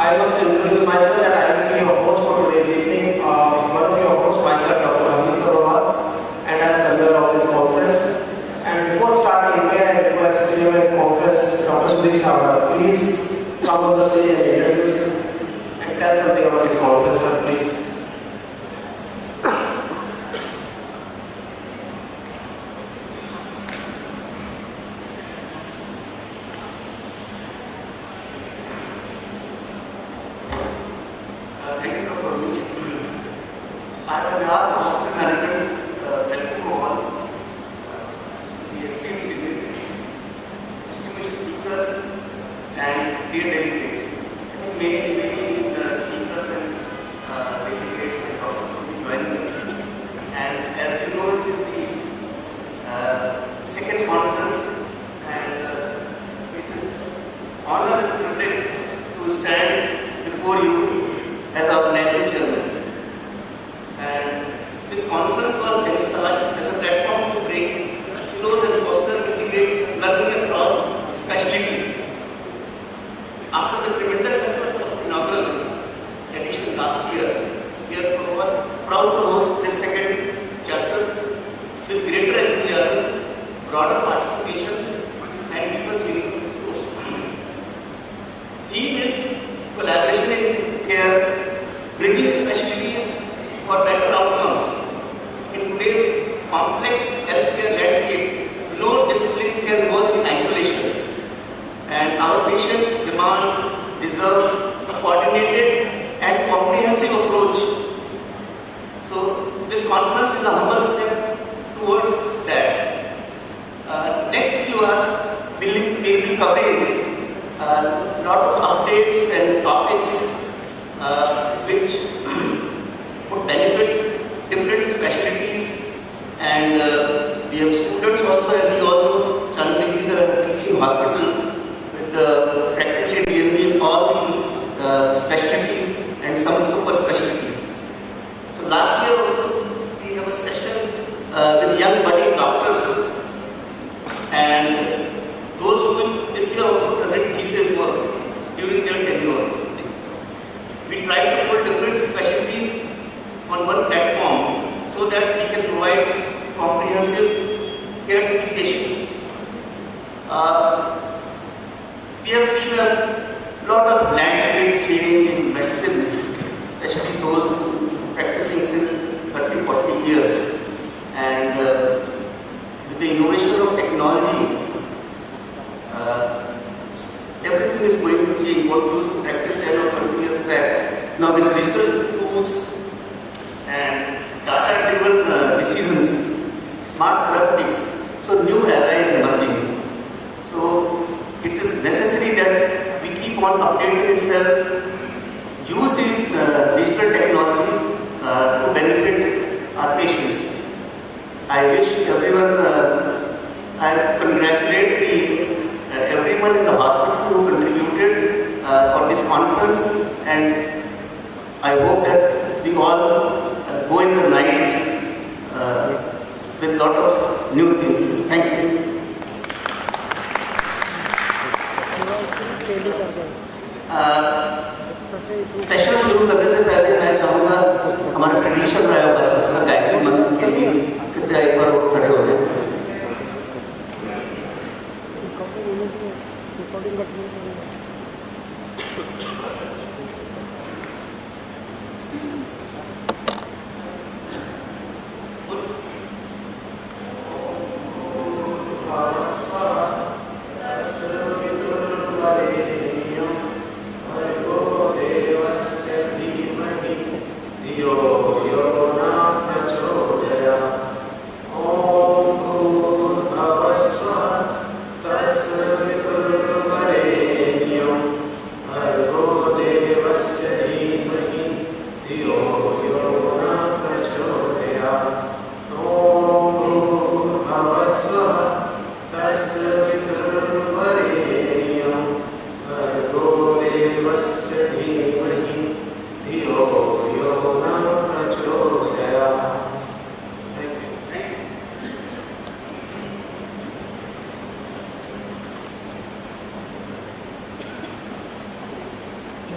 I must introduce myself that I will be your host for today's evening. One of your hosts, myself, Dr. and I am the member of this conference. And before starting, may I request Chairman Conference, Dr. Supercon, please come on the stage and introduce and tell something about this conference, sir, please.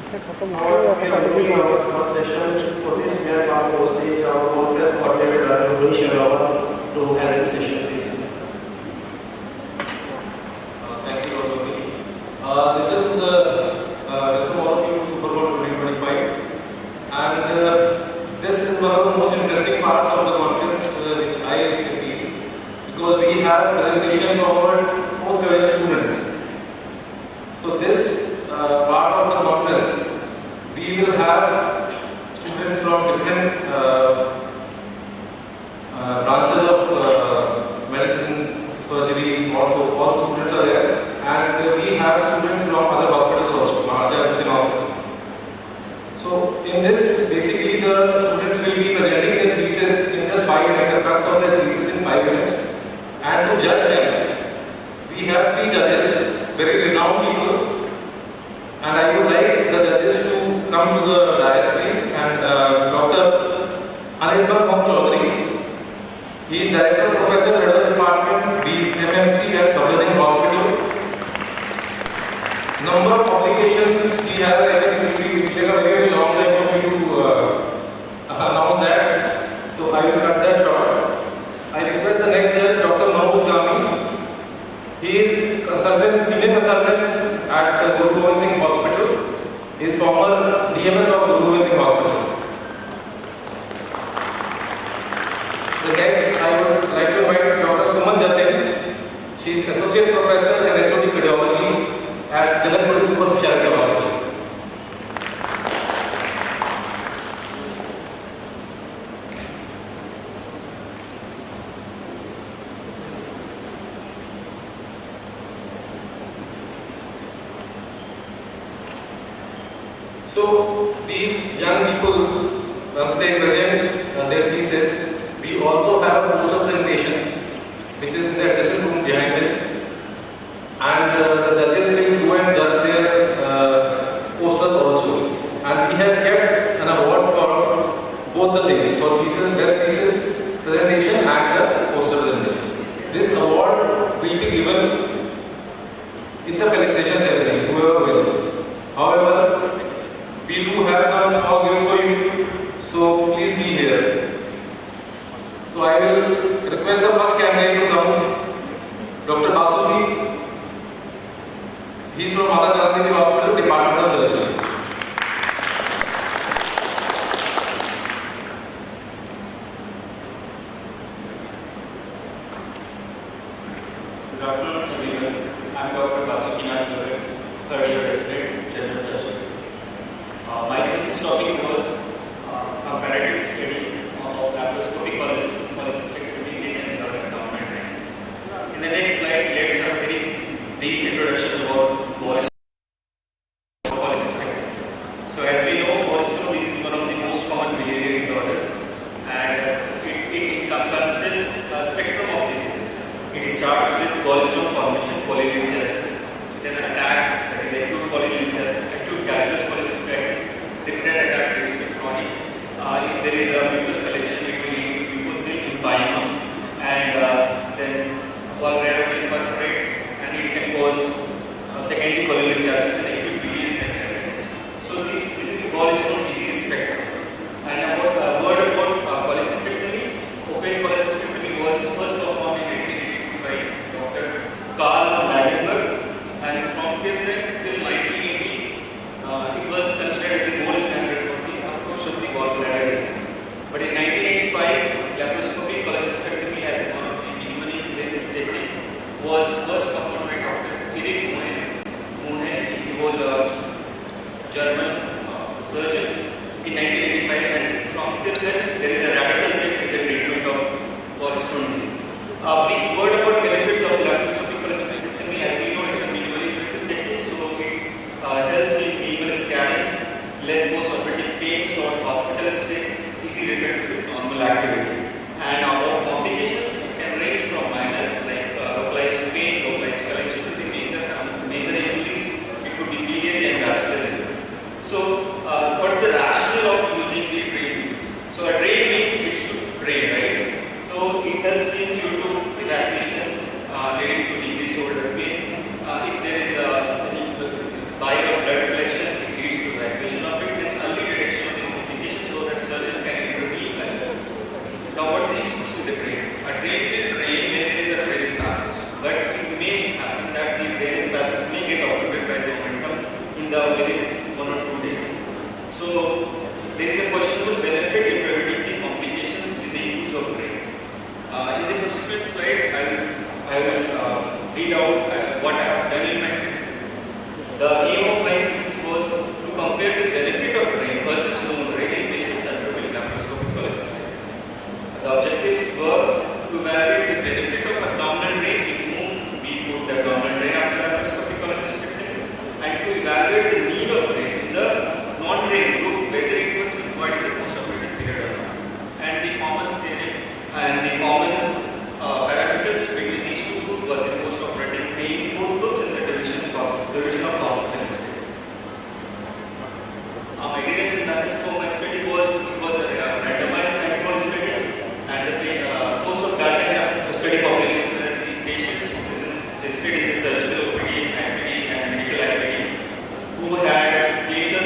Now we are moving our first session. For this, we are going to stage our conference coordinator, to have this session, please. Thank you, Dr. This is welcome all of you to Supercon 2025, and this is one of the most interesting parts of the conference, which I feel, because we have presentation from our postgraduate students. So this part of the conference, we will have students from different branches of medicine, surgery, ortho, all students are there, and we have students from other hospitals also, Maharajah Medicine Hospital. So in this, basically the students will be presenting their thesis in just 5 minutes, and crux of their thesis in 5 minutes, and to judge them, we have 3 judges, very renowned people. And I would like the judges to come to the dais, please. And Dr. Anirban Chaudhary, he is Director Professor, Head of the Department, MMC at Supercon Hospital. Number of publications he has, I think it will take a very long time for me to announce that. So I will cut that short. I request the next judge, Dr. Mahmood Gami. He is senior consultant at Guru Gobind Singh Hospital. He is former DMS of Guru Gobind Singh Hospital. The next, I would like to invite Dr. Suman Jatin. She is Associate Professor in HOD Cardiology at Janak Pur Super Specialty Hospital. So these young people, once they present their thesis, we also have a poster presentation which is in the adjacent room behind this, and the judges will go and judge their posters also. And we have kept an award for both the things, for thesis, best thesis presentation and the poster presentation. This award will be given in the felicitation ceremony, whoever wins. However, we do have some small gifts for you, so please be here. So I will request the first candidate to come, Dr. Basudhi. He is from Mata Chandni Hospital, Department of Surgery. Good afternoon, everyone. I am Dr. Basudhi, third year resident, general surgery. My thesis topic was comparative study of laparoscopic cholecystectomy in abdominal tract. In the next slide, let's have a very brief introduction about cholecystectomy. So as we know, cholecystectomy is one of the most common biliary disorders, and it encompasses a spectrum of diseases. It starts with gallstone formation, polylithiasis, then attack, that is acute polylithiasis, acute calculus cholecystitis, repeated attack leads to chronic. If there is a mucus collection, it will lead to mucosal empyema, and then gallbladder will perforate, and it can cause secondary polylithiasis and acute biliary pancreatitis. So this is the gallstone disease spectrum. And about a word about cholecystectomy. Open cholecystectomy was first performed in 1982 by Dr. Karl Ladenburg, and from till then till 1980s, it was considered the gold standard for the approach of the gallbladder disease. But in 1985, laparoscopic cholecystectomy as one of the minimally invasive technique was first performed by Dr. Erich Muhen. He was a German surgeon in 1985, and from till then there is a radical shift in the treatment of gallstone disease. A brief word about benefits of laparoscopic cholecystectomy. As we know, it's a minimally invasive technique, so it helps in minimal scanning, less post-operative pain, short hospital stay, easy return to the normal activity. And about complications, it can range from minor, like localized pain, localized collection, to the major injuries. It could be biliary and vascular injuries. So, what's the rationale of using the drain? So, a drain means it should drain, right? So, it helps in CO2 evacuation, leading to decreased shoulder pain. If there is any bile or blood collection, it leads to evacuation.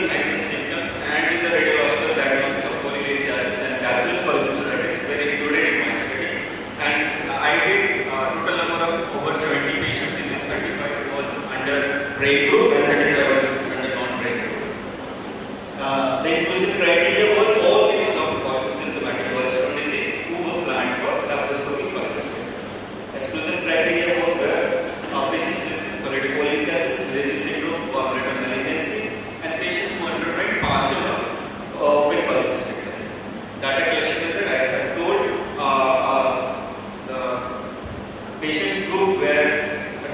clinical signs and symptoms and in the radiological diagnosis of polylithiasis and calculus polycystitis were included in my study. And I did total number of over 70 patients in this 35 was under brain group and 35 was under non-brain group. The inclusion criteria was all cases of symptomatic gallstone disease who were planned for laparoscopic polycystic. Exclusion criteria were patients with polylithiasis, Golgi syndrome, gallbladder malignancy, and patients who underwent partial or open polycystic. Data collection method I have told the patients group were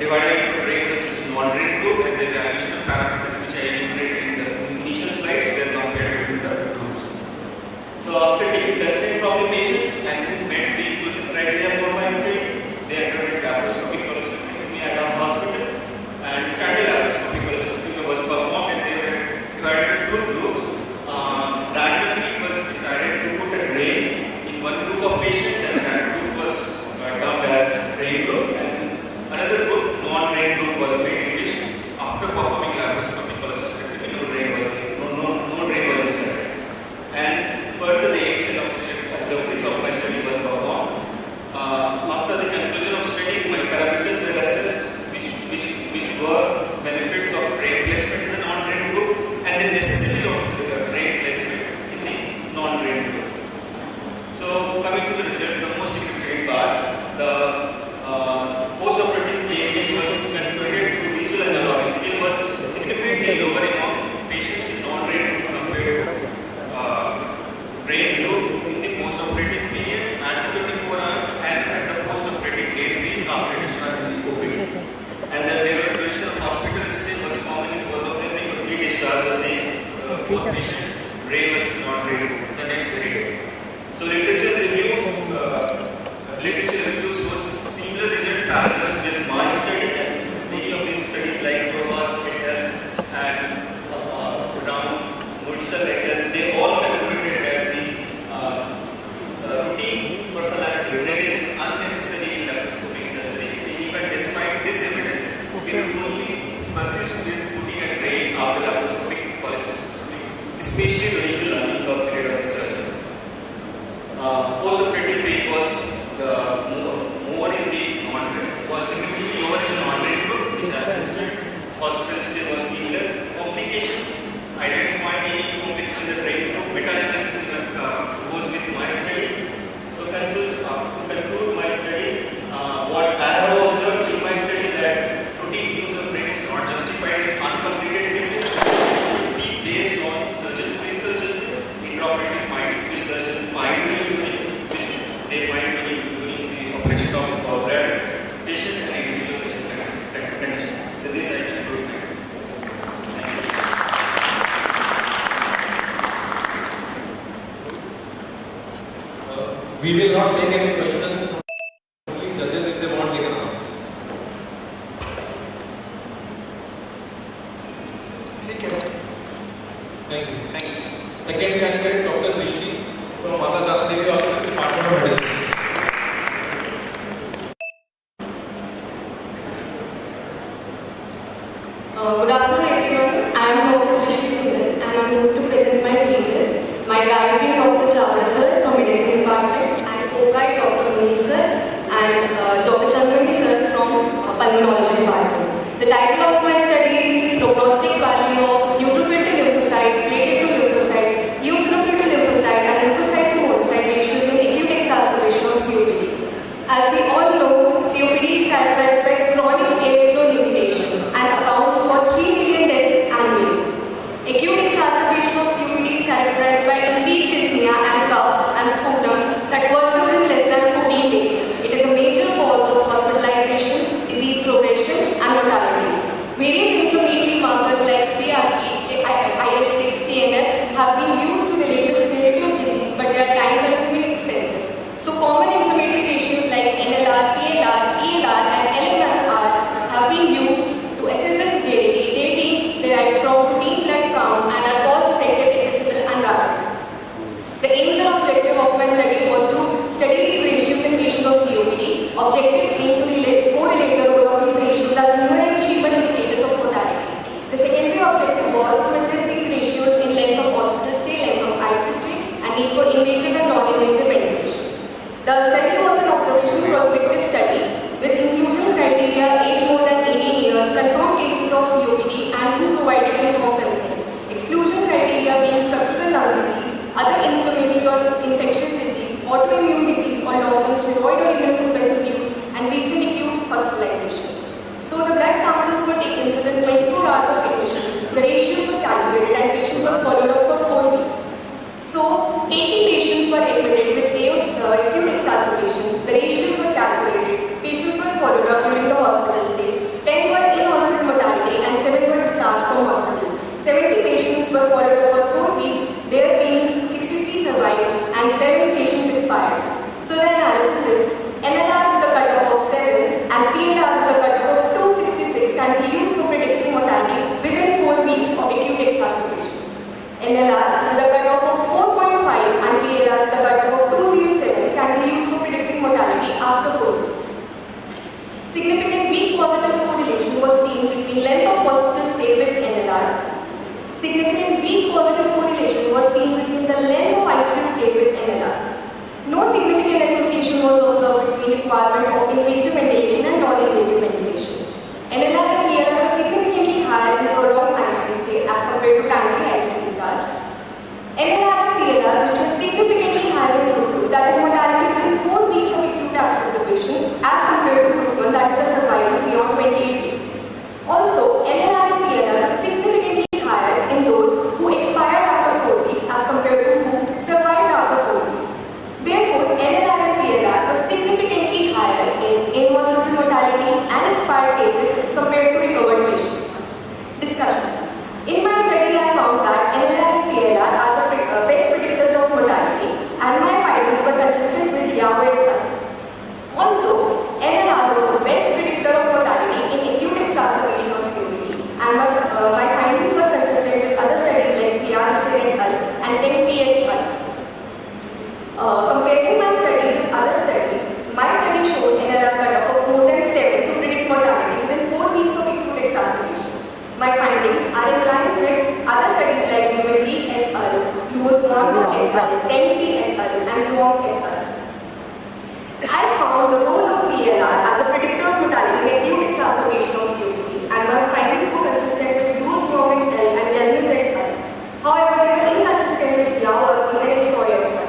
divided into drain versus non-drain group, and the evaluation of parameters which I enumerated in the initial slides were compared with the groups. So after taking consent from the patients and who met the inclusion criteria for my study, they underwent laparoscopic cholecystectomy at our hospital, and standard laparoscopic cholecystectomy was performed, and they were divided into two groups. Randomly it was decided to put a drain in one group of patients, and that group was dubbed as drain group, and another group, non-drain group, was made in which after performing laparoscopic cholecystectomy, no drain was inserted. And further the aims and objectives of my study was performed. After the conclusion of study, my parameters were assessed, which were benefits of drain placement in the non-drain group and the necessity of drain placement in the non-drain group. So coming to the results, the most significant part, the post-operative pain was calculated through visual analogy scale was significantly lower among patients in non-drain group compared to drain group in the post-operative period at 24 hours and at the post-operative day 3 after discharge in the COVID. And the duration of hospital stay was common in both of them because we discharged the same both patients, drain versus non-drain, the next very day. So literature reviews was similar result parallels with my study, and many of these studies like Provas et al. And Brown, Mursal et al. They all concluded that the routine prophylactic that is unnecessary in laparoscopic surgery. Even despite this evidence, we will only persist with putting a drain after laparoscopic cholecystectomy, especially during the learning curve period of the surgery. Post-operative pain was more in the non-drain, was significantly lower in the non-drain group, which I have said. Hospital stay was similar. Complications, I didn't find any complications in the drain group. Meta-analysis goes with my study. So to conclude my study, what I have observed in my study that routine use of brain is not justified in uncompleted cases. It should be based on surgeon's clinical judgment, intraoperative findings which surgeon find which they find during the operation of gallbladder patients and individual patient condition. So this I can improve my cases. Thank you. We will not take any questions. Only judges, if they want, they can ask. Okay. Thank you. Second candidate, Dr. Rishti from Mata Jana Devi Hospital, Department of Medicine. Good afternoon, everyone. I am Dr. Rishti and I am going to present my thesis. My guide is Dr. Chawla sir from Medicine Department and co-guide Dr. Muni sir and Dr. Chandani sir from Pulmonology Department. The title of my study is Prognostic Value of Neutrophil to Lymphocyte, Platelet to Lymphocyte, Eosinophil to Lymphocyte and Lymphocyte to Monocyte ratios in acute exacerbation of COPD. As we all know, COPD is characterized by chronic airflow limitation and accounts for 3 million deaths annually. Acute exacerbation of COPD is characterized by increased dyspnea and cough and sputum that worsens in less than 14 days. It is a major cause of hospitalization, disease progression and mortality. Various inflammatory markers like CRP, IL-6, TNF have been used to relate the severity of disease, but they are time-consuming and expensive. So common inflammatory ratios like NLR, PLR, ELR and LMR have been used to assess the severity. They being derived from routine blood count and are cost-effective, accessible and rapid. The aims and objective of my study was to study these ratios in patients of COPD. Objective aim to correlate the role of these ratios as newer and cheaper indicators of mortality. The secondary objective was to assess these ratios other inflammatory or infectious disease, autoimmune disease or long-term steroid or immunosuppressive use, and recent acute hospitalization. So the blood samples were taken within 24 hours of admission. The ratios were calculated and patients were followed up for 4 weeks. So 80 patients were admitted with acute exacerbation. The ratios were calculated. Patients were followed up during the hospital stay. 10 were in hospital mortality and 7 were discharged from hospital. 70 patients were followed up for 4 weeks. There being 63 survived and 7 patients expired. So the analysis is NLR with a cutoff of 7 and PLR with a cutoff of 266 can be used for predicting mortality within 4 weeks of acute exacerbation. NLR with a cutoff of 4.5 and PLR with a cutoff of 207 can be used for predicting mortality after 4 weeks. Significant weak positive correlation was seen between length of hospital stay with NLR. Significant weak positive correlation was seen between the length of ICU stay with NLR. No significant association was observed between requirement of invasive ventilation and non-invasive ventilation. NLR and PLR were significantly higher in prolonged ICU stay as compared to timely ICU discharge. NLR and PLR, which was significantly higher in group 2, that is mortality within 4 weeks of acute exacerbation, as compared to group 1, that is the survival beyond 28 weeks. Also, NLR and PLR were significantly higher in those who expired after 4 weeks as compared to who survived after 4 weeks. Therefore, NLR and PLR were significantly higher in in-hospital mortality and expired cases compared to recovered patients. Discussion. In my study, I found that NLR and PLR are the best predictors of mortality, and my findings were consistent with Yao et al. Also, NLR was the best predictor of mortality in acute exacerbation of COPD, and my findings were consistent with other studies like Fiaricin et al. And Tenfi et al. Comparing my study with other studies, my study showed NLR cutoff of more than 7 to predict mortality within 4 weeks of acute exacerbation. My findings are in line with other studies like Newman et al., Luos Mondo et al., Tenfi et al., and Zwong et al. I found the role of PLR as a predictor of mortality in acute exacerbation of COPD, and my findings were consistent with Luos Mondo et al. And Delmis et al. However, they were inconsistent with Yao, Arun, and Soy et al.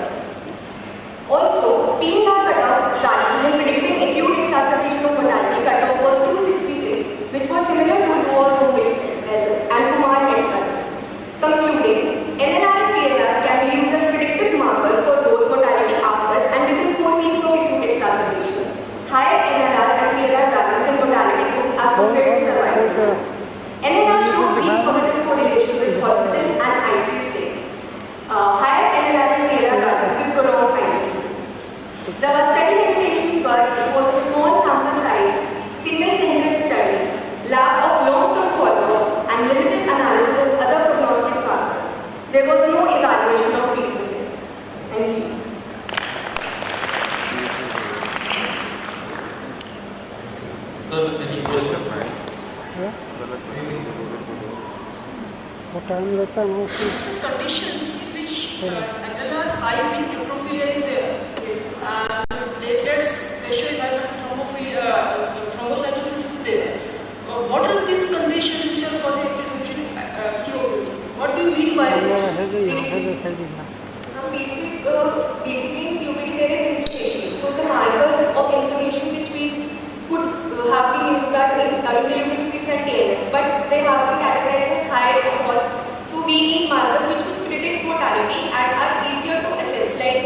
Also, PLR cutoff values in predicting acute exacerbation of mortality cutoff was 266, which was similar to Luos Mondo et al. And Kumar et al. Concluding, NLR and PLR can be used as predictive markers for both mortality after and within 4 weeks of acute exacerbation. Higher NLR and PLR values in mortality group as compared to survival. NLR showed weak positive correlation with hospital and ICU stay. Higher NLR and PLR values with prolonged ICU stay. The study limitations were it was a small sample size, single-centered study, lack of long-term follow-up, and limited analysis of other prognostic factors. There was no evaluation of treatment. Thank you. Sir, any question? What time रहता है उसकी? Conditions in which NLR high in neutrophilia is there, platelets ratio is high, thrombocytosis is there. What are these conditions which are causing increase in COPD? What do you mean by it? Basically in COPD there is inflammation. So the markers of inflammation which we could have been used at interleukin 6 and TNF, but they have been categorized as high cost. So we need markers which could predict mortality and are easier to assess, like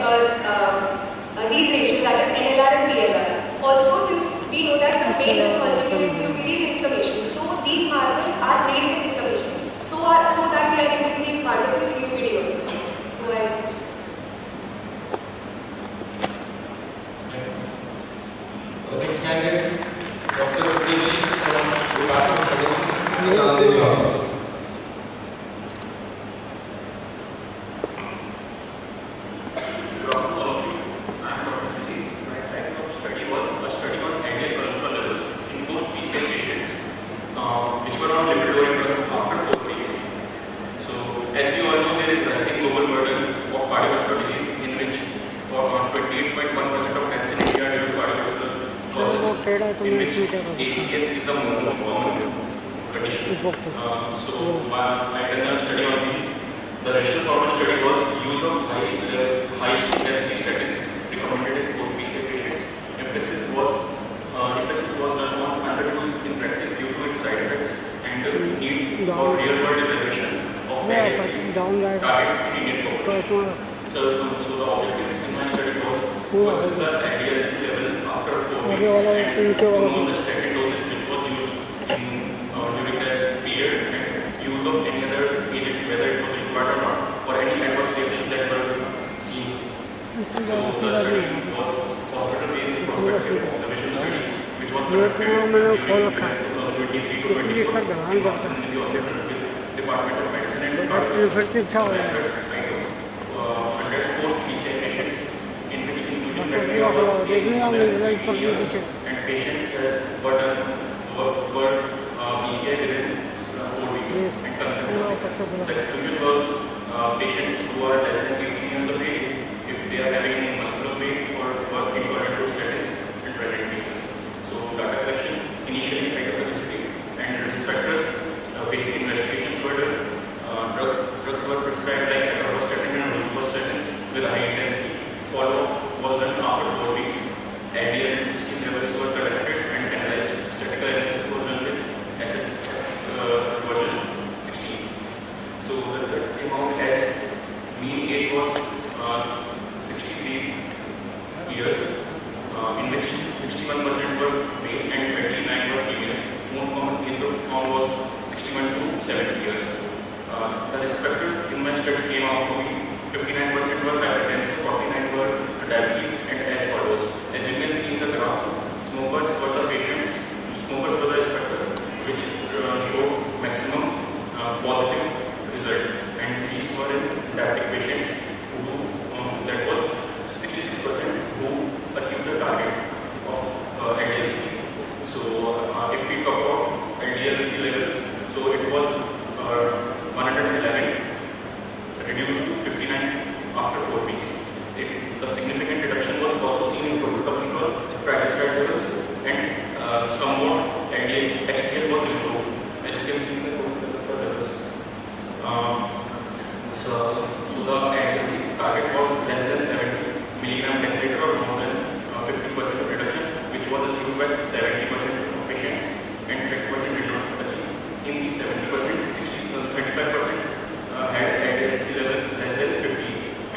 these ratios, that is NLR and PLR. Also, since we know that the main pathology in COPD is inflammation, so these markers are raised in inflammation. So that we are using these markers in COPD also. Next candidate, Dr. Rishi from Department of Medicine, Janak Pur. in which ACS is the most common condition. So I did a study on these. The rational format study was use of down जाएगा targets in Indian तो population. इसमें So the objectives in my study was what is the LDL-C levels after 4 आगे weeks वाला and नीचे to वाला know the statin dosage which was used in during that period and use of any other agent whether it was required or not or any adverse reactions that were seen. So the study was hospital-based prospective observation study which was conducted during 2023 to 2024 in the hospital with Department of Medicine and effective क्या होगा 100 post-PCI patients in which inclusion criteria देखने was देखने more हम than like 15 पर years पीछे and patients were PCI within 4 weeks and consequently the exclusion was patients who are less than 18 years of age if they are having any muscular pain or work intolerant to statins and pregnant females. So data collection initially hydrogenicity and risk factors, basic investigations were done. Drugs were prescribed like atorvastatin and rosuvastatin with high intensity. Follow-up was done after 4 weeks. LDL skin levels were collected and analyzed. Statistical analysis was done with SSS version 16. So the came out as mean age was 63 years, in which 61% were male and 29 were females. Most common age group found was 61 to 70 years. The risk factors in my study came out to be 59% were hypertension, 49 were diabetes, and as follows. As you can see in the graph, smokers were the patients, smokers were the risk factor, which showed maximum positive result, and least were in diabetic patients, who that was 66% who achieved the target of LDL-C. So if we talk about LDL-C levels, so it was 111 reduced to 59 after 4 weeks. A significant reduction was also seen in total cholesterol, triglyceride levels, and somewhat HDL was improved, as you can see in the total cholesterol levels. So the LDL-C target was less than 70 milligram per deciliter or more than 50% of reduction, which was achieved by 70% of patients and 30% did not achieve. In these 70%, 35% had LDL-C levels less than 50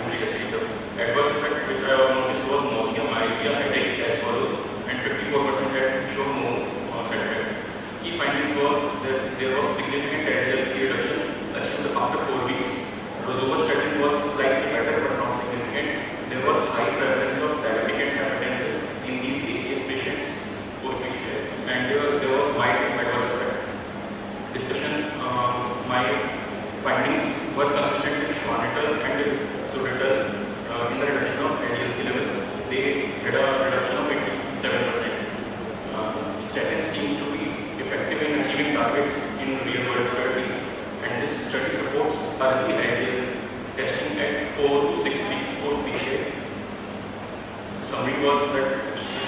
mg/L. Adverse effect which I have noticed was nausea, myalgia, headache as follows, and 54% had shown no side effect. Key findings was that there was significant LDL-C reduction achieved after 4 weeks. Rosuvastatin was slightly better but not significant. There was high prevalence of diabetic and hypertension in these ACS patients post-PCI, and there was mild adverse effect. Discussion. My findings were consistent with Schwannetal and Sudetal in the reduction of LDL-C levels. They had a reduction of 87%. Statin seems to be effective in achieving targets in real-world studies, and this study supports early LDL testing at 4 to 6 weeks post-PCI. Summary was that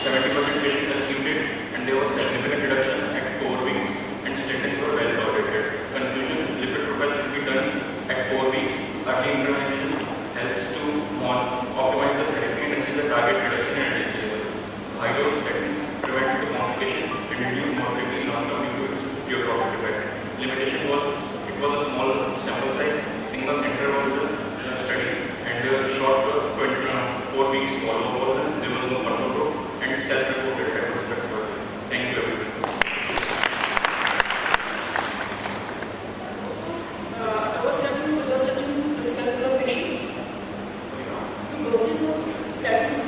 70% patients achieved it, and there was significant reduction at 4 weeks, and statins were well tolerated. Conclusion: lipid profile should be done at 4 weeks. Early intervention helps to optimize the therapy and achieve the target reduction in LDL-C levels. High dose statins prevents the complication and reduce mortality in long-term due to its pleiotropic effect. Limitation was it was a small sample size, single center was the study, and short 4 weeks follow-up was there was no control group and self-reported adverse effects were there. Thank you everyone. Atorvastatin was just prescribed to the patients. Doses of statins.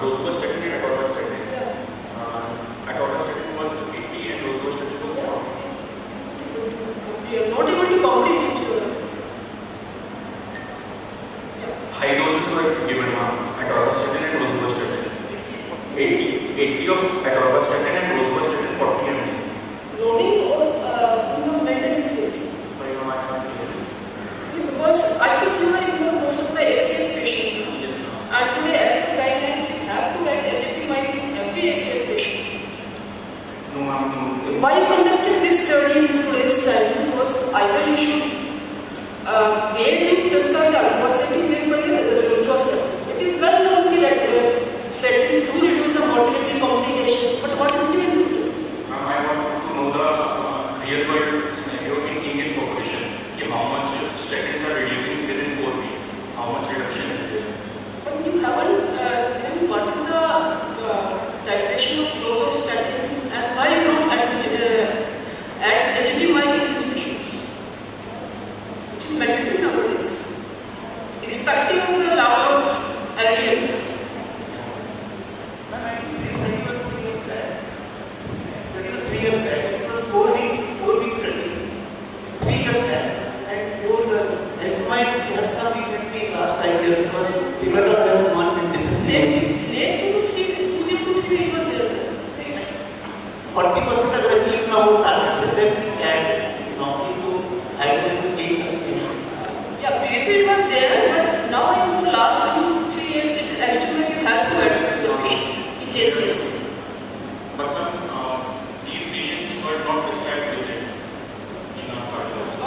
Rosuvastatin and atorvastatin. Yeah. Atorvastatin was 80 and rosuvastatin was 40. We are not able to comprehend each other. High doses were given atorvastatin and rosuvastatin. 80 of atorvastatin and rosuvastatin 40 mg. Loading or in the maintenance phase? Sorry, no, I can't hear you. Because I think you are ignoring most of the ACS patients now. Yes, ma'am. And today, as per guidelines, you have to add azithromycin in every ACS patient. No, ma'am. Why you conducted this study in today's time? Because either you should where you prescribe the atorvastatin, where you rosuvastatin. It is well known that statins do reduce the mortality complications, but what is doing this? Ma'am, I want to know the real world scenario in Indian population. How much is mandatory nowadays. Irrespective of the level of LDL. This study was 3 years back. Study was 3 years back. It was 4 weeks study. 3 years back. And estimate has come recently in last 5 years because pivotal has not been disseminated. Late 2003 it was there, sir. 40% अगर achieve ना हो target से then we add normally to high dose में यही करते हैं. Yeah, previously it was there, but now for the last 2-3 years it is estimated has to add to the patients in ACS. But these patients were not prescribed with it in our cardiology.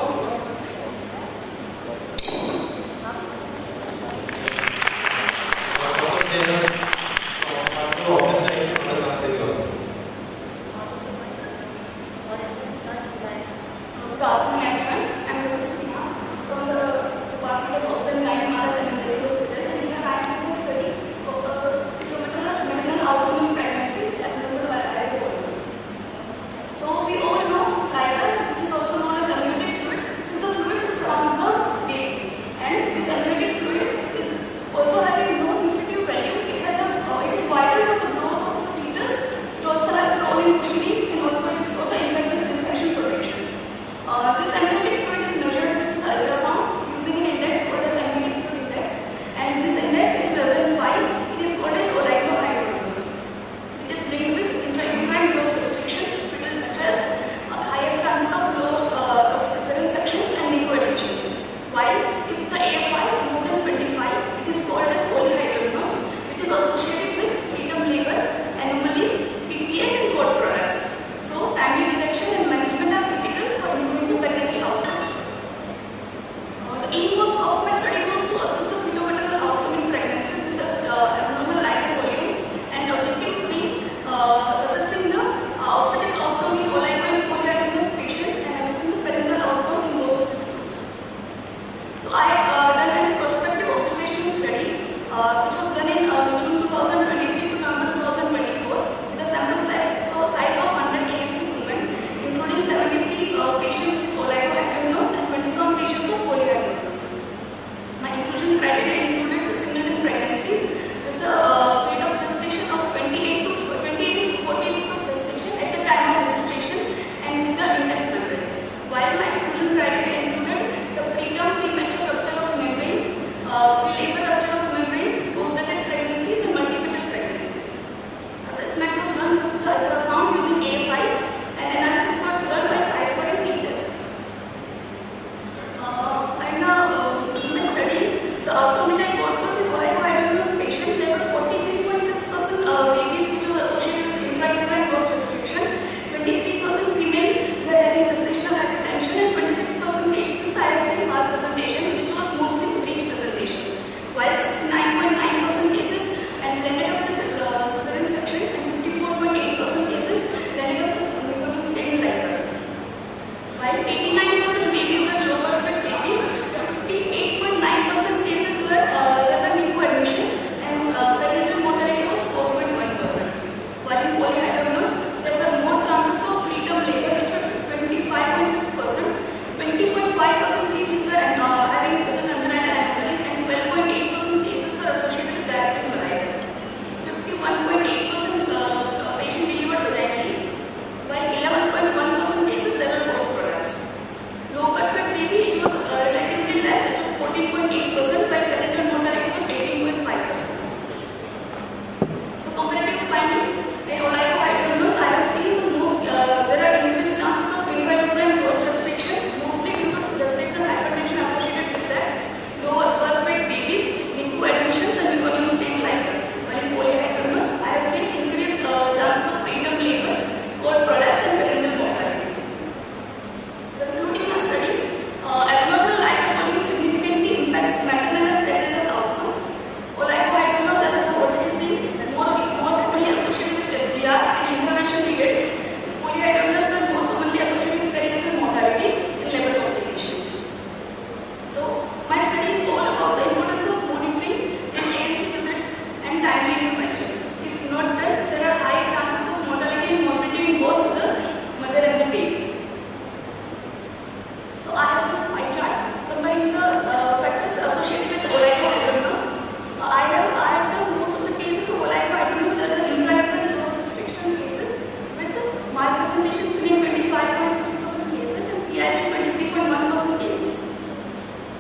Good afternoon, everyone. I'm Dr. Sneha from the Department of Obs and Gynecology at Centric Hospital, and here I am going to study maternal outcome in pregnancy at Hyatt. So we all know bladder, which is also known as amniotic fluid. This is the fluid which surrounds the baby, and this amniotic fluid is, although having no nutritive value, it is vital for the growth of the fetus. It also has a role in cushioning, and also it is for the infection protection. This amniotic fluid is measured with the ultrasound using an index called as amniotic fluid index, and this index, if less than 5, it is called as oligohydramnios, which is linked with intrauterine growth restriction, fetal stress, higher chances of loss of cesarean sections and NICU admissions. While if the AFI more than 25, it is called as polyhydramnios, which is associated with preterm labor, anomalies, PPH and cord products. So timely detection and management are critical for improving the pregnancy outcomes. The aim of my study was to assess the fetal-maternal outcome in pregnancies with the abnormal light volume, and objectives being assessing the obstetric outcome in oligo and polyhydramnios patient and assessing the parental outcome in both of these groups. So I done a prospective observational study which was done in June 2023 to November 2024 with a sample size of 100 ANC women, including 73 patients with oligohydramnios and 27 patients of polyhydramnios. My inclusion criteria included the single pregnancies with a period of gestation of 28 to 40 weeks of gestation at the time of registration and with the intact preference. While my exclusion criteria included the preterm premature rupture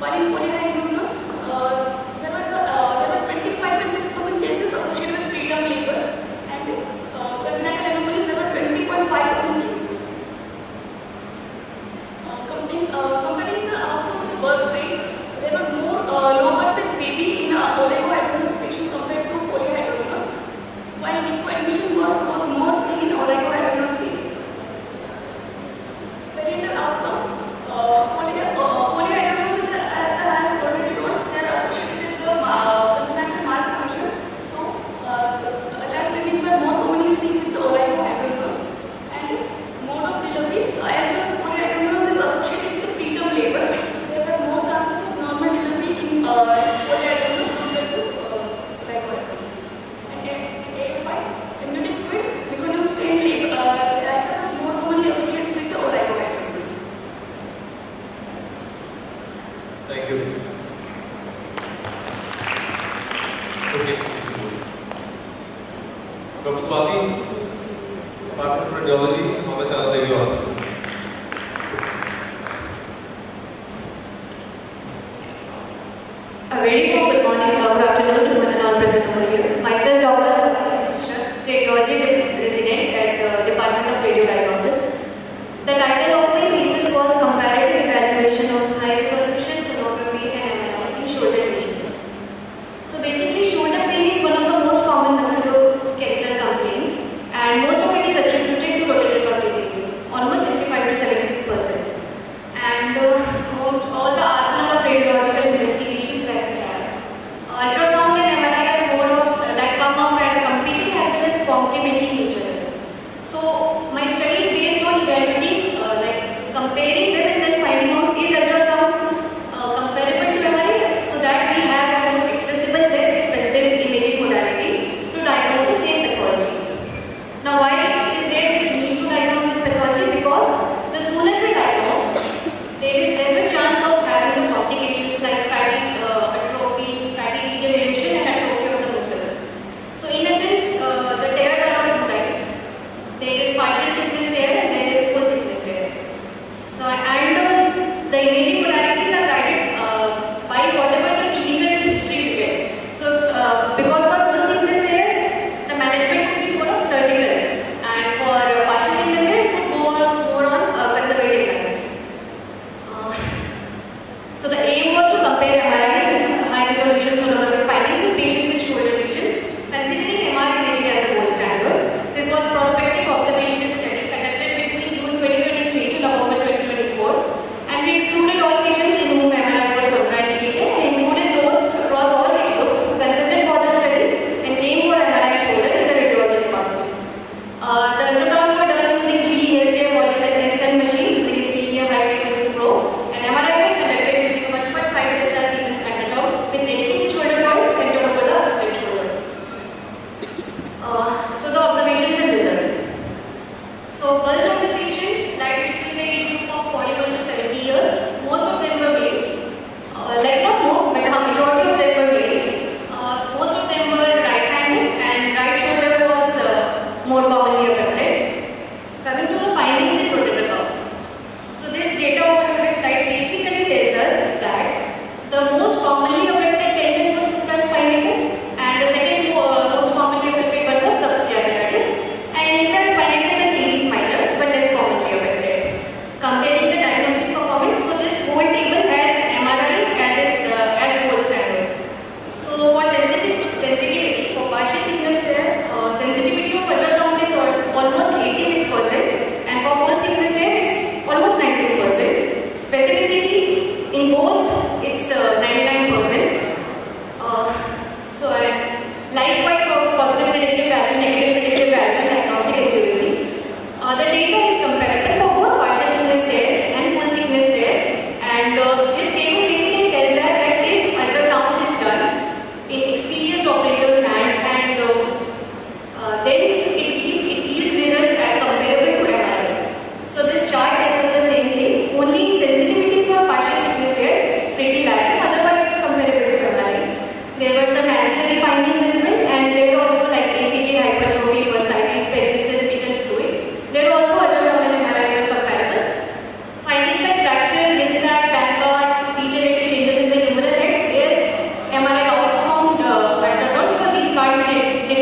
While in polyhydramnios, there were 25.6% cases associated with preterm labor, and congenital anomalies there were 20.5% cases. Comparing the outcome of the birth rate, there were more low birth weight baby in oligohydramnios patient compared to polyhydramnios, while NICU was more seen in oligohydramnios babies. Parental outcome, polyhydramnios, as I have already told, they are associated with the congenital malformation. So, live babies were more commonly seen with the oligohydramnios, and mode of delivery, as the polyhydramnios is associated with the preterm labor, there were more chances of normal delivery in polyhydramnios compared to oligohydramnios. And AFI, amniotic fluid, meconium stained labor, that was more commonly associated with the oligohydramnios. Thank you. Okay. Dr. Swati, Department of Radiology, Mother Charles Devi Hospital. A very good morning, good afternoon to one and all present over here. Myself, Dr. Swati, radiology resident at the Department of Radiodiagnosis. The title of my thesis was Comparative Evaluation of High Resolution Sonography and MRI in Shoulder Lesions. So basically, shoulder pain is one of the most common musculoskeletal complaints, and most of it is attributed to rotator cuff diseases, almost 65 to 70%. And almost all the arsenal of radiological investigations that we have. Ultrasound and MRI are more of that come up as competing as well as complementing each other. So my study is based on evaluating, like comparing them and then finding out is ultrasound comparable to MRI, so that we have a more accessible, less expensive imaging modality to diagnose the same pathology. Now why is there this need to diagnose this pathology? Because the sooner we diagnose, there is lesser chance of having the complications like fatty atrophy, fatty degeneration, and atrophy of the muscles. So in a sense, the tears are of two types. There is partial thickness tear and there is full thickness tear. So and the imaging modalities are guided by whatever the clinical history we get. So because for full thickness tears, the management would be more of surgical, and for partial thickness tear, it would go more on conservative lines. So the aim was to compare MRI and high resolution sonographic findings in patients with shoulder lesions, considering MRI imaging as the gold standard. This was prospective observational study conducted between June 2023 to November 2024, and we excluded all patients in whom MRI was contraindicated and included those across all age groups who consented for the study and came for MRI shoulder in the radiology department. The ultrasounds were done using GE Healthcare Polyset S10 machine using its linear high frequency probe, and MRI was conducted using 1.5 Tesla Siemens magnetron with dedicated shoulder point centered over the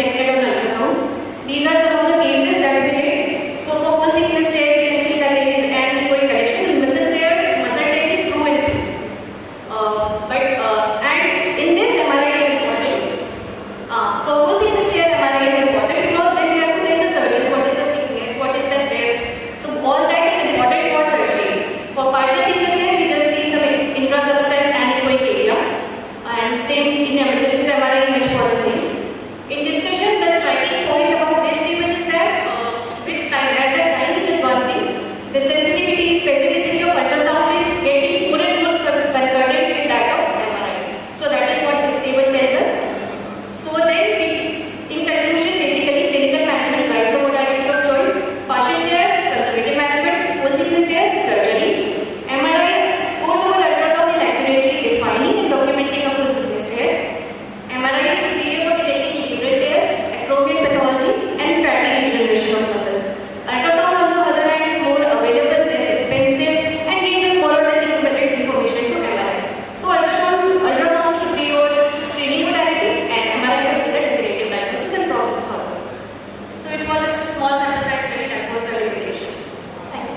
detected on ultrasound. These are some of the cases that we did. So for full thickness tear, you can see that there is an anechoic correction. In muscle tear is through and through. And in this, MRI is important. For full thickness tear, MRI is important because then we have to tell the surgeons what is the thickness, what is the depth. So all that is important for surgery. For partial thickness tear, we just see some intra-substance anechoic area. And same in this is MRI image for the same. In discussion, the striking point about this table is that which time, as the time is advancing, the sensitivity, specificity of ultrasound is getting more and more concordant with that of MRI. So that is what this table tells us. So then, in conclusion, basically clinical management drives the modality of choice. Partial tears, conservative management, full thickness tears, surgery. MRI scores over ultrasound in accurately defining and documenting a full thickness tear. MRI is superior for detecting liberal tears, acromion pathology, and fatty regeneration of muscles. Ultrasound, on the other hand, is more available, less expensive, and gives us more or less equivalent information to MRI. So ultrasound should be your screening modality, and MRI will be the definitive diagnosis and problem solver. So it was a small sample size study, that was the limitation. Thank you.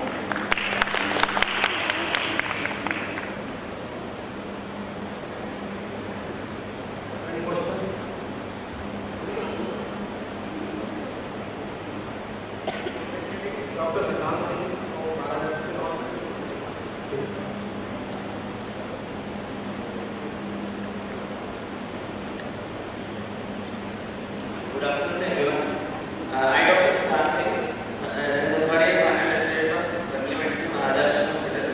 Any questions? Dr. Siddhant Singh from Maharaja Good afternoon, everyone. I am Dr. Siddhant Singh, the third year final resident of Family Medicine, Maharaja Hospital.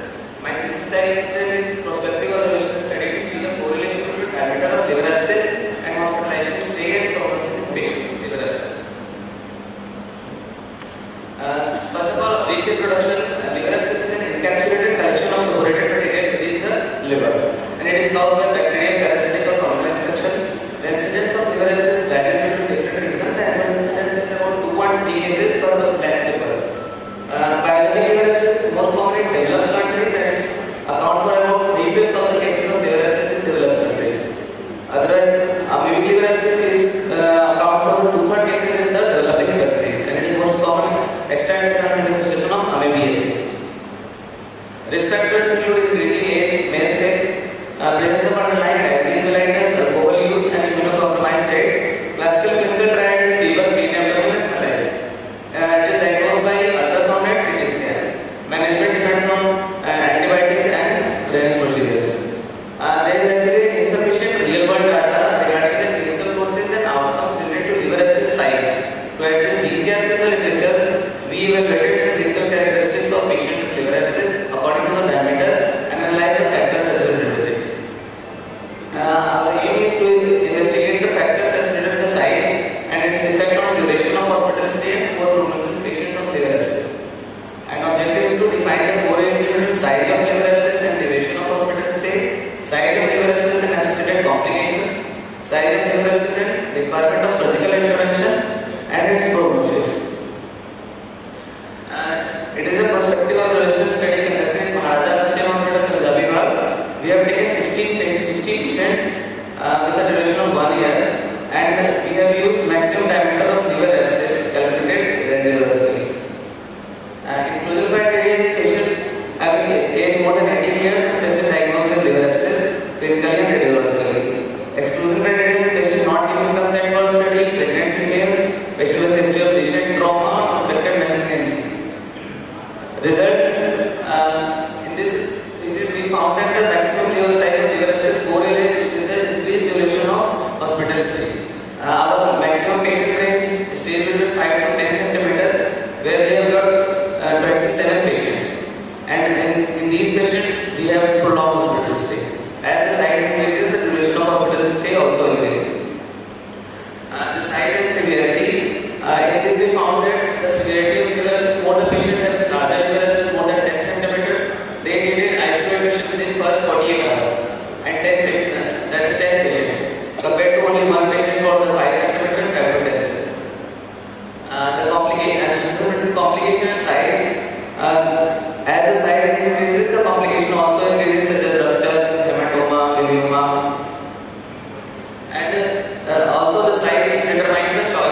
My thesis title is Prospective Evaluation Study to see the correlation between diameter of liver abscess and hospitalization stay and prognosis in patients with liver abscess. First of all, a brief introduction. Liver abscess is an encapsulated collection of supported material within the liver, and it is caused by bacterial, parasitic, or fungal infection. The incidence of liver abscess varies between different reasons. The annual incidence is about 2.3 cases per black liver. Pyogenic liver abscess is most common in developed countries, and it accounts for about 3/5 of the cases of liver abscess in developed countries. Otherwise, amoebic liver abscess is accounts for 2/3 cases in the developing countries, and it is most common extent is an manifestation of amoebiasis. Risk factors include increasing age, male sex, presence of underlying diabetes mellitus, alcohol use, and immunocompromised state. Classical clinical triad is fever, pain, abdomen, and malaise. It is diagnosed by ultrasound and CT scan. Management depends on antibiotics and drainage procedures. There is actually insufficient real-world data regarding the clinical courses and outcomes related to liver abscess size. To address these gaps in the literature, we evaluated the clinical characteristics of patients with liver abscess according to the diameter and analyzed the factors associated with it. Our aim is to investigate the factors associated with the size and its effect on duration of hospital stay and poor prognosis in patients with liver abscess. And objective is to define the correlation between size of liver abscess and duration of hospital stay, size of liver abscess and associated complications, size of liver abscess and requirement of surgical intervention, and its prognosis. It is a prospective observational study conducted in Maharaja Hospital, Punjabibad. We have taken 16 patients with a duration of 1 year, and we have used maximum diameter of liver abscess calculated radiologically. Inclusion criteria is patients having age more than 18 years and patient diagnosed with liver abscess clinically and radiologically. Exclusion criteria is patient not giving consent for study, pregnant females, patient with history of recent trauma or suspected malignancy. Results in this thesis we found that the maximum liver size of liver abscess correlates with the increased duration of hospital stay. Our maximum patient range stays between 5 to 10 centimeter, where we have got 27 patients, and in these patients we have prolonged hospital stay. As the size increases, the duration of hospital stay also increases. The size and severity. In this we found that the severity of liver abscess, more the patient have larger liver abscess more than 10 centimeter, they needed ICU admission within first 48 hours, and 10 patients compared to only one patient for the 5 centimeter and 5 to 10 centimeter. The complication and size. As the size increases, the complication also increases, such as rupture, hematoma, bilioma, and also the size determines the choice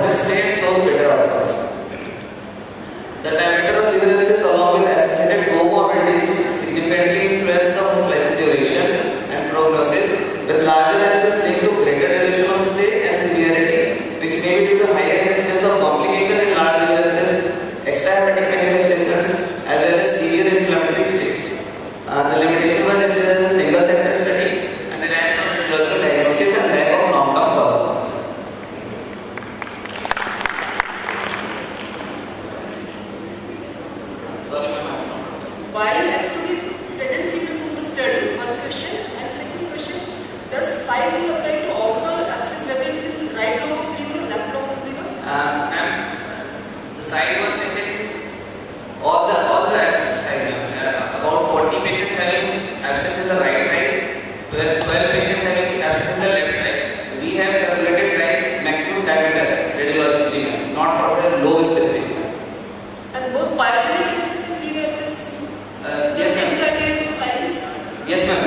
healthy stay and shows better outcomes. The diameter of liver abscess along with associated comorbidities significantly influence the hospitalization duration and prognosis, with larger abscess linked to greater duration of stay and severity, which may be due to higher incidence of complication in large liver abscess, extrahepatic manifestations, as well as severe inflammatory states. The limitation was that there is a single center study and the lack of physiological diagnosis and lack of long-term follow-up. While excluding pregnant females from the study, one question, and second question, does size will apply to all the abscess, whether it is in right lobe of liver or left lobe of liver? The size was taken all the size. About 40 patients having abscess in the right side, 12 patients having abscess in the left side. We have calculated size maximum diameter radiologically, not for the lobe specific. And both pyogenic abscess and liver abscess, the same criteria of sizes? Yes, ma'am.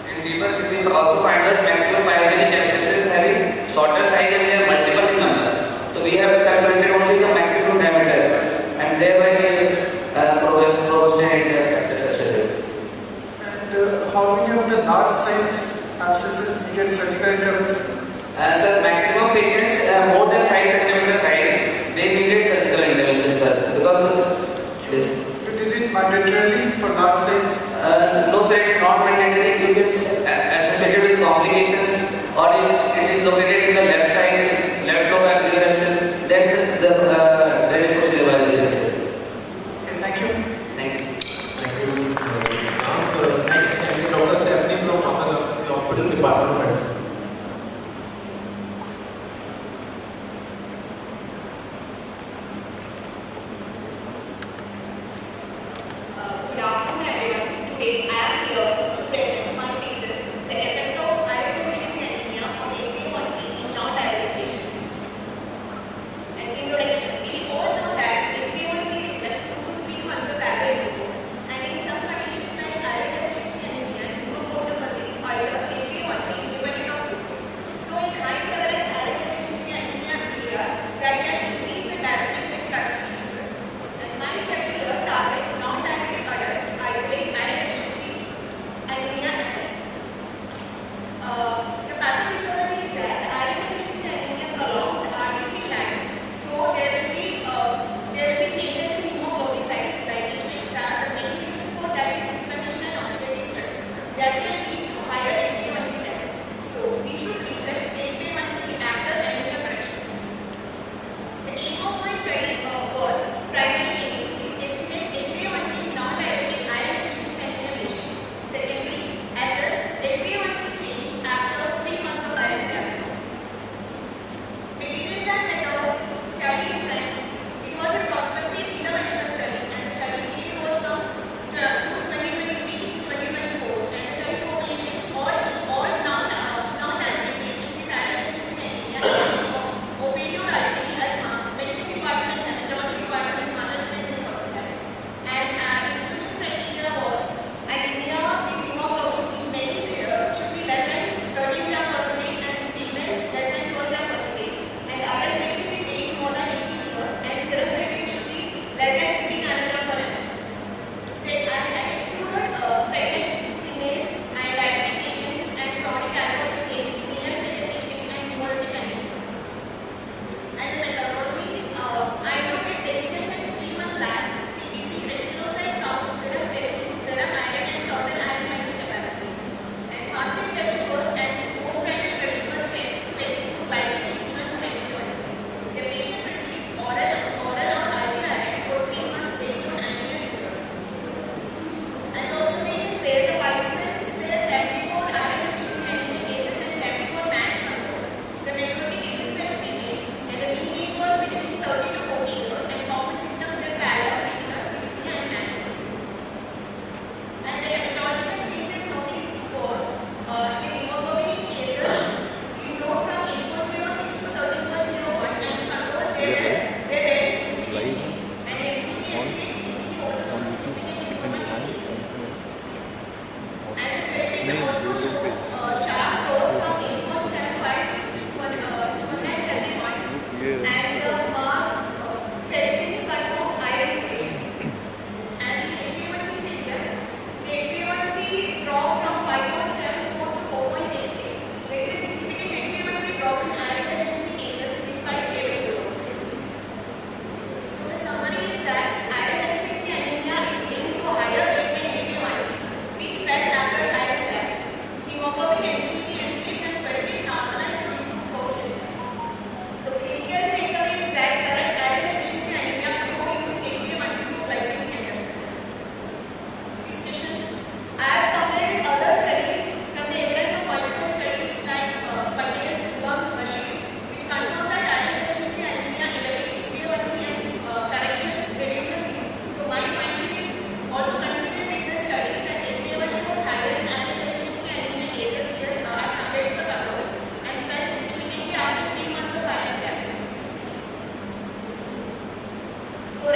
In liver, we also find that maximum pyogenic abscesses having shorter size and they are multiple in number. So we have calculated only the maximum diameter, and thereby we prognosticate the factors associated. And how many of the large size abscesses needed surgical intervention? Sir, maximum patients more than 5 cm size, they needed surgical intervention, sir, because yes. You did it mandatorily for large size? No, sir, it's not mandatory if it's associated with complications or if it is located in the left side, left lobe and liver abscess, then the drainage procedure is essential. Okay, thank you. Thank you, sir. Thank you. Now, next, Dr. Stephanie from the Hospital Department of Medicine. Good afternoon, everyone. Today, I am here to present my thesis, The Effect of Iron Deficiency Anemia on HbA1c in Non-Diabetic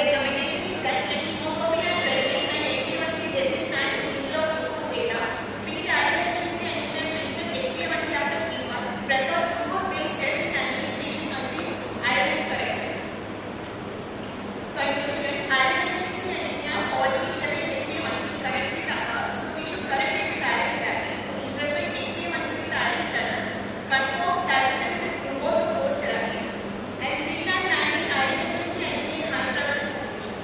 recommendation is that check hemoglobin and ferritin and HbA1c basic match clinical of glucose data. Treat iron deficiency anemia and check HbA1c after 3 months. Prefer glucose-based test in anemic patient until iron is corrected. Conclusion: iron deficiency anemia falsely elevates HbA1c correctly, so we should correct it with iron therapy. To interpret HbA1c with iron status, confirm diagnosis with glucose or dose therapy, and screen and manage iron deficiency anemia in high prevalence population.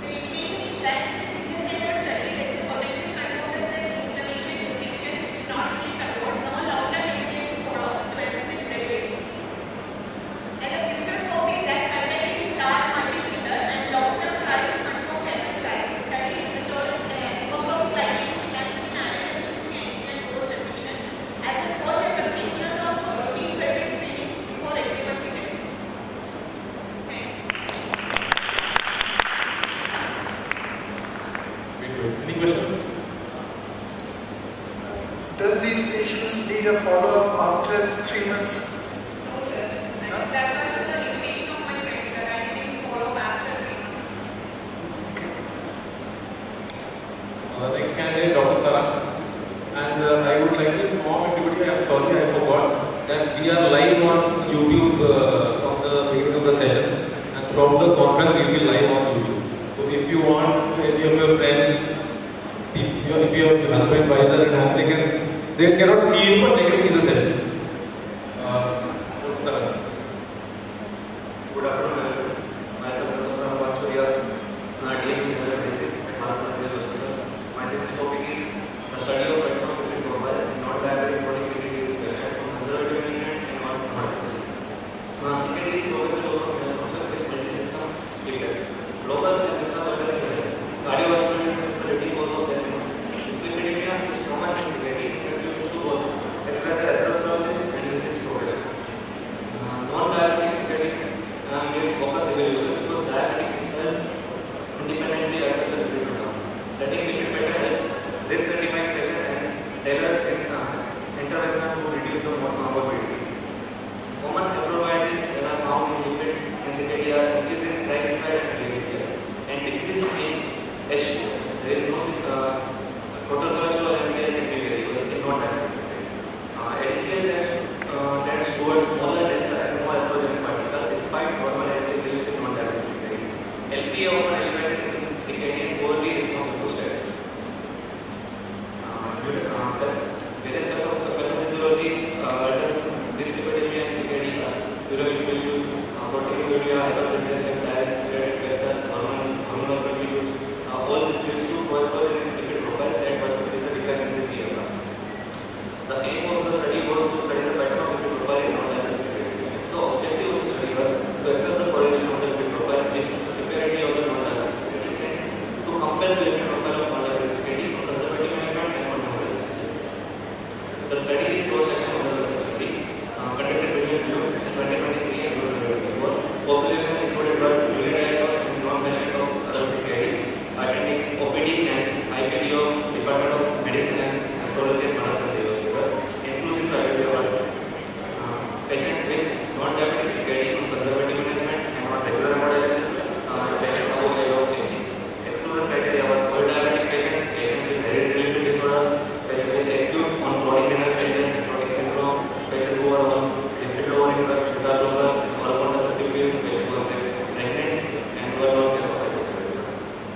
The indication is that this is a single-center study. There is a potential confirmed as inflammation mutation which is not fully controlled. No long-term HbA1c follow-up to assess its regularity. And the future scope is that conducting large multi-center and long-term trials to confirm the effect size, study hemoglobin glycation mechanism in iron deficiency anemia and post-depletion, assess cost-effectiveness of routine ferritin screening before HbA1c testing. Thank you. Any question? Does these patients need a follow-up after 3 months? No, sir. That was the limitation of my study, sir. I didn't follow up after 3 months. Next candidate, Dr. Taran. And I would like to inform everybody, I am sorry I forgot, that we are live on YouTube from the beginning of the sessions, and throughout the conference we will be live on YouTube. So if you want any of your friends, if you have your husband, wife are at home, they cannot see you, but they can see the sessions. Dr. Taran. Good afternoon, myself Dr. Janak Pur, DM General Medicine at Mahatma Hospital. My thesis topic is the study of petrolophytic profile in non-diabetic chronic kidney disease patient on conservative management and non-dialysis. CKD is progressive loss of renal function with multi-system effect. Global and national organization. Cardiovascular disease is the leading cause of death. Dyslipidemia is common in CKD and contributes to both accelerated atherosclerosis and disease progression. Non-diabetic CKD gives focus evaluation because diabetic itself independently affect the lipid patterns. Studying lipid pattern helps risk stratifying patient and tailor intervention to reduce the morbidity. Common abnormalities that are found in lipid and CKD are increase in triglyceride and triglyceride and decrease in H2. There is no total cholesterol and LDL can be variable in non-diabetic CKD. LDL tends towards smaller, denser and more atherogenic particles despite normal LDL values in non-diabetic CKD. LPA often elevated in CKD and poorly responsive to statins. Various pathophysiologies alter dyslipidemia and CKD are uric values, proteinuria, hyperfiltration, diets, steroid factor, hormonal values. All this leads to corresponding lipid profile that worsens with the decline in the GFR. The aim of the study was to study the pattern of lipid profile in non-diabetic CKD patient. The objective of the study was to assess the correlation of the lipid profile with the severity of the non-diabetic CKD and to compare the lipid profile of non-diabetic CKD on conservative management and on hemodialysis. The study is cross-section observation study conducted between June 2023 and June 2024. Population included newly diagnosed and non-patient of other CKD attending OPD and IPD of Department of Medicine and Nephrology at Mahatma Hospital, inclusive criteria patient with non-diabetic CKD on conservative management and on regular hemodialysis, patient above age of 80. Exclusion criteria were old diabetic patient, patient with hereditary lipid disorder, patient with acute on chronic renal failure, nephrotic syndrome, patient who are on lipid lowering drugs, beta blocker, or contraceptive pills, patient who are pregnant and who are on case of hypothyroidism.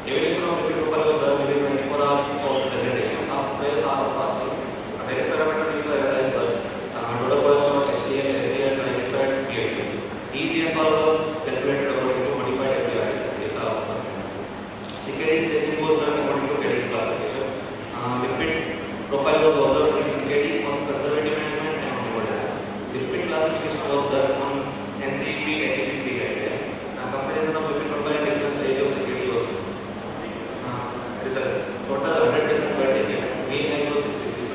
Evaluation of lipid profile was done within 24 hours of presentation after 12 hours of fasting. Various parameters which were analyzed were total cholesterol, HDL, LDL, triglyceride, PLD. eGFR was calculated according to modified WRD. CKD staging was done according to KD classification. Lipid profile was observed in CKD on conservative management and on hemodialysis. Lipid classification was done on NCEP and ATP3 criteria. Comparison of lipid profile and different stage of CKD was results. Total 100 patients were taken. Mean age was 66.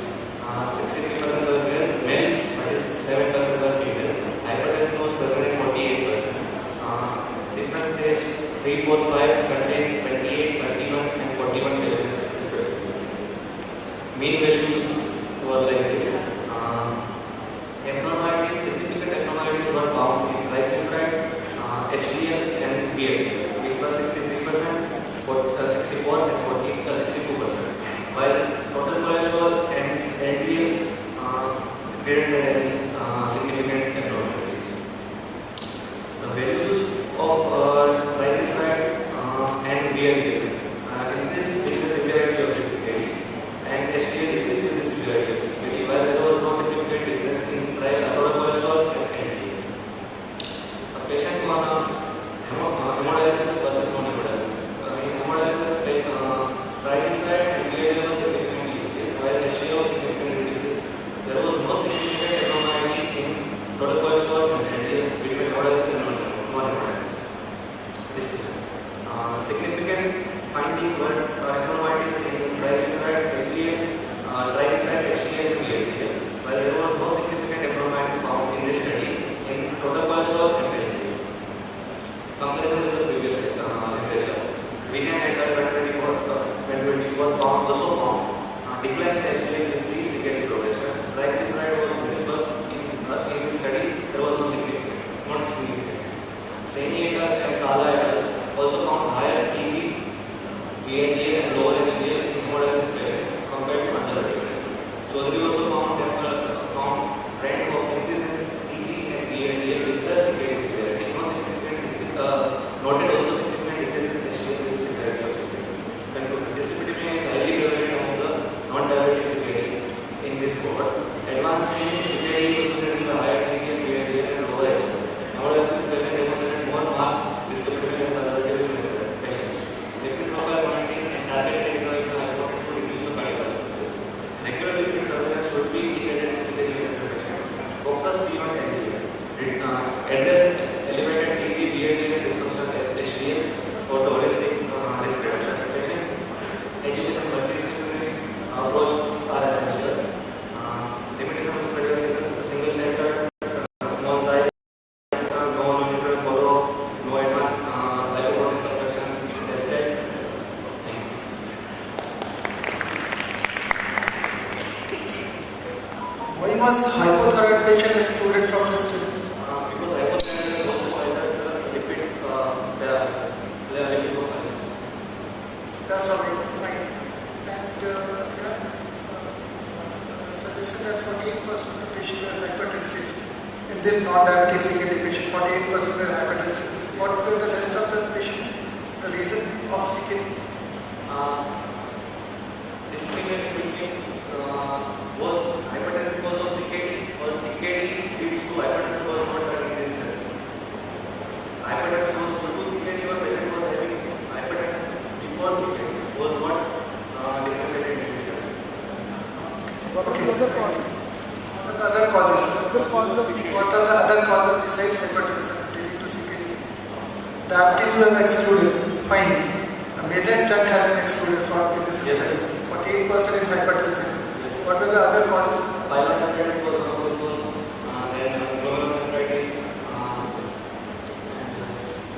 63% were male, 37% were female. Hypertension was present in 48%. Different stage 3, 4, 5 contained 28, 31 and 41 patients respectively. Mean values were like this. Abnormalities, significant abnormalities were found in triglyceride, HDL and PLD, which address elevated TG, BAD, and dysfunctional HDL for the holistic risk reduction. Patient education multidisciplinary approach are essential. Limited of study single center, small size, no monitor follow, no advanced lipoprotein suppression tested. Why was hypothyroid patient excluded from the study? Because hypothyroid also alters the lipid parameter. They are lipid profiles. That's all right, fine. And suggested that 48% of the patients were hypertensive. In this non-diabetic CKD patient, 48% were hypertensive. What were the rest of the patients? The reason of CKD? Discrimination between was hypertension because of CKD or CKD leads to hypertension was not done in this study. Hypertension was due to CKD or patient was having hypertension before CKD was not differentiated in this study. Okay. What are the other causes? What are the other causes besides hypertension leading to CKD? Diabetes we have excluded. Fine. A major chunk has been excluded from this study. 48% is hypertension. What were the other causes? Pyelonephritis was one of the causes. Then glomerulonephritis.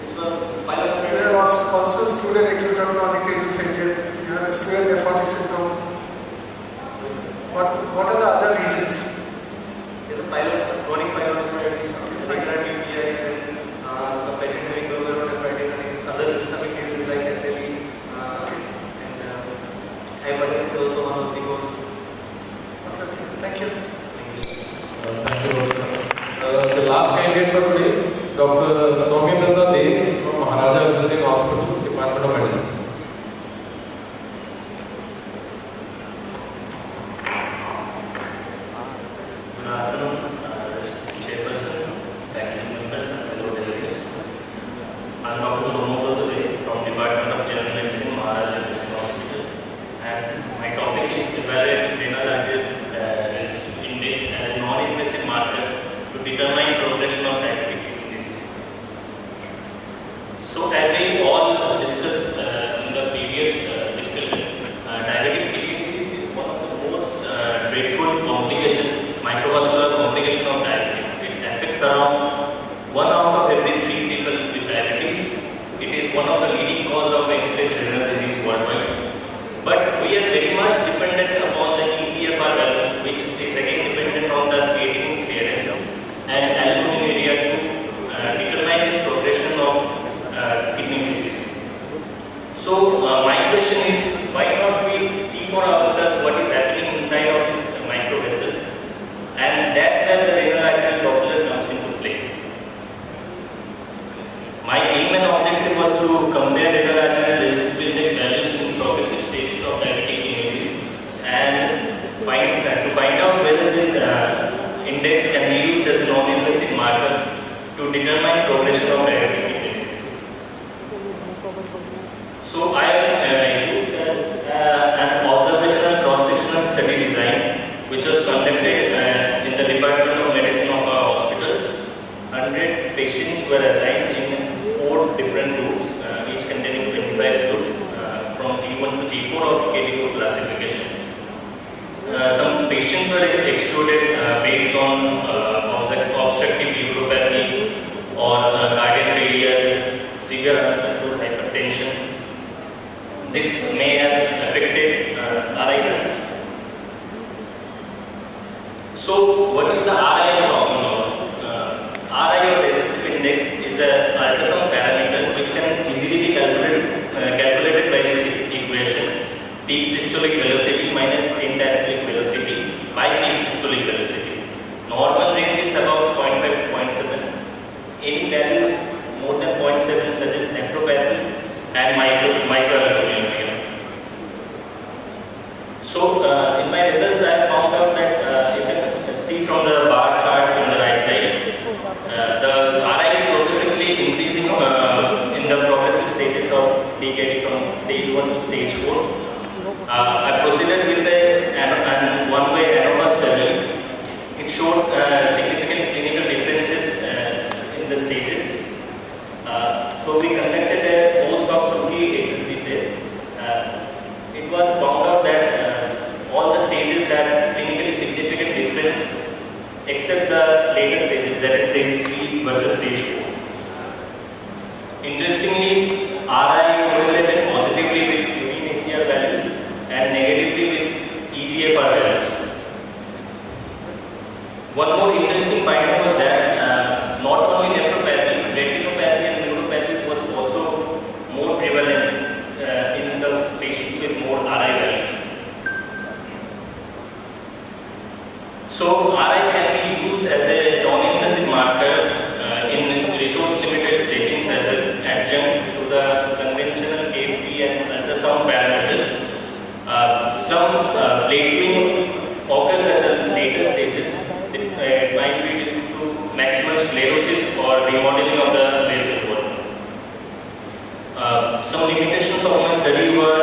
This was pyelonephritis. You have also excluded acute or chronic renal failure. You have excluded nephrotic syndrome. What are the other reasons? There is chronic pyelonephritis, regular UTI, and the patient having glomerulonephritis and other systemic diseases like SLE and hypertension is also one of the causes. Okay, thank you. Thank you, Doctor. The last candidate for today, Dr. Soumyamrita Dev from Maharaja Agni Singh Hospital, Department of Medicine. Good afternoon, chairpersons, faculty members, and fellow delegates. I am Dr. Soumyamrita Dev from Department of General Medicine, Maharaja Agni Singh Hospital, and my topic is evaluate renal artery resistance index as a non-invasive marker to determine progression of diabetic kidney disease. So, as we all discussed in the previous discussion, diabetic kidney disease is one of the most dreadful microvascular complication of diabetes. It affects around 1 out of every 3 people with diabetes. It is one of the leading cause of end-stage renal disease worldwide. But we are very much dependent upon the EGFR values, which is again dependent on the creatinine clearance and albuminuria to determine this progression of kidney disease. So my question is, why not we see for ourselves what is happening inside of these microvessels, and that's where the renal arterial Doppler comes into play. My aim and objective was to compare renal arterial resistive index values in progressive stages of diabetic kidney disease and to find out whether this index can be used as a non-invasive marker to determine progression of diabetic kidney disease. So I used an observational cross-sectional study design which was conducted in the Department of Medicine of our hospital. 100 patients were assigned in 4 different groups, each containing 25 groups from G1 to G4 of KD classification. Some patients were excluded based on obstructive neuropathy or cardiac failure, severe uncontrolled hypertension. This may have affected RI values. So, what is the RI I'm talking about? RI or resistive index is an ultrasound parameter which can easily be calculated by this equation: peak systolic velocity minus end diastolic velocity by peak systolic velocity. Normal range is about 0.5 to 0.7. Any value more than 0.7 suggests nephropathy and microalbuminuria. So, in my results, I found out that you can see from the bar chart on the right side, the RI is progressively increasing in the progressive stages of DKD from stage 1 to stage 4. I proceeded with a one-way ANOVA study. It showed significant clinical differences in in the stages. So we conducted a post-hoc 2K HSD test. It was found out that all the stages had clinically significant difference except the later stages, that is stage 3 versus stage 4. Interestingly, RI correlated positively with urine ACR values and negatively with EGFR values. One more interesting finding was that not only nephropathy, retinopathy and neuropathy was also more prevalent in the patients with more RI values. So RI can be used as a non-invasive marker in resource-limited settings as an adjunct to the conventional KFP and ultrasound parameters. Some plateauing occurs at the later stages. It might be due to maximal sclerosis or remodeling of the basal wall. Some limitations of my study were,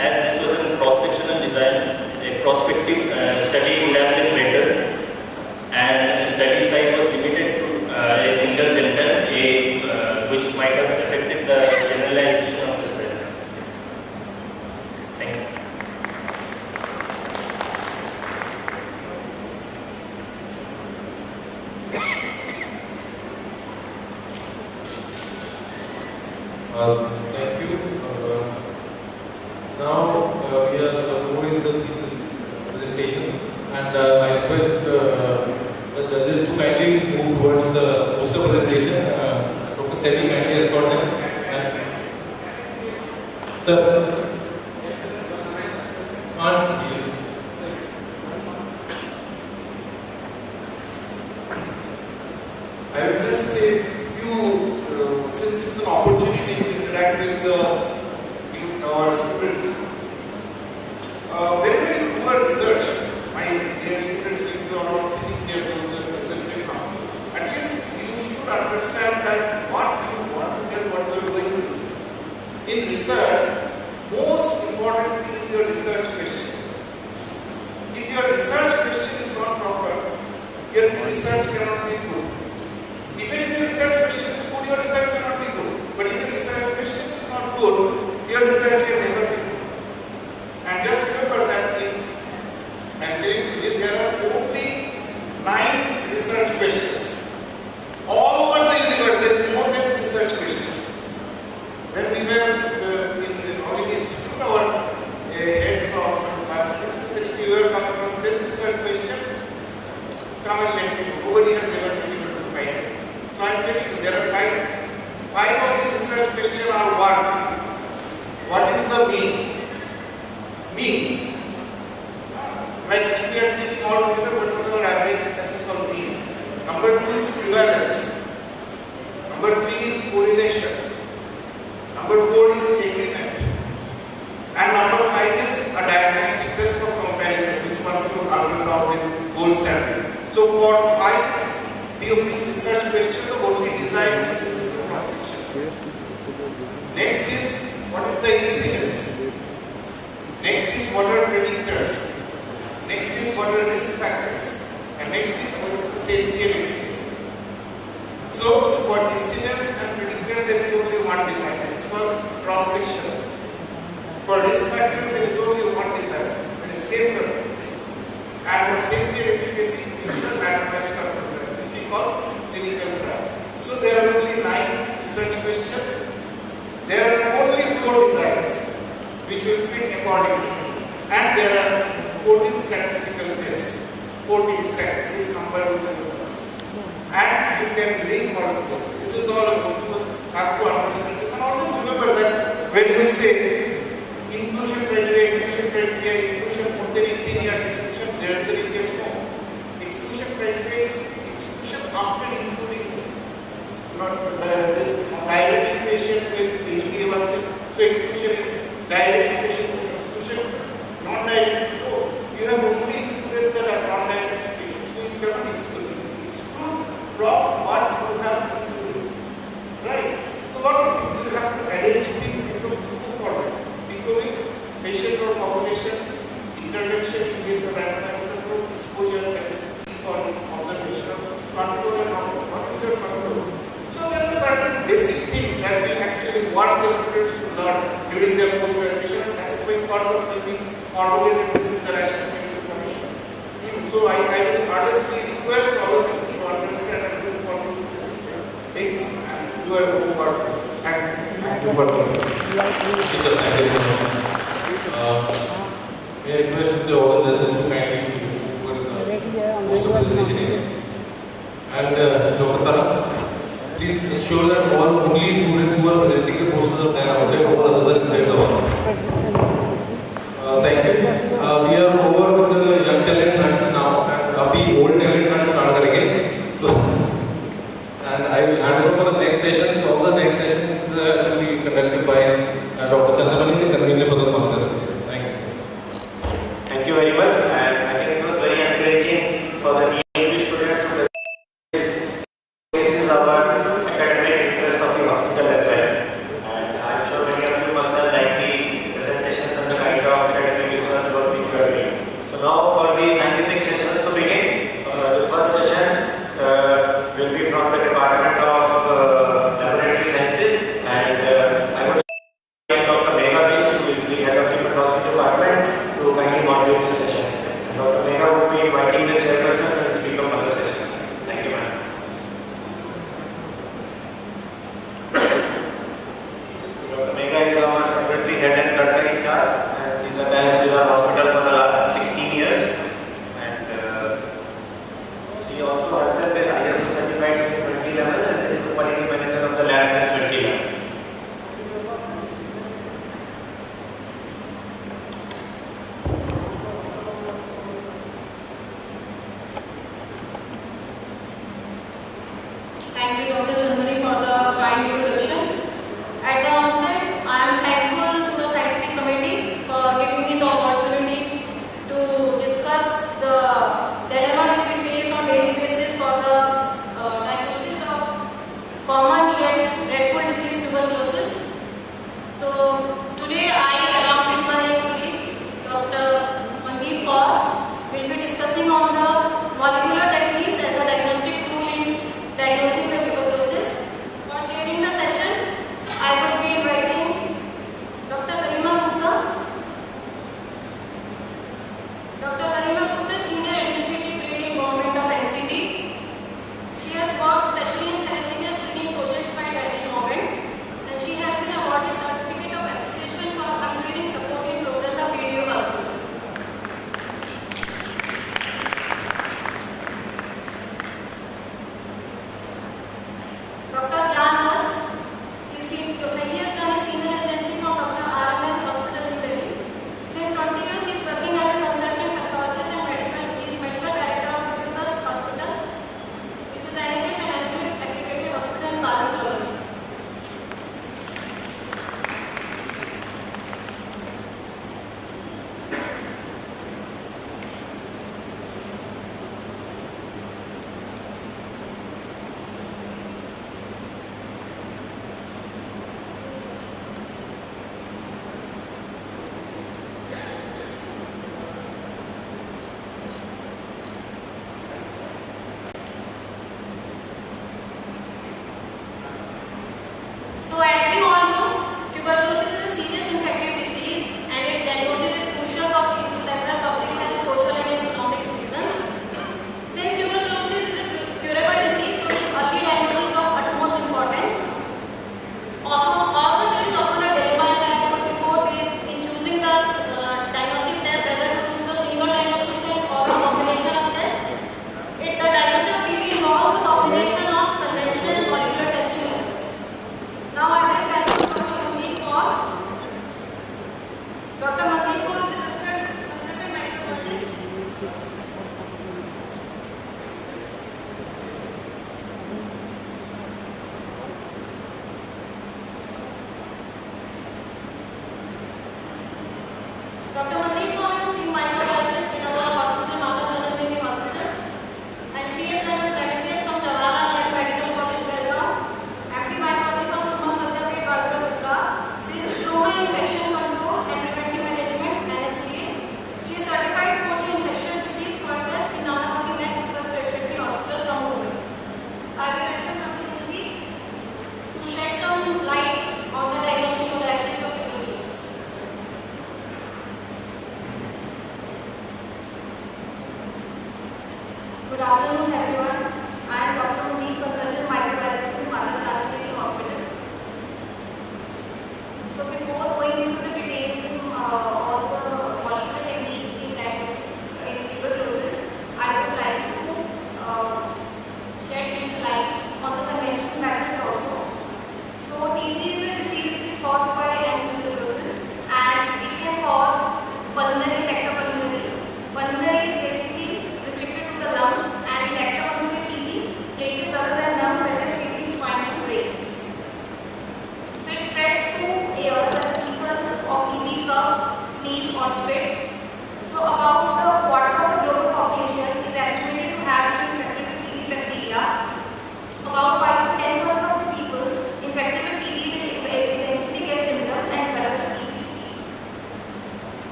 as this was a cross-sectional design, a prospective study would have been better, and study size was limited to a single center, which might have affected the generalization of the study. Thank you. Thank you. Now we are moving the thesis presentation, and I request the judges to kindly move towards the poster presentation. Dr. Sebi kindly escort them. Sir, can't hear. I will just say a few, since it's an opportunity to interact with our students. Whenever you do a research, my dear students, if you are all sitting here, those who are presented now, at least you should understand that what you want to tell, what you are going to do. In research, most important thing is your research question. If your research question is not proper, your research cannot be good. Even if your research question is good, your research cannot be good. But if your research question is not good, your research can never be good. And just remember that there are only 9 research questions. All over the universe, there is more than research question. When we were in Olive Institute, our head from the past principle, that if you ever come across 10 research question, come and let me know. Nobody has ever been able to find it. So I am telling you, there are 5. 5 of these research questions are what? What is the mean? Mean. Like if we are sitting all together, what is our average? That is called mean. Number 2 is prevalence. Number 3 is correlation. Number 4 is agreement. And number 5 is a diagnostic test for comparison, which one should ultrasound with gold standard. So for 5 of these research questions, the only design which is a cross section. Next is what is the incidence. Next is what are predictors. Next is what are risk factors. And next is what is the safety and efficacy. So for incidence and predictor, there is only one design, that is called cross section. For risk factor, there is only one design, that is case control. And for safety and efficacy, it is a randomized control, which we call clinical trial. So there are only 9 research questions. There are only 4 designs which will fit accordingly. And there are 14 statistical tests. 14 exact, this number will be. And you can link all of them. This is all about you have to understand this. And always remember that when you say inclusion criteria, exclusion criteria, inclusion more than 18 years, exclusion less than 8 years, no. Exclusion criteria is exclusion after including not this diabetic patient with HbA1c. So exclusion is diabetic patients, exclusion non-diabetic. No, you have only included the non-diabetic patients, so you cannot exclude. Exclude from what you have included. Right? So a lot of things you have to arrange things in the format. Means patient or population, intervention in case of randomized control, exposure, that is for observation of control and outcome. What is your control? the students to learn during their post-graduation, and that is why purpose will be formulated this international information. So I will earnestly request all of you to understand and to follow these things and do your homework. Thank you for Thank you so much. May I request all the judges to kindly move towards the post presentation area. And Dr. Tara, please ensure that only students who are presenting the posters are there outside, all others are inside the hall. Thank you. We are over with the young talent hunt now, and abhi old talent hunt start करेंगे. So, and I will hand over for the next sessions. All the next sessions will be conducted by Dr. Chandramani, the convener for the conference. Thank you. Thank you very much, and I think it was very encouraging for the English students to this is our academic interest of the hospital as well. And I'm sure many of you must have liked the presentations and the kind of academic research work which you are doing. So now for the scientific sessions to begin, the first session will be from the Department of Laboratory Sciences, and I would like Dr. Megha Beach, who is the head of the pathology department, to kindly moderate this session. And Dr. Megha would be inviting the chairpersons and speak of other sessions. Thank you, ma'am. Dr. Megha is our laboratory head and doctor in charge, and she is attached with our hospital for the last 16 years. And she also herself is ISO certified since 2011 and is the quality manager of the lab since 2011. Thank you, Dr. Chandramani, for the kind introduction. At the onset, I am thankful to the scientific committee for giving me the opportunity to discuss the dilemma which we face on daily basis for the diagnosis of common yet dreadful disease tuberculosis. So today I, along with my colleague Dr. Mandeep Kaur, will be discussing on the molecular techniques as a diagnostic tool in diagnosing the tuberculosis. For chairing the session, I would be inviting Dr. Garima Gupta. Dr. Garima Gupta, Senior Administrative Grade in Government of NCT. She has worked specially in thalassemia screening projects by Delhi government, and she has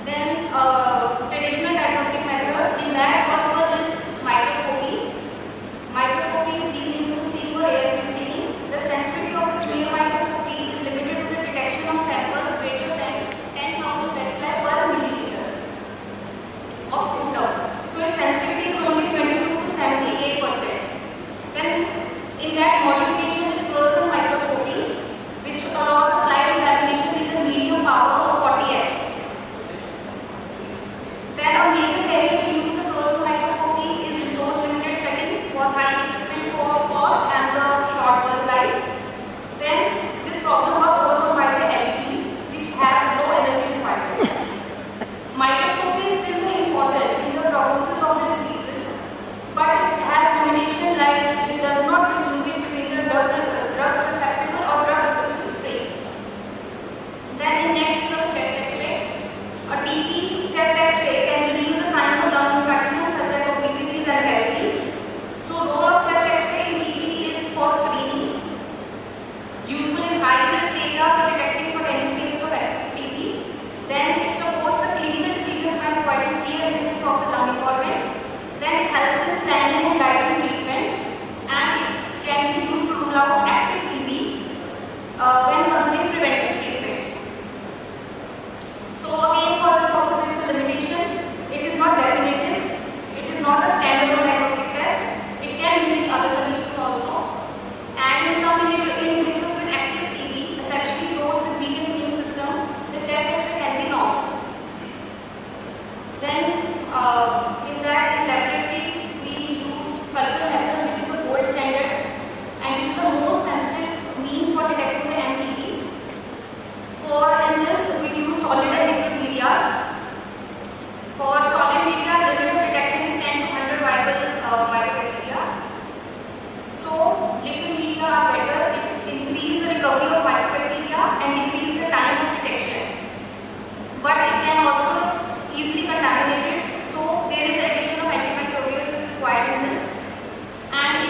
Then traditional diagnostic method, in that first one is microscopy. Microscopy is deep using steel or air staining. The sensitivity of the smear microscopy is limited to the detection of samples greater than 10,000 pascal per milliliter of sputum. So its sensitivity is only 22 to 78%. Then in that modification is fluorescent microscopy, which allows the slide examination with a medium power of 40x. Then a major barrier to use the fluorescent microscopy is resource limited setting, was high equipment for cost and the short bulb life. Then this problem was overcome by the LEDs, which have low energy requirements. Microscopy is still important in the prognosis of the diseases, but it has limitation like it does not distinguish between the drug susceptible or drug resistant strains. Then in next is the chest X-ray. A TB chest X-ray can reveal the signs of lung infections such as obesity and cavities. So role of chest X-ray in TB is for screening, useful in high-risk area for detecting potential cases of active TB. Then it supports the clinical decisions by providing clear images of the lung involvement. Then it helps in planning and guiding treatment, and it can be used to rule out active TB when considering preventive treatments. So again, for this also there is a limitation. It is not definitive. It is not a standalone diagnostic test. It can mimic other conditions also. And in some individuals with active TB, especially those with weakened immune system, the chest X-ray can be normal. Then in laboratory we use culture method, which is a gold standard, and this is the most sensitive means for detecting the MTB. In this we use solid and liquid medias. For solid media, the limit of detection is 10 to 100 viable microbacteria. So liquid media are better. It increase the recovery of microbacteria and decrease the time of detection. But it can also easily contaminate it. So there is addition of antimicrobials is required in this. And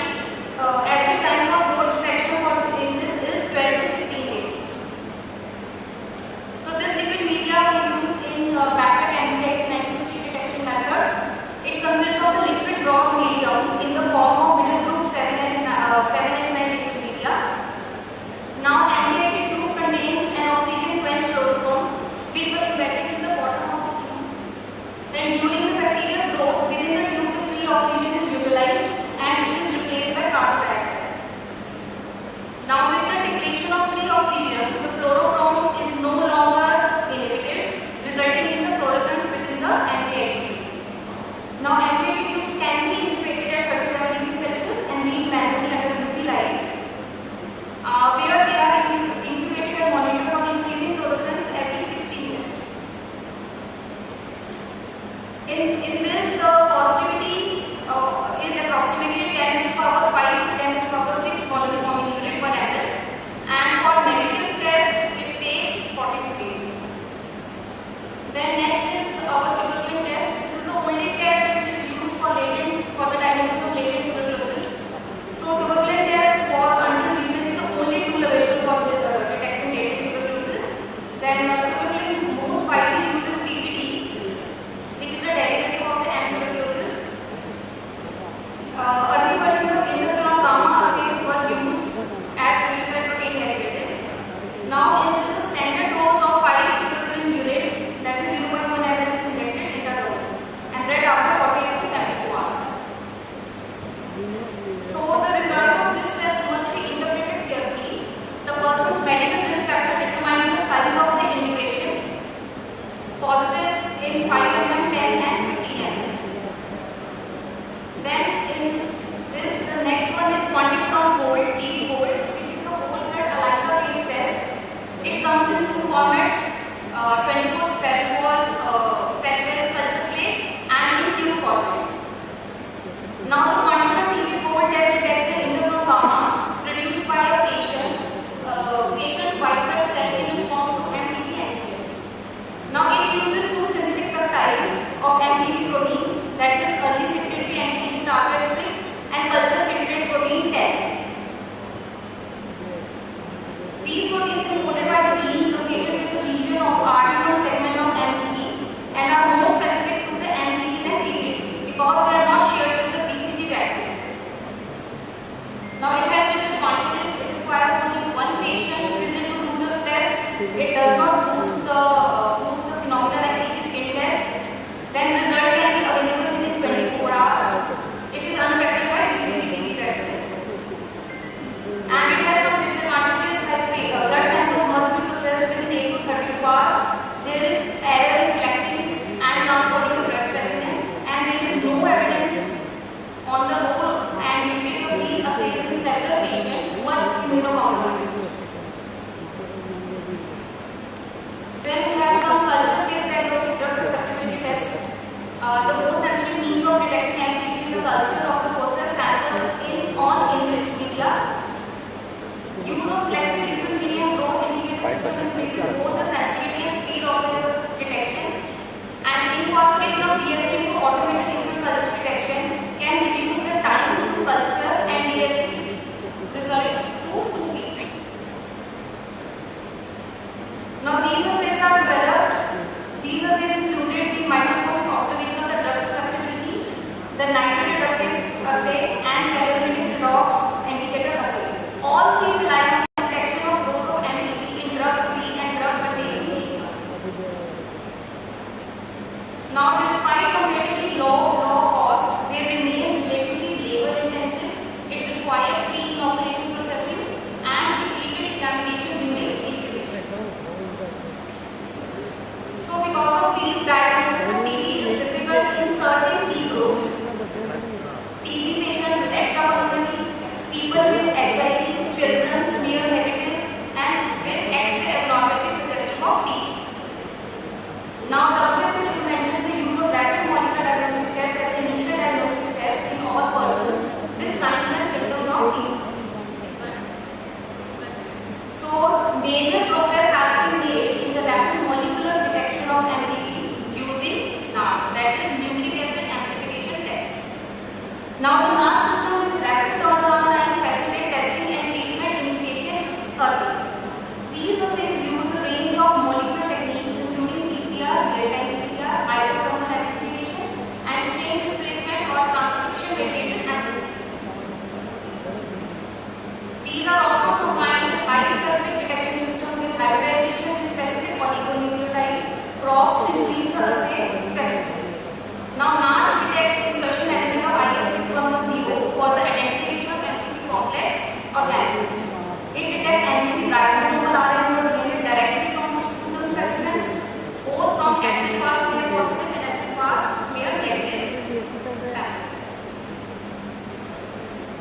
average time for growth detection in this is 12 to 16 days. So this liquid media we use in backpack anti-Hyatt 960 detection method. It consists of a liquid raw medium in the form of middle group 7H9 liquid media. Now anti-Hyatt tube contains an oxygen quenched fluorochromes which were embedded in the bottom of the tube. Then during the bacterial growth within the tube, the free oxygen is utilized and it is replaced by carbon dioxide. Now with the depletion of free oxygen, the fluorochrome is no longer inhibited, resulting in the fluorescence within the anti-Hyatt tube. Now anti-Hyatt tubes can be incubated at 37 degrees Celsius and read manually under UV light, where they are incubated and monitored for the increasing fluorescence every 60 minutes. In this, the positivity is approximately 10 to the power 5 to 10 to the power 6 molar forming unit per ml, and for negative test it takes 42 days. Then next is our tuberculin test. This is the only test which is used for the diagnosis of latent tuberculosis. So tuberculin test was until recently the only tool available for detecting latent tuberculosis. Then tuberculin most widely uses PPD, which is a derivative of the tuberculosis. Early versions of interferon gamma assays were used as purified protein derivatives. Now in this, the standard dose of 5 tuberculin unit, that is 0.1 ml, is injected internally and read after 48 to 72 hours. So the result of this test must be interpreted carefully. The person's medical risk factor determines the size of the indication, positive in 5 mm, 10 and 15 mm. Then in this, the next one is quantiferon gold, TB gold, which is a whole blood ELISA based test. It comes in two formats, 24 cell wall culture plates and in tube format. Now the quantiferon TB gold test detects the interferon gamma produced by a patient's white blood cell in response to MTB antigens. Now it uses two synthetic peptides of MTB proteins, that is early secretory antigen target 6 and culture filtrate protein 10. These proteins are encoded by the genes located with the region of RD1 segment of MTB Now, despite comparatively low cost, they remain relatively labor intensive. It requires pre-inoculation processing and repeated examination during incubation. So, because of these, diagnosis of TB is difficult in certain T groups. TB patients with extrapulmonary, people with HIV, children smear negative, and with X-ray abnormality suggestive of TB. Now, WHO recommended the use of rapid molecular diagnostic test as the initial diagnostic test in all persons with signs and symptoms of TB. So, major progress has been made in the rapid molecular detection of MTB using NAT, that is nucleic acid amplification tests. Now, the NAT system with rapid turnaround time facilitate testing and treatment initiation early. These assays use a range of molecular techniques including PCR, real-time PCR, isothermal amplification, and strain displacement or transcription-mediated amplifications. These are often combined with high-specific detection system with hybridization with specific oligonucleotides, probes to increase the assay specificity. Now, NAT detects insertion element of IS6110 for the identification of MTP complex organisms. It detects MTP ribosomal RNA or DNA directly from sputum specimens, both from acid-fast smear positive and acid-fast smear negative samples.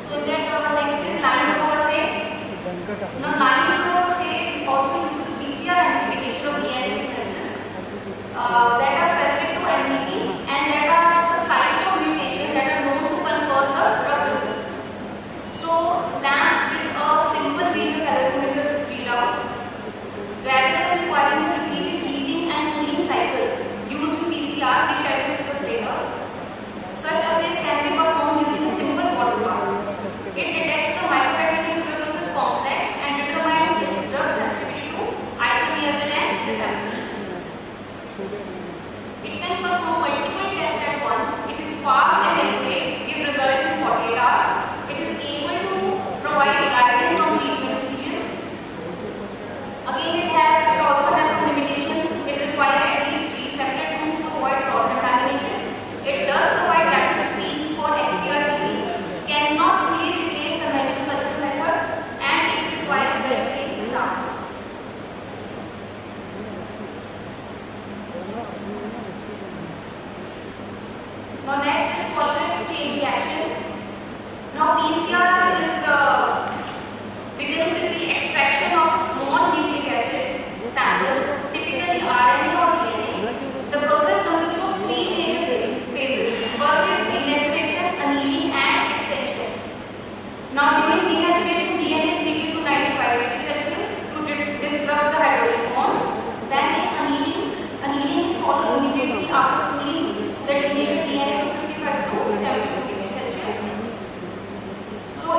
So, then next is line probe assay. Now, line probe assay also uses PCR amplification of DNA sequences that are specific to MTP and that are the sites of mutation that are known to confer the drug resistance. So, LAMP with a simple visual calorimeter readout, rather than requiring repeated heating and cooling cycles used in PCR, which I will discuss later. Such assays can be performed using a simple water bath. It detects the microbacterial tuberculosis complex and determines its drug sensitivity to isoniazid and rifampicin. It can perform multiple tests at once. It is fast and accurate, give results in 48 hours. It is able to provide guidance on treatment decisions. Again, it also has some limitations. It requires at least 3 separate rooms to avoid cross-contamination. It does provide rapid screening for XDR-TB, cannot fully replace conventional culture method, and it requires well-trained staff. Now, next is Confrence chain reaction. Now, PCR begins with the extraction of a small nucleic acid sample, typically RNA or DNA. The process consists of 3 major phases. First is denaturation, annealing, and extension. Now, during denaturation, DNA is heated to 95 degrees Celsius to disrupt the hydrogen bonds. Then, in annealing is followed immediately after cooling the denatured DNA to 55 to 72 degrees Celsius. So,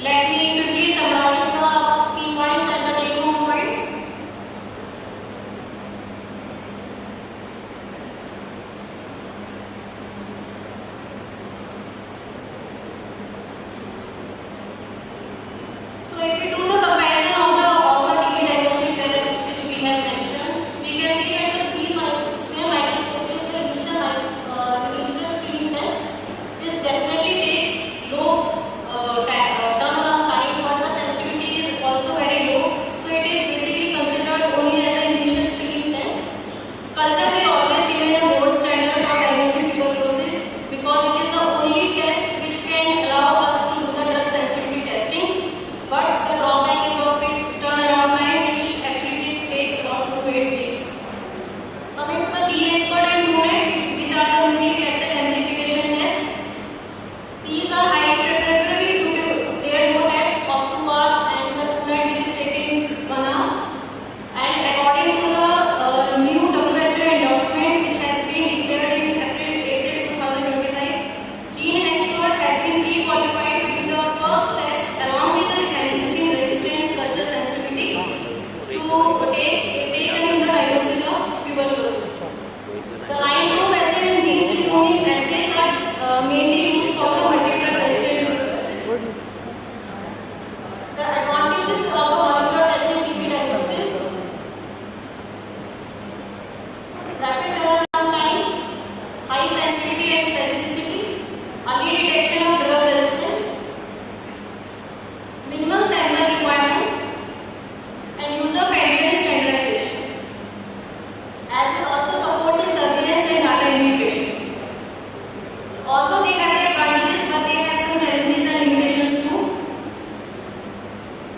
Let me quickly summarize the key points and the take-home points. So if we do the comparison of all the TB diagnostic tests which we have mentioned, we can see that the sphere microscope is the initial screening test, which definitely takes low turnaround time, but the sensitivity is also very low. So it is basically considered only as an initial screening test. Culture will always remain a gold standard for diagnosing tuberculosis because it is the only test which can allow us to do the drug sensitivity testing. But the drawback is of its turnaround time, which actually takes about 2 to 8 weeks. Coming to the gene expert and TrueNet, which are the nucleic acid amplification tests. These are highly preferable due to their low time of 2 hours and the TrueNet which is taken in 1 hour. And according to the new WHO endorsement which has been declared in April 2025, gene expert has been pre-qualified to be the first test along with the rifampicin resistance culture sensitivity to take in the diagnosis of tuberculosis. The line probe assay and gene sequencing assays are mainly used for the multi-drug resistant tuberculosis. The advantages of the molecular testing TB diagnosis: rapid turnaround time, high sensitivity and specificity, early detection of drug resistance, minimal sample requirement, and user-friendly and standardization. As it also supports in surveillance and data integration. Although they have their advantages, but they have some challenges and limitations too,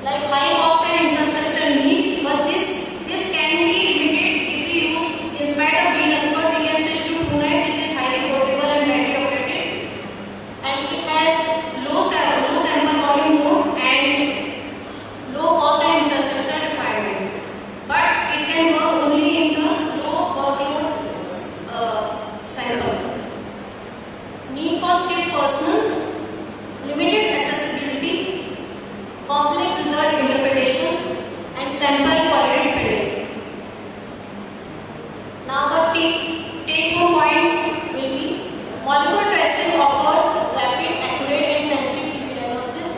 like high cost and infrastructure needs. But this can be limited if we use, in spite of gene expert, we can switch to TrueNet, which is highly portable and battery operated, and it has low sample volume mode and low cost and infrastructure requirement. But it can work only in the low workload sample. Need for skilled persons, limited accessibility, complex result interpretation, and sample quality dependence. Now the take-home points will be: molecular testing offers rapid, accurate, and sensitive TB diagnosis.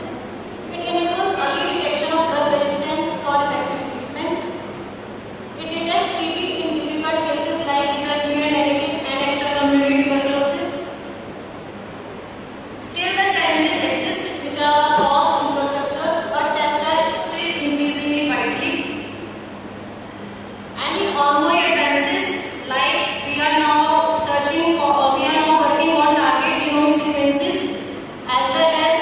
It enables early detection of drug resistance for effective treatment. It detects TB in difficult cases like which are smear-negative and extra-community tuberculosis. Still, the challenges exist, which are cost, infrastructures, but tests are still increasingly vitally. And in ongoing advances, like we are now working on target genomic sequences, as well as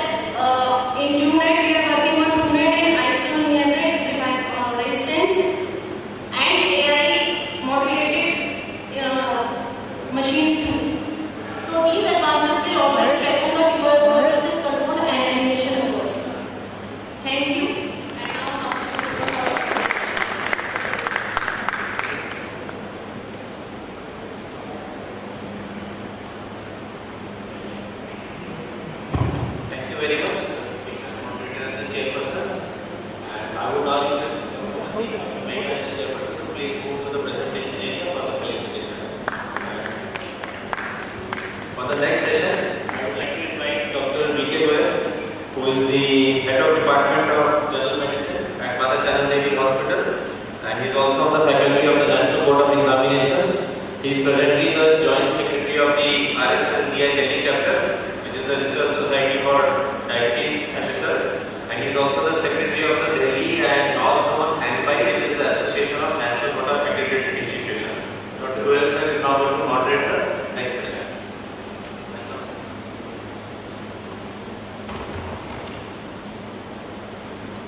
in TrueNet we are working on TrueNet and isoniazid resistance and AI modulated machines too. So these advances will always strengthen the tuberculosis control and elimination efforts. Thank you. And now Thank you very much, moderator and the chairpersons. And I would now request the mayor and the chairperson to please move to the presentation area for the felicitation. For the next session, I would like to invite Dr. B.K. Goyal, who is the head of Department of General Medicine at Mother Charan Devi Hospital, and he is also on the faculty of the National Board of Examinations. He is presently the Joint Secretary of the RSSDI Delhi chapter, which is the Research Society for Diabetes and Research, and he is also the Secretary of the Delhi and North Zone ANPI, which is the Association of National Board of Accredited Institutions. Dr. Goyal sir is now going to moderate the next session.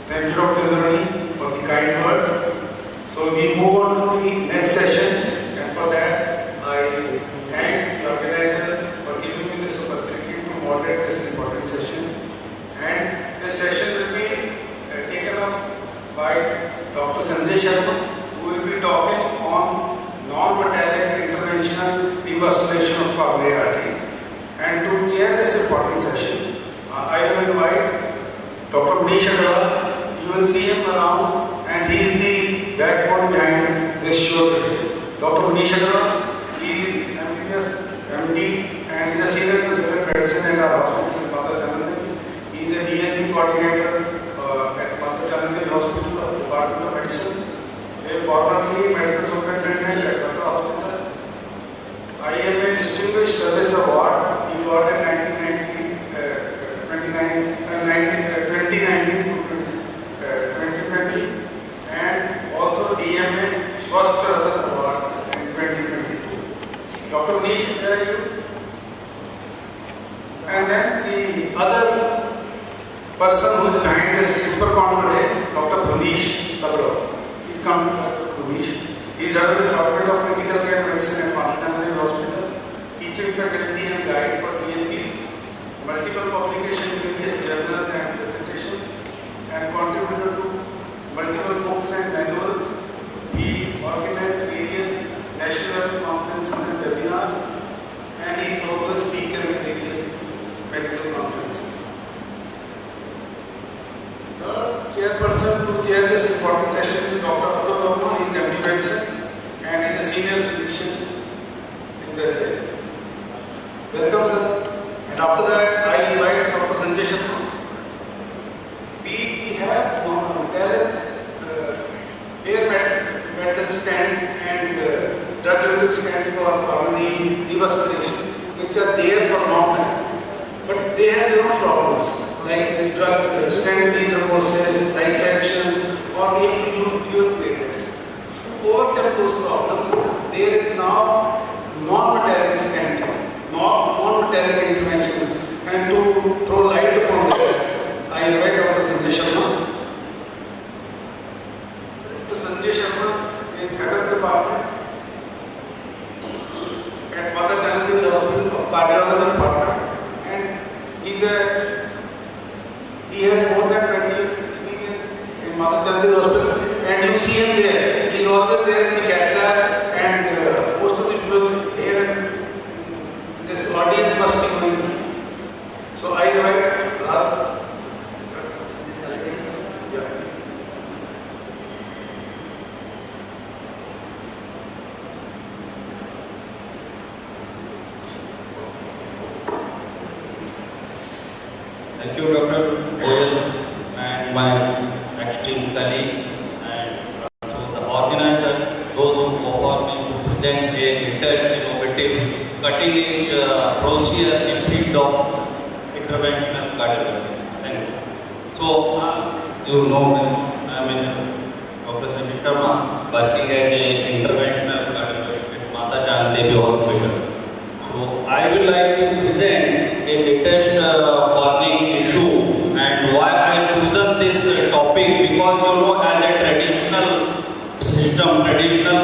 Thank you, Dr. Chandrani, for the kind words. So we move on to the next session, and for that I thank the organizer for giving me this opportunity to moderate this important session. And this session will be taken up by Dr. Sanjay Sharma, who will be talking on non-metallic interventional devasculation of coronary artery. And to chair this important session, I will invite Dr. Manish Agarwal. You will see him around, and he is the backbone behind this show today. Dr. Manish Agarwal, he is MBBS, MD, and he is a senior consultant medicine at our hospital in Mata Chanandani. He is a DNP coordinator at Mata Chanandani Hospital, Department of Medicine. Formerly medical superintendent at Mata Hospital. IMA Distinguished Service Award he got in 2019 to 2020, and also DMA Swasthya Award in 2022. Dr. Manish, where are you? And then the other person who is behind this Supercon today, Dr. Bhunish Sabro. He's come to Dr. Bhunish. He is head of the Department of Critical Care Medicine at Madhachandani Hospital, teaching faculty and guide for DNPs, multiple publications, various journals and presentations, and contributed to multiple books and manuals. He organized various national conferences and webinars, and he is also a speaker in various medical conferences. Third chairperson to chair this important session is Dr. Atul Verma. He is MD Medicine and he is a senior physician in West Delhi. Welcome, sir. And after that, I invite Dr. Sanjay Sharma. We have metallic air metal stands and drug-related stands for coronary revascularization, which are there for a long time. But they have their own problems, like the drug stent rethrombosis, dissection, or we have to use dual platelets. To overcome those problems, there is now non-metallic stenting, non-metallic intervention, and to throw light upon that, I invite Dr. Sanjay Sharma. Dr. Sanjay Sharma is head of the department at Mata Chanandani Hospital of Cardiology Department, and he has more than 20 years experience in Mata Chanandani Hospital, and you see him there. He is always there in the cath lab, and most of the people here in this audience must be knowing. So I invite Rahul. Thank you, Dr. Goyal, and my esteemed colleagues, and also the organizer, those who offer me to present a latest, innovative, cutting-edge procedure in field of interventional cardiology. Thanks. So, you know me, I am Dr. Sanjay Sharma, working as an interventional cardiologist at Mata Chanandani Hospital. So, I would like to present a latest burning issue, and why I have chosen this topic, because you know, as a traditional system, traditional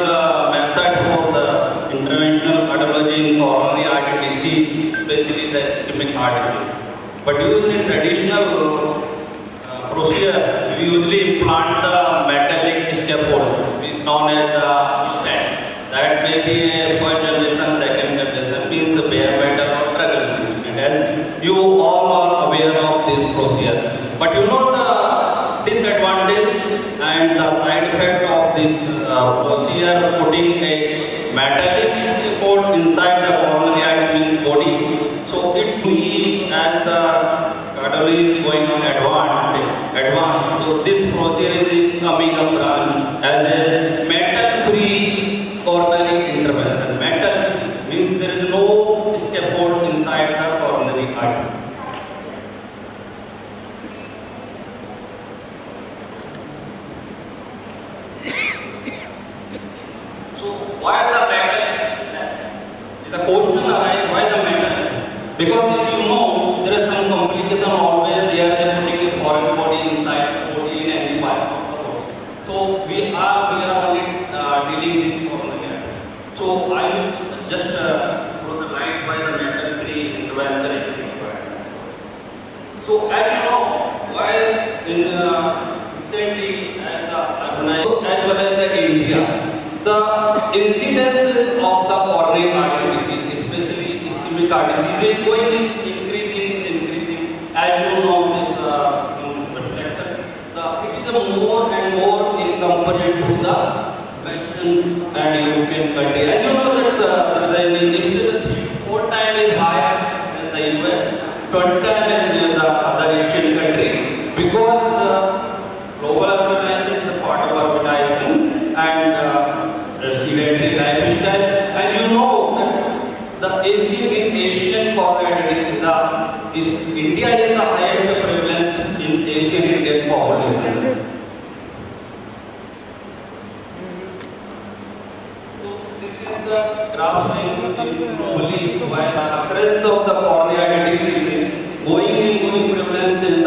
method for the interventional cardiology in coronary artery disease, especially the ischemic heart disease. But using traditional procedure, we usually implant the metallic scaffold, which is known as the stent. That may be a first generation, second generation, means bare metal or drug. And as you all are aware of this procedure, but you know the disadvantage and the side effect of this procedure, putting a metallic scaffold inside the coronary artery body. So it's me as the cardiology is going on advanced. So this procedure is coming up branch as a metal-free coronary intervention. Metal means there is no scaffold inside the coronary artery. So why the metal? The question arises, why the metal? Because you know there is some complication always there. They are putting a foreign body inside the body in any part of the body. So we are only dealing this coronary artery. So I will just throw the light why the metal-free intervention is required. So as you know, while in recently as the organized as well as the India, the incidences of the coronary artery disease, especially ischemic heart disease, is increasing. As you know, this reflects more and more in comparison to the Western and European country. As you know, that there is a 3 to 4 times is higher than the US, 20 times than the other Asian country, because the global urbanization is a part of urbanization and sedentary lifestyle. And you know that the Asian communities India is the highest prevalence in Asian Indian population. So this is the graph showing globally why the occurrence of the coronary disease is going prevalence in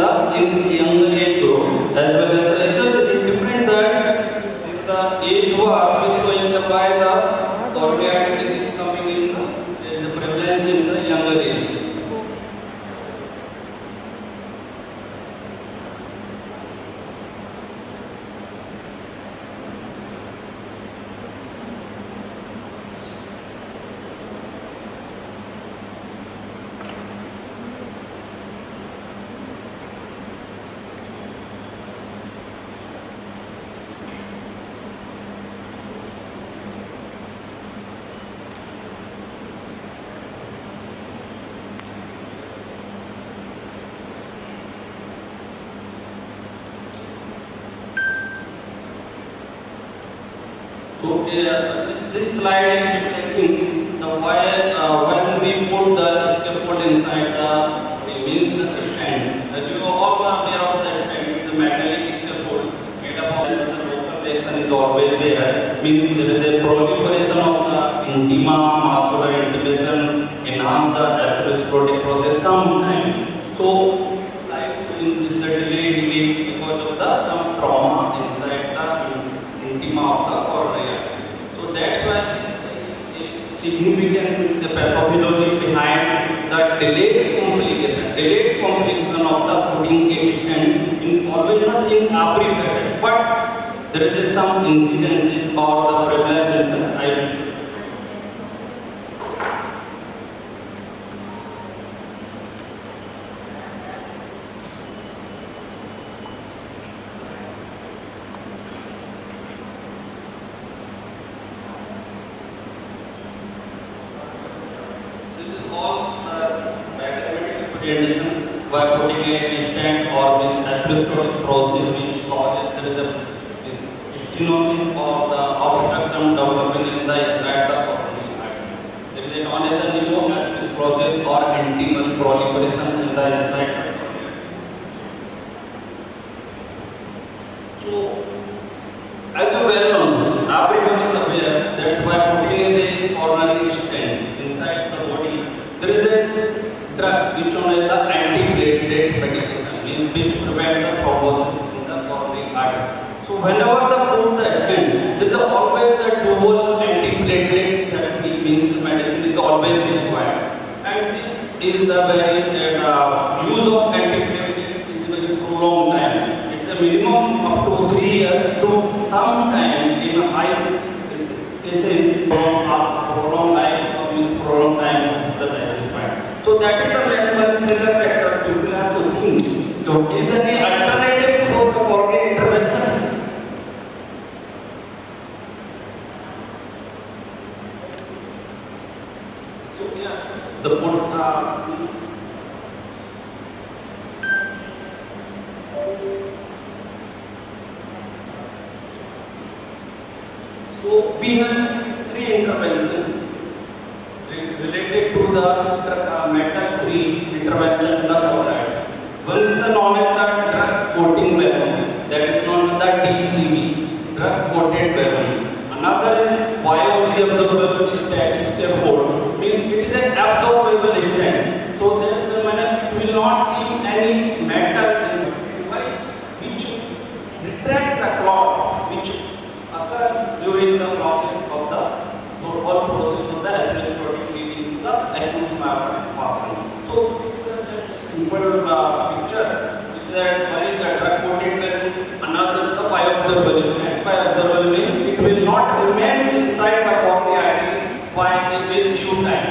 younger age group as well as the different that is the age war is showing the why the coronary disease coming in the prevalence in the younger age. So this slide is reflecting the why when we put the scaffold inside the means the stand. As you all are aware of the stand, the metallic scaffold made up of the local reaction is always there. Means there is a proliferation of the intima, muscular intimation, enhance the atherosclerotic process sometime. So like in the delay because of the some trauma inside the intima of the coronary. So that's why this significance is the pathology behind the delayed complication of the putting a stent in always not in every patient, but there is some incidences or the prevalence in the IVF. By putting a stent or this atherosclerotic process which causes there is a stenosis or the obstruction developing in the inside the coronary artery. There is a known as the pneumoatherosclerosis process or intimal proliferation in the inside the coronary. So, as you well know, everyone is aware that's why putting a coronary stent inside the body, there is a drug which known as the antiplatelet medication, which prevent the thrombosis in the coronary artery. So whenever the put the stent, there is always the dual antiplatelet therapy means medicine is always required, and this is the very use of antiplatelet is very prolonged time. It's a minimum up to 3 years to some time in a high cases prolonged life means prolonged time of the lifespan. So that is the main trigger factor people have to think. So is there any alternative for the coronary intervention? So yes, the so we have 3 interventions related to the metal-free intervention in the coronary. One is the known as the drug coating balloon, that is known as the DCB, drug coated balloon. Another is bioreabsorbable scaffold, means it is an absorbable stent. So that it will not give any metal device which retract the clot which occur during the blockage of the normal process of the atherosclerotic leading to the acute myocardial infarction. So this is a simple picture. Is that one is the drug coated balloon, another is the bioabsorbable. And bioabsorbable means it will not remain inside the coronary artery while it will due time.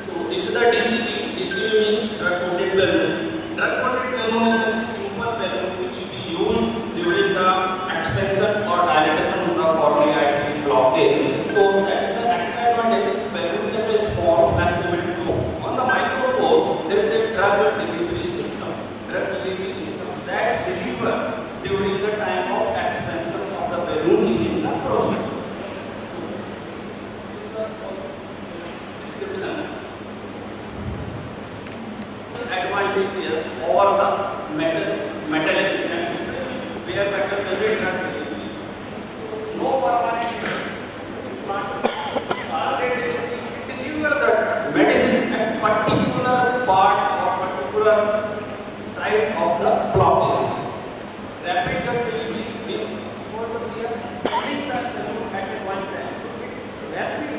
So this is the DCB. DCB means drug-coated balloon. Drug-coated balloon is a simple balloon which we use during the expansion or dilatation of the coronary artery blockage. So that is the advantage. This balloon can be small, flexible tube. On the micropore, there is a drug delivery system. Drug delivery system that deliver during the time of expansion of the balloon in the prostate. Description. Advantages over the metallic stent where metal will be drug delivery. No permanent implant. Deliver the medicine at particular part or particular side of the blockage. Rapid drug delivery is equal to the split the balloon at one time. Rapid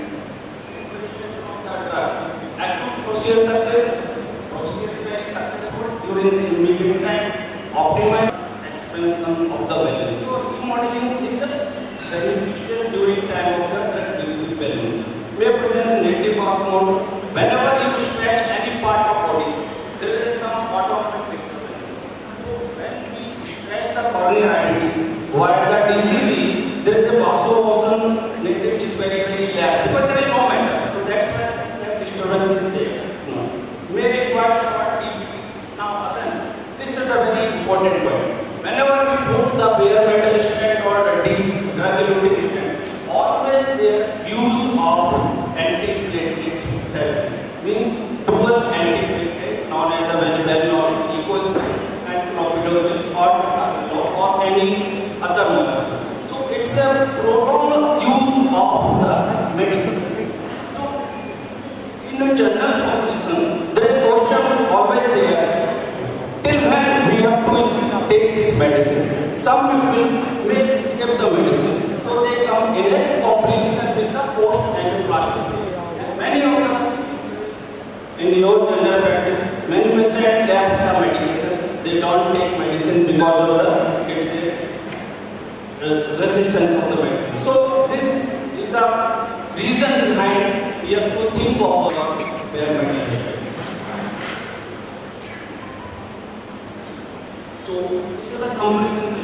initiation of the drug. Acute procedure success. Procedure is very successful during the immediate time. Optimize expansion of the balloon. So remodeling is beneficial during time of the drug delivery balloon. May present negative hormone. Whenever you stretch any part of body, there is some automatic disturbances. So when we stretch the coronary artery via the DCB, there is a vasomotion negative is very less because there is no matter. So that's why that disturbance is there. No. May require short DBP. Now again, this is a very important point. Whenever we put the bare metal stent or drug-eluting stent, always there use of antiplatelet therapy. Means dual antiplatelet known as the well-known ecosprin and clopidogrel or any other one. So it's a prolonged use of the medication. So in a general population, there is question always there. Till when we have to take this medicine? Some people may escape the medicine, so they come in a complication with the post-angioplasty. Many of them, in your general practice, many patients left the medication. They don't take medicine because of the resistance of the medicine. So this is the reason behind we have to think of bare metal stent. So this is the comparison.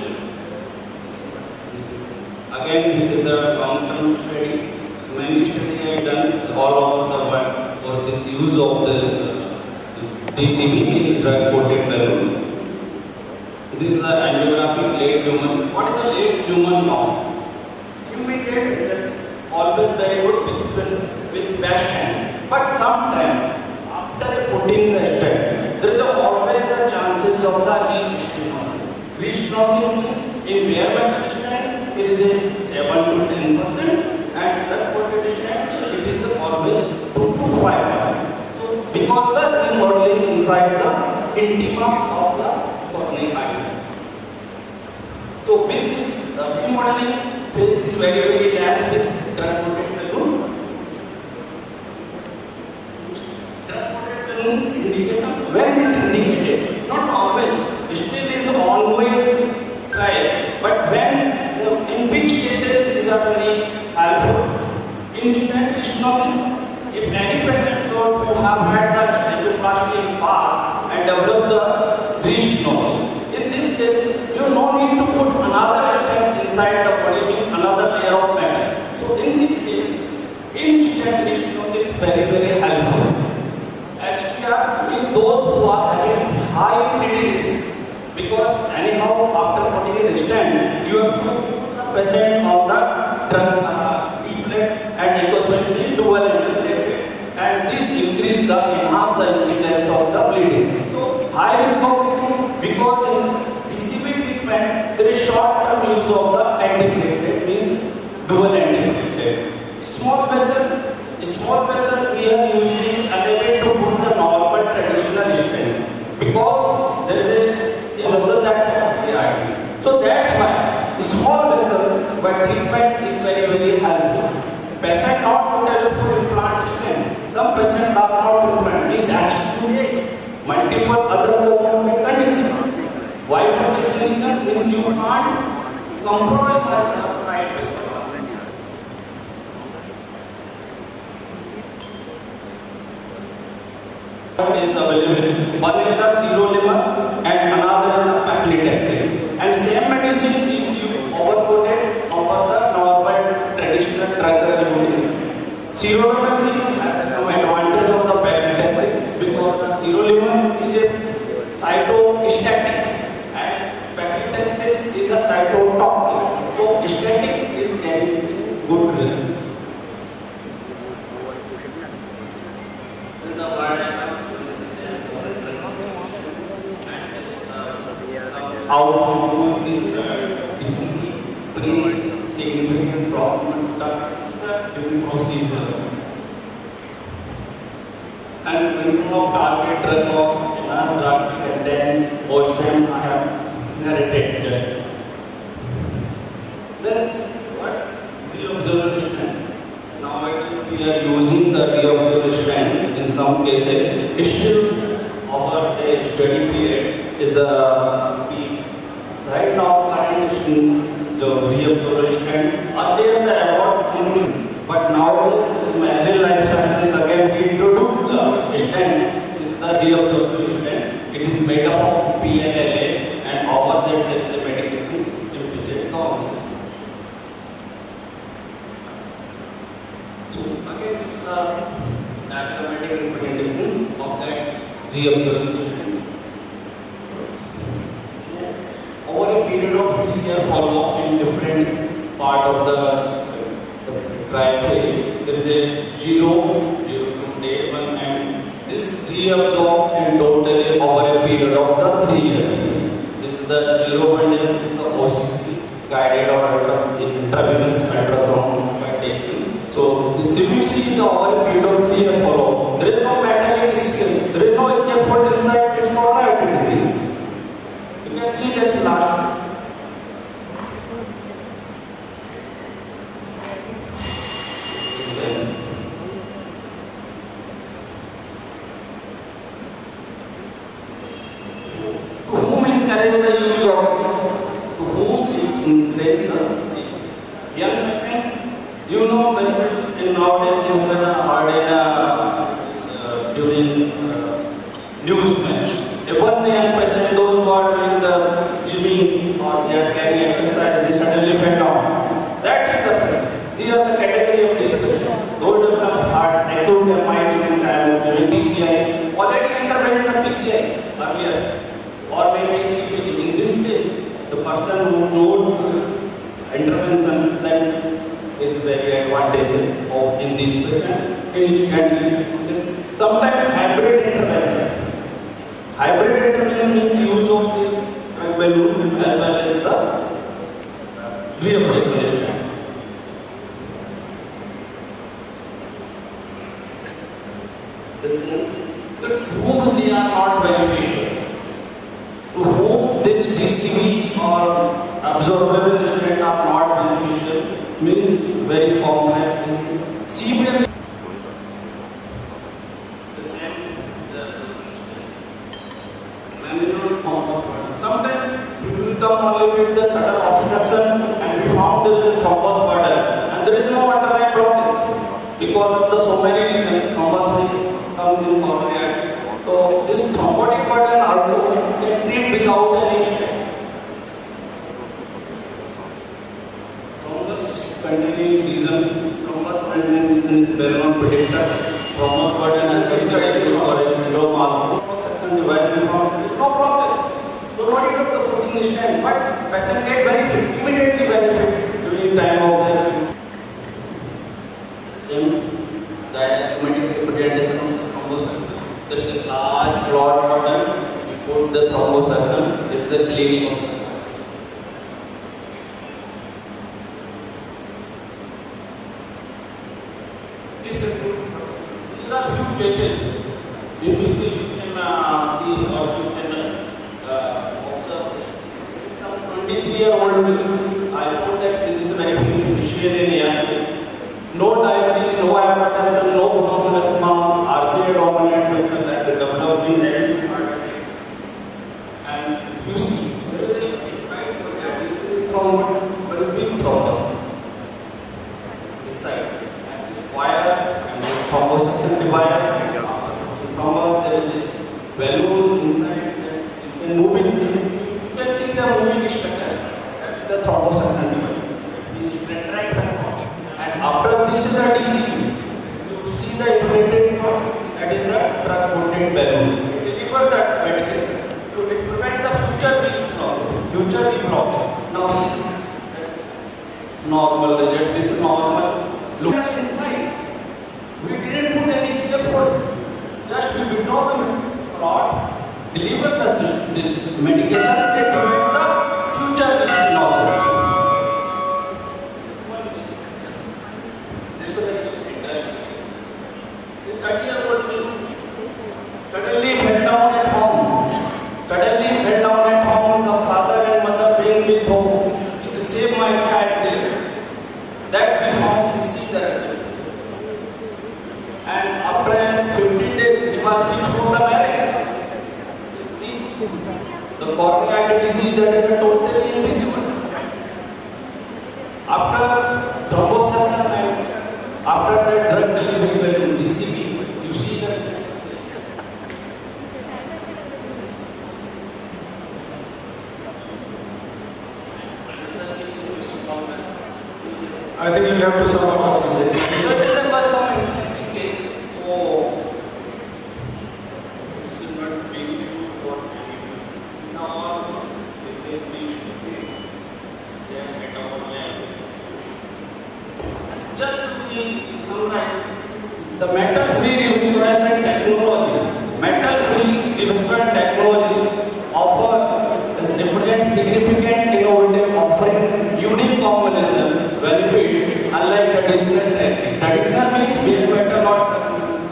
Again, this is the long-term study. Many studies have done all over the world for this use of this DCB, is drug-coated balloon. This is the angiographic late human. What is the late human loss? Immediate result, always very good with best hand. But sometimes, after putting the stent, there is always the chances of the re-stenosis. Re-stenosis in bare metal stent, it is a 7 to 10%, and drug-coated stent, it is always 2 to 5%. So, because the remodeling inside the intima of the coronary artery. So, with this remodeling phase is very less with drug-coated balloon. Drug-coated balloon indication when it indicated, not always, still is ongoing trial, but when in which cases these are very helpful. In general, if any patient who have had the angioplasty in past and develop the restenosis, in this case, you no need to put another stent inside the body, means another layer of metal. So in this case, in-stent restenosis is very helpful. HPR is those who are having high bleeding risk, because anyhow after putting in the stent, you have to put the patient on the drug D-plate and ecosprin dual antiplatelet, and this enhance the incidence of the bleeding. So high risk of bleeding, because in DCB treatment there is short-term use of the antiplatelet, means dual antiplatelet. Small vessel we are usually unable to put the normal traditional stent, because there is a jungle that artery. So that's why small vessel but treatment is very helpful. Patient not suitable for implant stent. Some patients are not implant. This actually multiple other comorbid conditions. Why condition means you can't compromise the side vessel. One is available. One is the sirolimus and another is the paclitaxel. And same medicine is used overcoated over the normal traditional drug unit. Sirolimus has some advantage of the paclitaxel because the sirolimus is a cytostatic and paclitaxel is the cytotoxic. So static is getting good result. How to use this DCT pre-significant proximal during procedure. And when you know target drug loss, drug content, ocean, I have narrated just. That's what reobservation. Nowadays we are using the reobservation in some cases. Still, our study period is the peak. Right now, current the reobservation are there the award, but now in early life sciences again we introduce the stent. This is the reobservation. It is made up of PLLA and over that there is a medication to inject the organs. So again this is the diagrammatic representation of that reobservation. Over a period of 3 year follow-up in different part of the trial phase, there is a 0 from day 1 and this reabsorbed in totally over a period of the 3 years. This is the 0 point, this is the OCT guided or intravenous ultrasound by taking. So this if you see the over a period of 3 year follow-up, there is no metallic escape, there is no scaffold inside, it's not right. You can see that's last. To whom encourage the use of this? To whom it encourages the young person? You know very well in nowadays you can heard during news. One young person, those who are doing the gymming or they are carrying exercise, they suddenly fell down. That is the person. These are the category of this person. Those who have heart, acute MI during time, during PCI, already intervened the PCI earlier, or maybe CPT. In this case, the person who knows intervention then is very advantageous in this patient. And sometimes hybrid intervention. Hybrid intervention means use of this drug balloon as well as the reobservation. To whom they are not beneficial, to whom this DCV or absorbable stent are not beneficial means very complex. CBM sometimes we will come only with the sudden obstruction and we found there is a thrombus burden and there is no underlying blockage because of the so many reasons thrombus comes in coronary. So this thrombotic burden also can treat without any stent. Thrombus containing lesion is well known predictor. Thrombus burden is established or low mass section divided we found there is no progress. So no need of the putting stent, but patient get benefit, immediately benefit during time of the same diagrammatic representation of the thrombosuction. There is a large clot burden, we put the thrombosuction, this is the cleaning of the these are few cases in which you can see or you can observe some 23-year-old. I put that this is very initial area. No diabetes, no hypertension, no pulmonary asthma, RCA dominant patient that developed in early heart attack. And if you see, there is a price for that, it is from very big thrombus. This side, and this wire, and this thrombosuction device. Thrombus, there is balloon inside and moving. You can see the moving structure. That is the thrombosuction device. It is retract the cord. And after this is the DCB. You see the inflated cord. That is the drug-coated balloon. It delivers that medication to prevent the future future problem. Now see normal result. This is normal. Look inside. We didn't put any scaffold. Just we withdraw the rod, deliver the medication to prevent the future losses. This is interesting. The 30-year-old suddenly fell down at home. The father and mother being with home to save my child there. That we found to see the result. And after 15 days, he was fit for the marriage. You see, the coronary disease that is totally invisible. After thrombosuction and after the drug delivery balloon DCB, you see that. I think you have to sum up something. There was some interesting case. So, it's not painful for anyone. Now, this is just to summarize, the metal-free revascularization technology, metal-free revascularization technologies represent significant innovative offering unique combination benefit unlike traditional technique. Traditional means being better not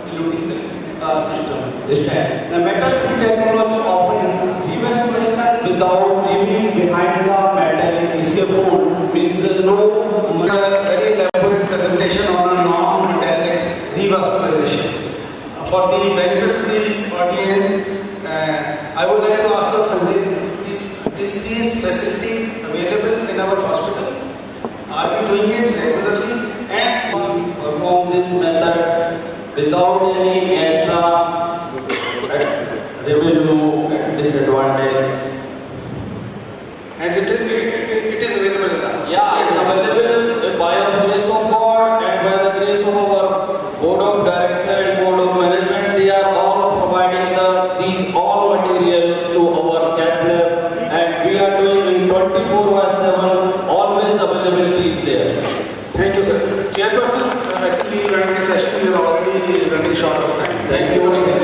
diluting the system. This time, the metal-free technology offering revascularization without leaving behind the metal scaffold means no. Very elaborate presentation on a non-metallic revascularization. For the benefit of the audience, I would like to ask Dr. Sanjay, is this facility available in our hospital? Are we doing it regularly? And perform this method without any extra revenue disadvantage. As it is available now? Yeah, it is available by the grace of God and by the grace of our board of directors and board of management. They are all providing these all material to our cath lab, and we are doing in 24/7. Always availability is there. Thank you, sir. Chairperson, I think we ran this session. We are already running short of time. Thank you.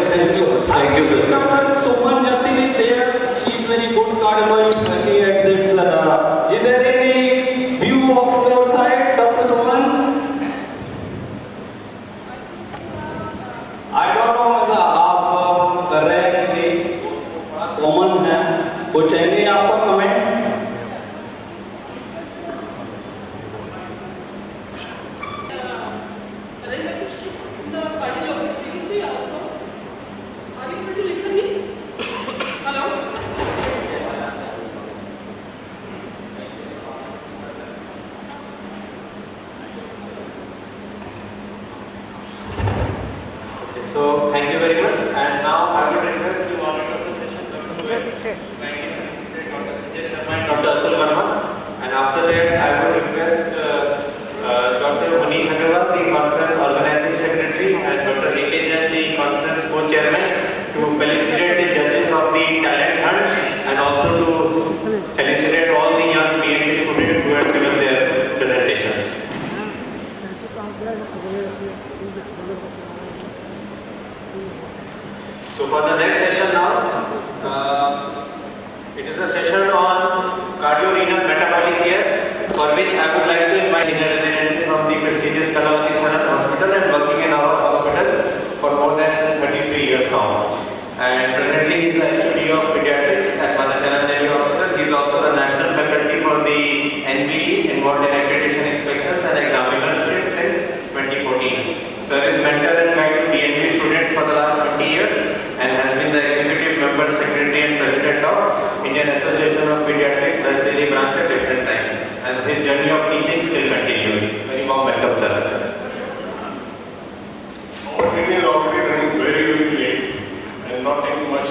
Thank you so much. Thank you, sir. Dr. Suman Jatin is there. She is very good cardiologist at this. Is there any view of your side, Dr. Suman? I don't know. आप कर रहे हैं कि common है कुछ है नहीं आपका comment? The cardiology previously also. Are you able to listen me? Hello? So thank you very much, and now I would request the moderator of the session, Dr. Dr. Sanjay Sharma and Dr. Atul Verma, and after that I would request Dr. Manish Agarwal, the conference organizing secretary, and Dr. A.K. Jain, the conference co-chairman, to felicitate the judges of the talent hunt and also to felicitate all the young B.Ed students who have given their presentations. So for the next session now, it is a session on cardiorenal metabolic care, for which I would like to invite senior residency from the prestigious Kalavati Sanat Hospital and working in our hospital for more than 33 years now. And presently he is the HOD of pediatrics at Mother Charan Devi Hospital. He is also the national faculty for the NBE, involved in accreditation inspections and examinership since 2014. Sir is mentor and guide to DNB students for the last 20 years and has been the executive member, secretary and president of Indian Association of Pediatrics, West Delhi branch at different times. And his journey of teaching still continues. Very warm welcome, sir. Our train is already running very late and not taking much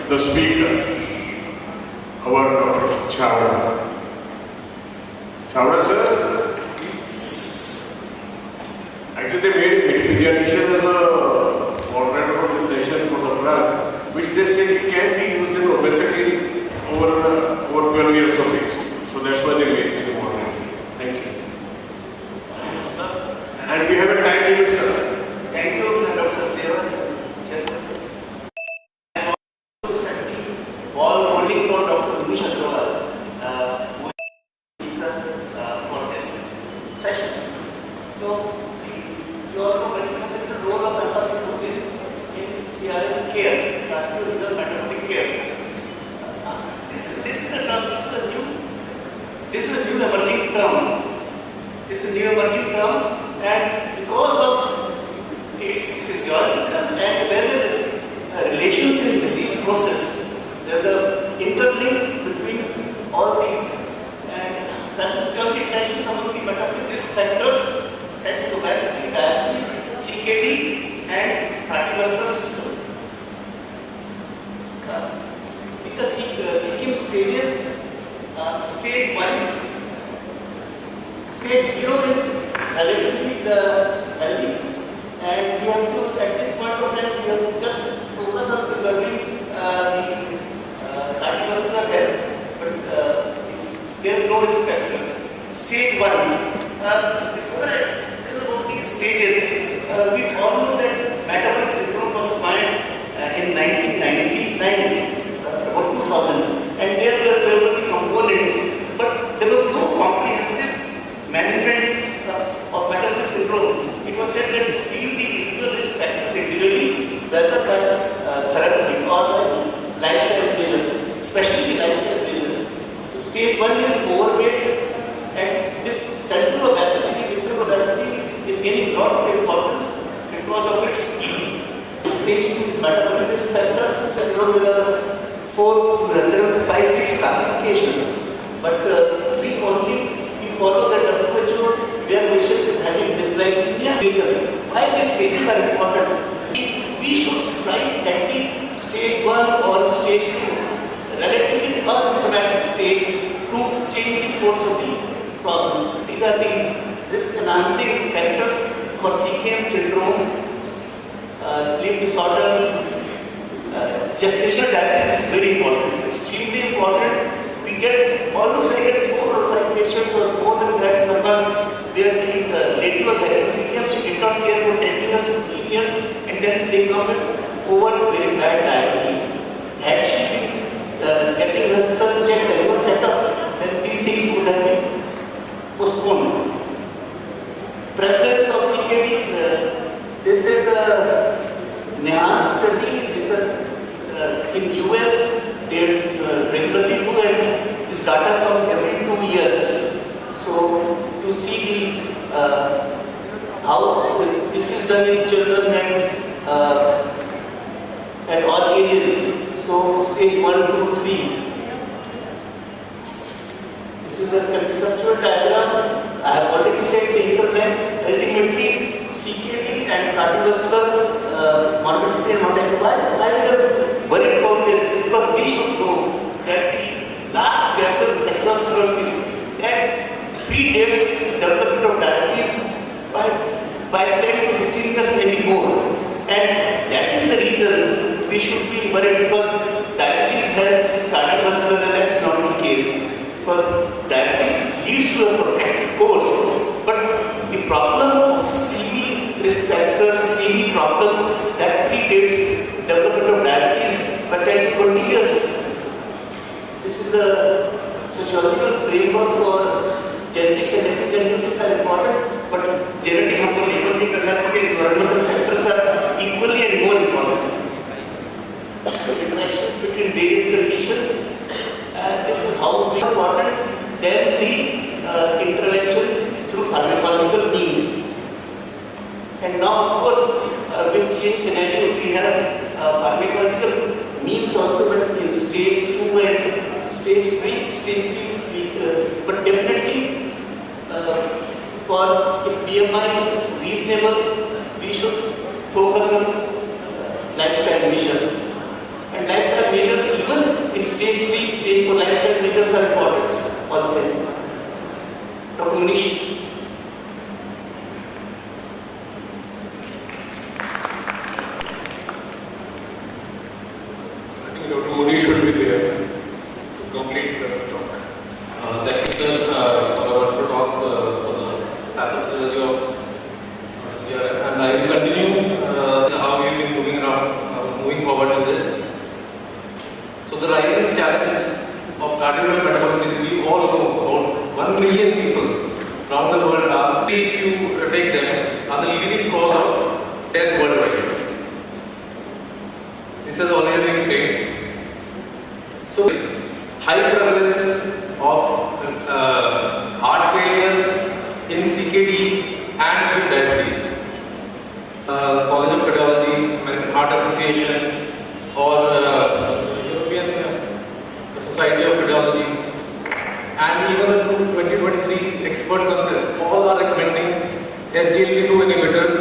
the speaker, our Dr. Chawda. Chawda sir, actually they made pediatrician as a moderator for this session for the drug, which they say it can be used in obesity over 12 years of age. So that's why they made me the moderator. Thank you. And we have a time limit, sir. Thank you, Dr. Steva. Ball rolling for Dr. Manish Agrawal, who is the speaker for this session. So, you also recognize the role of empathicity in CRM care, cardiovascular metabolic care. This is a new emerging term. This is a new emerging term, and because of its physiological and basal relations in disease process, there's an interlink between all these, and pathophysiology interactions among the metabolic risk factors such as obesity, diabetes, CKD, and cardiovascular system. These are CKM stages. Stage 1, stage 0 is relatively healthy, and we have to, at this point of time, we have to just focus on preserving the cardiovascular health, but there is no risk factors. Stage 1, before I tell about these stages, we all know that metabolic syndrome was coined in 1999, about 2000, and there were the components, but there was no comprehensive management of metabolic syndrome. It was said that if the individual risk factors individually, whether by therapeutic or by lifestyle measures, especially the lifestyle measures. So stage 1 is overweight, and this central obesity, visceral obesity, is gaining a lot of importance because of its stage 2 is metabolic risk factors. There are 5-6 classifications, but we follow the WHO where patient is having dysglycemia. Why these stages are important? We should strive at the stage 1 or stage 2, relatively asymptomatic stage, to change the course of the problems. These are the risk enhancing factors for CKM syndrome, sleep disorders. Gestational diabetes is very important. It's extremely important. We get almost like 4 or 5 patients or more than that number where the lady was having 3 years, she did not care for 10 years, 15 years, and then they come with over very bad diabetes. Had she been getting her such checkup, then these things would have been postponed. Prevalence of CKD, this is a NIANS study. In US, they regularly do, and this data comes every 2 years. So to see how this is done in children and all ages. So stage 1, 2, 3. This is the conceptual diagram. I have already said the interplay. Ultimately, CKD and cardiovascular morbidity and mortality. Why we are worried about this? Because we should know that the large vessel atherosclerosis that predates development of diabetes by 10 to 15 years, maybe more. And that is the reason we should be worried, because diabetes has cardiovascular, and that is not the case. Because diabetes leads to a protected course, but the problem of CV risk factors, CV problems, that predates development of diabetes by 10 to 20 years. This is the sociological framework for genetics, and epigenetics are important, but genetic हमको label नहीं करना चाहिए. Environmental factors are equally and more important. Interactions between various conditions, and this is how we are important. Then the intervention through pharmacological means. And now, of course, with change scenario, we have pharmacological means also, but in stage 2 and stage 3, but definitely for if BMI is reasonable, we should focus on lifestyle measures. And lifestyle measures sleep, stage 4 lifestyle measures are important. All the time. Dr. Munish. Dr. Muni should be there to complete the talk. Thank you, sir, for a wonderful talk for the pathophysiology of CRM. And I will continue how we've been moving forward with this. So the rising challenge of cardiometabolic disease, we all know about 1 million people around the world are, if you take them, are the leading cause of death worldwide. This has already been explained. So, high prevalence of heart failure in CKD and with diabetes. College of Cardiology, American Heart Association, or European Society of Cardiology, and even the 2023 expert council, all are recommending SGLT2 inhibitors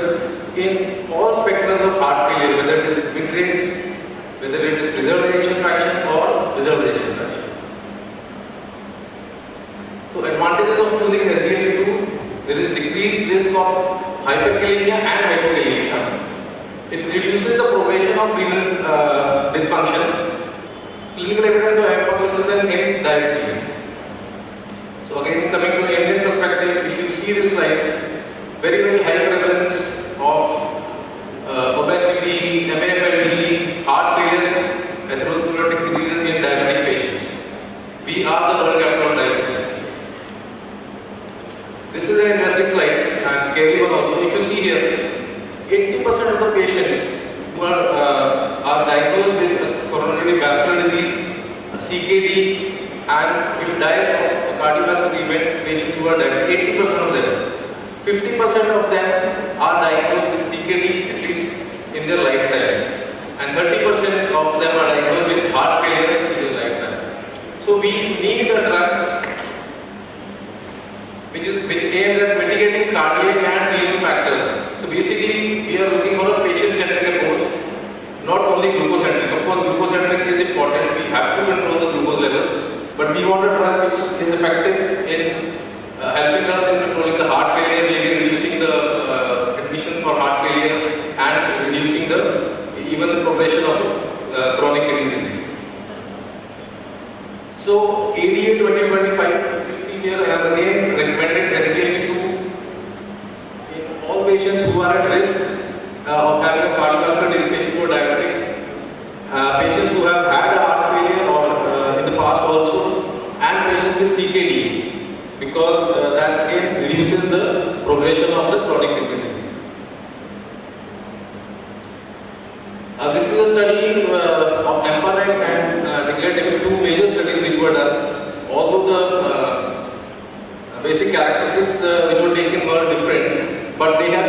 in all spectrums of heart failure, whether it is mid rate, whether it is preserved ejection fraction or reserved ejection fraction. So advantages of using SGLT2, there is decreased risk of hyperkalemia and hypokalemia. It reduces the progression of renal dysfunction. Clinical evidence of hypertension in diabetes. So again, coming to the Indian perspective, if you see this slide, very high prevalence of obesity, MAFLD, heart failure, atherosclerotic diseases in diabetic patients. We are the world capital of diabetes. This is an interesting slide and scary one also. If you see here, 80% of the patients who are diagnosed with coronary vascular disease, CKD, and will die of a cardiovascular event, patients who are diabetic, 80% of them. 50% of them are diagnosed with CKD at least in their lifetime, and 30% of them are diagnosed with heart failure in their lifetime. So we need a drug which aims at mitigating cardiac and renal factors. So basically, we are looking for a patient-centric approach, not only glucose-centric. Of course, glucose-centric is important. We have to control the glucose levels, but we want a drug which is effective in helping us in controlling the heart failure, maybe reducing the admission for heart failure and reducing even the progression of chronic kidney disease. So ADA 2025, if you see here, has again recommended SGLT2 in all patients who are at risk of having a cardiovascular disease, patients who are diabetic, patients who have had a heart failure or in the past also, and patients with CKD. Because that again reduces the progression of the chronic kidney disease. This is a study of EMPA-NEC and Nicolatic, two major studies which were done. Although the basic characteristics which were taken were different, but they have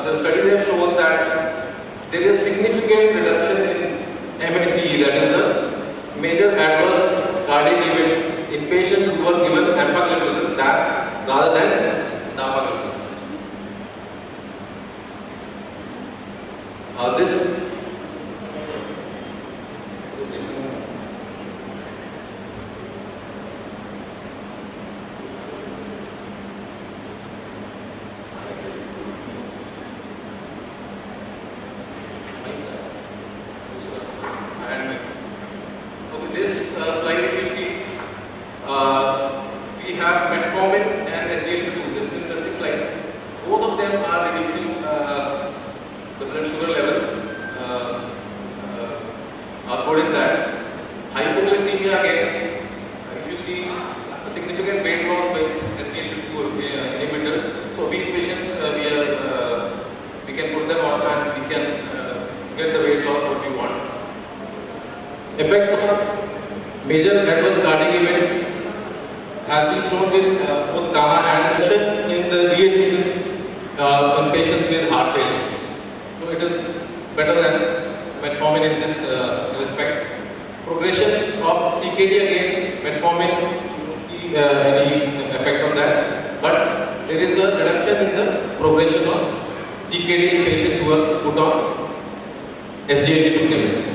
the studies have shown that there is significant reduction in MACE, that is the major adverse cardiac event, in patients who were given empagliflozin rather than dapagliflozin. This slide, if you see, we have metformin and SGLT2. This is an interesting slide. Both of them are reducing the blood sugar levels. According to that, hypoglycemia again, if you see a significant weight loss by SGLT2 inhibitors. So these patients we can put them on and we can get the weight loss what we want. Effect on major adverse cardiac events has been shown with both gamma and in the readmissions in patients with heart failure. So it is better than metformin in this respect. Progression of CKD again, metformin, you don't see any effect on that, but there is a reduction in the progression of CKD in patients who are put on SGLT2 inhibitors.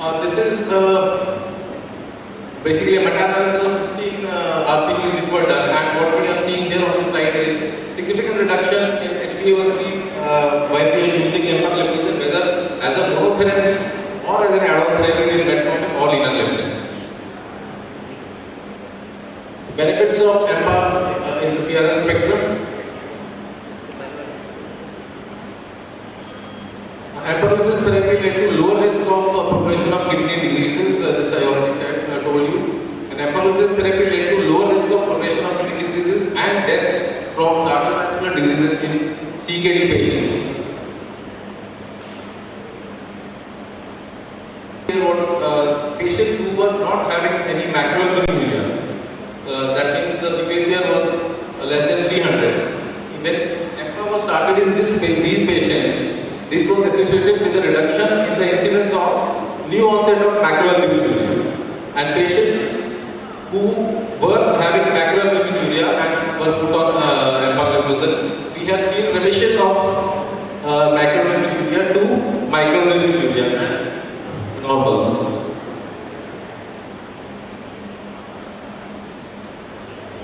This is basically a meta-analysis of 15 RCTs which were done, and what we are seeing here on this slide is significant reduction in HbA1c while we are using empagliflozin, whether as a monotherapy or as an add-on therapy in metformin or linagliptin. Benefits of EMPA in the CRM spectrum. Empagliflozin therapy led to lower risk of progression of kidney diseases. This I already said, told you. And empagliflozin therapy led to lower risk of progression of kidney diseases and death from cardiovascular diseases in CKD patients. Patients who were not having any macroalbuminuria, that means the UACR was less than 300. When EMPA was started in these patients, this was associated with a reduction in the incidence of new onset of macroalbuminuria. And patients who were having macroalbuminuria and were put on empagliflozin, we have seen remission of macroalbuminuria to microalbuminuria and normal.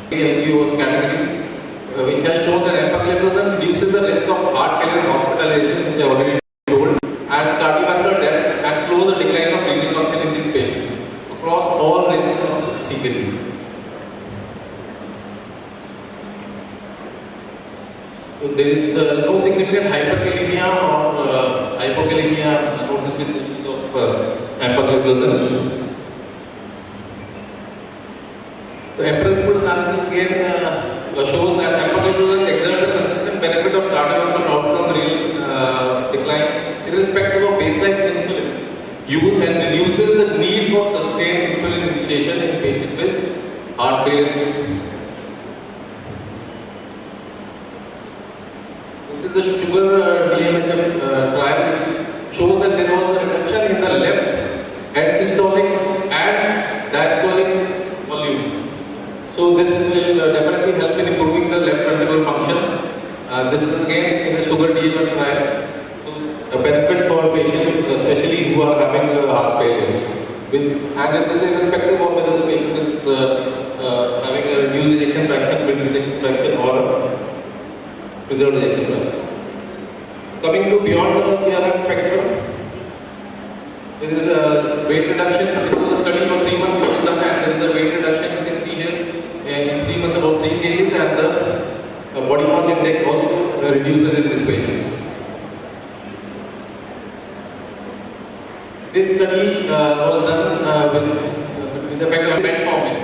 NGOs categories, which has shown that empagliflozin reduces the risk of heart failure hospitalization, which I already told, and cardiovascular deaths, and slows the decline of renal function in these patients across all ranges of CKD. So there is no significant hyperkalemia or hypokalemia noticed with the use of empagliflozin. The empirical analysis again shows that empagliflozin exerts a consistent benefit of cardiovascular outcome decline irrespective of baseline insulin use and reduces the need for sustained insulin initiation in patients with heart failure. This is the sugar DMHF trial, which shows that there was a reduction in the left end systolic and diastolic volume. So this will definitely help in improving the left ventricular function. This is again in the sugar DMHF trial. So a benefit for patients, especially who are having heart failure. And this is irrespective of whether the patient is having a reduced ejection fraction, mid ejection fraction, or a preserved ejection fraction. Coming to beyond the CRM spectrum, there is a weight reduction. This was a study for 3 months which was done, and there is a weight reduction you can see here in 3 months about 3 kg, and the body mass index also reduces in these patients. This study was done with the effect of metformin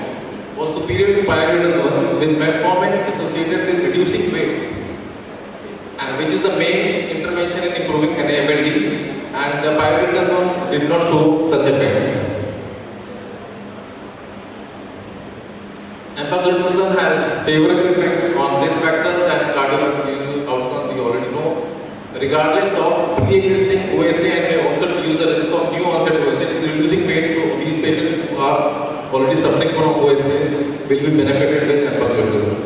was superior to pyridoxine, with metformin associated with reducing weight, which is the main intervention in improving NAFLD, and the pyridoxine did not show such effect. Empagliflozin has favorable effects on risk factors and cardiovascular outcome, we already know, regardless of pre-existing OSA, and may also reduce the risk of new onset OSA. It is reducing weight, so these patients who are already suffering from OSA will be benefited with empagliflozin.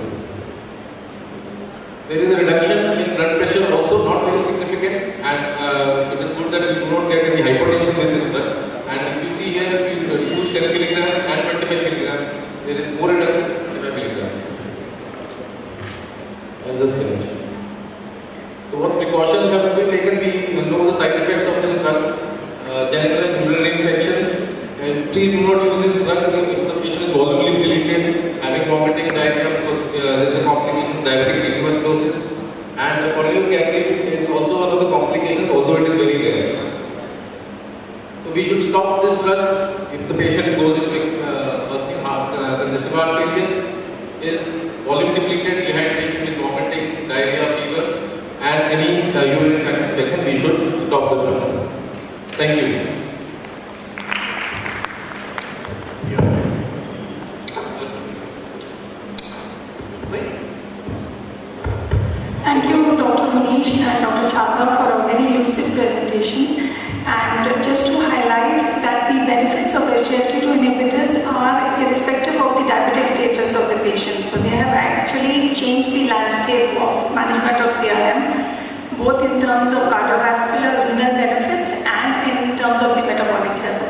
There is a reduction in blood pressure, also not very significant, and it is good that we do not get any hypertension with this drug. And if you see here, if you use 10 milligrams and 25 milligrams, there is more reduction in 25 milligrams. I'll just finish. So what precautions have been taken? We know the side effects of this drug, genital and urinary infections. And please do not use this drug if the patient is volumely dilated, having vomiting, diarrhea, there is a complication of diabetic retinopathy, and the Fournier's gangrene is also one of the complications, although it is very rare. So we should stop this drug if the patient goes into congestive heart failure, is volume depleted, dehydration with vomiting, diarrhea, fever, and any urinary tract infection. We should stop the drug. Thank you. Thank you, Dr. Manish and Dr. Chhabra, for a very lucid presentation. And just to highlight that the benefits of SGLT2 inhibitors are irrespective of the diabetic status of the patient. So they have actually changed the landscape of management of CRM, both in terms of cardiovascular renal benefits and in terms terms of the metabolic health.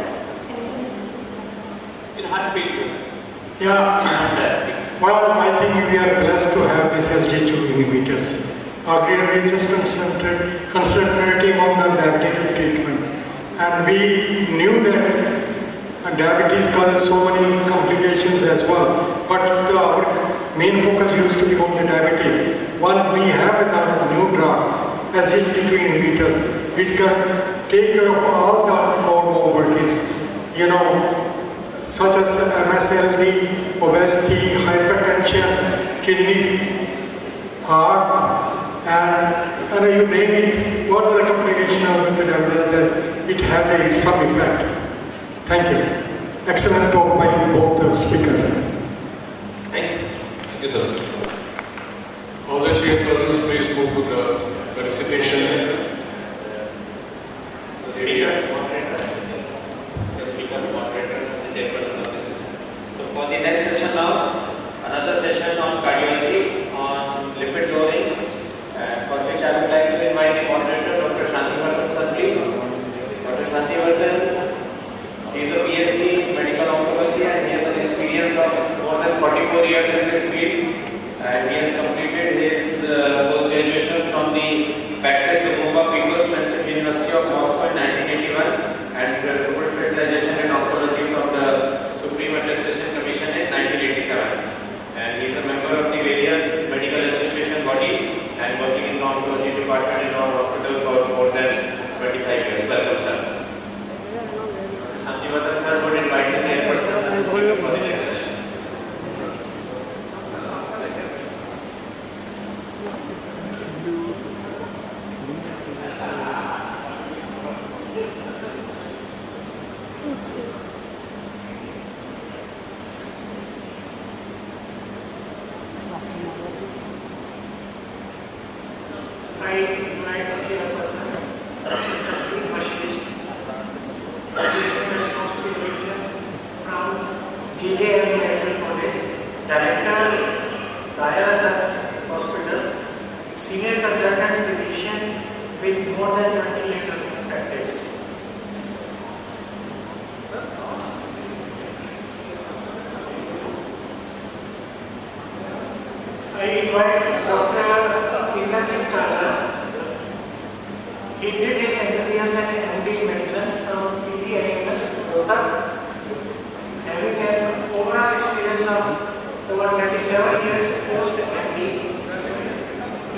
In heart failure. Yeah. Well, I think we are blessed to have these SGT inhibitors. Earlier we just concentrating on the diabetic treatment, and we knew that diabetes causes so many complications as well. But our main focus used to be on the diabetic. One, we have a new drug, SGT inhibitors, which can take care of all the comorbidities, such as MSLD, obesity, hypertension, kidney, heart, and you name it, what are the complications with the diabetes, it has some effect. Thank you. Excellent talk by both the speakers. Thank you. Thank you, sir. All the chairpersons, please move to the recitation. The speaker, moderators, and the chairperson of this session. So for the next session now, another session on cardiology, on lipid lowering, for which I would like to invite the moderator, Dr. Shantivardhan sir, please. Dr. Shantivardhan, he is a PhD in medical oncology and he has an experience of more than 44 years in this field, and he has completed his post-graduation from the Baptist Lumumba People's Friendship University of Moscow in 1981 and super specialization in oncology from the Supreme Attestation Commission in 1987. And he is a member of the various medical association bodies and working in the oncology department in our hospital for more than 25 years. Welcome, sir. Shantivardhan sir would invite the chairperson and the speaker for the next session. I invite the chairperson, Centric machinist, from JJM Medical College, Director, Daya Hospital, Senior Consultant Physician with more than 20 years of practice. I invite Dr. He did his MBBS and MD in medicine from PGIMS, Rohtak, having an overall experience of over 37 years post-MD.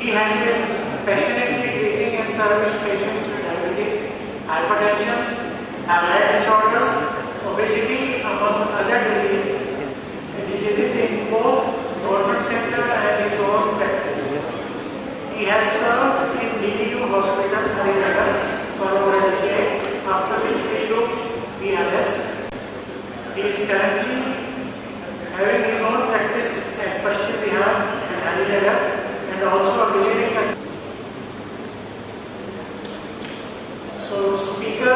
He has been passionately treating and serving patients with diabetes, hypertension, thyroid disorders, obesity, among other diseases in both government sector and his own practice. He has served in DDU Hospital, Harinagar for over a decade, after which he took BLS. He is currently having his own practice at Paschim Bihar and Harinagar, and also a visiting consultant. So, speaker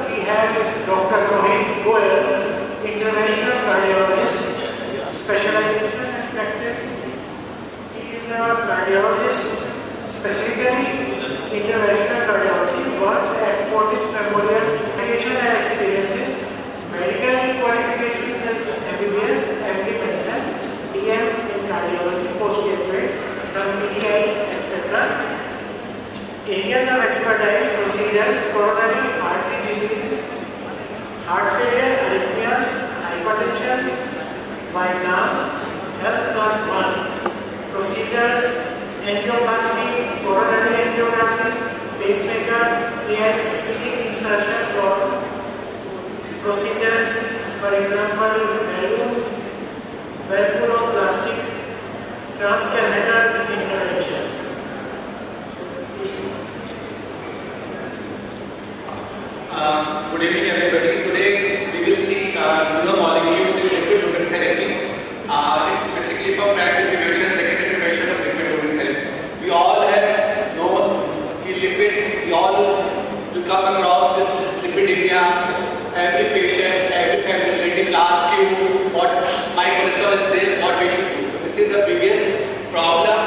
we have is Dr. Rohit Goyal, interventional cardiologist, specialization and practice. He is a cardiologist. Specifically, interventional cardiology works at Fortis Memorial. Education and experiences, medical qualifications as MBBS, MD medicine, DM in cardiology, postgraduate from PGI, etc. Areas of expertise, procedures, coronary artery diseases, heart failure, arrhythmias, hypertension, Vietnam, Health+1, procedures, angioplasty, coronary angiography, pacemaker, AICD insertion or procedures, for example, valvuloplastic, transcatheter interventions. Good evening, everybody. Today we will see molecule lipid lumen therapy. It's basically for primary prevention, secondary prevention of lipid lumen therapy. We all have known lipid. We all come across this lipidemia. Every patient, every family relative will ask you what my cholesterol is this, what we should do. This is the biggest problem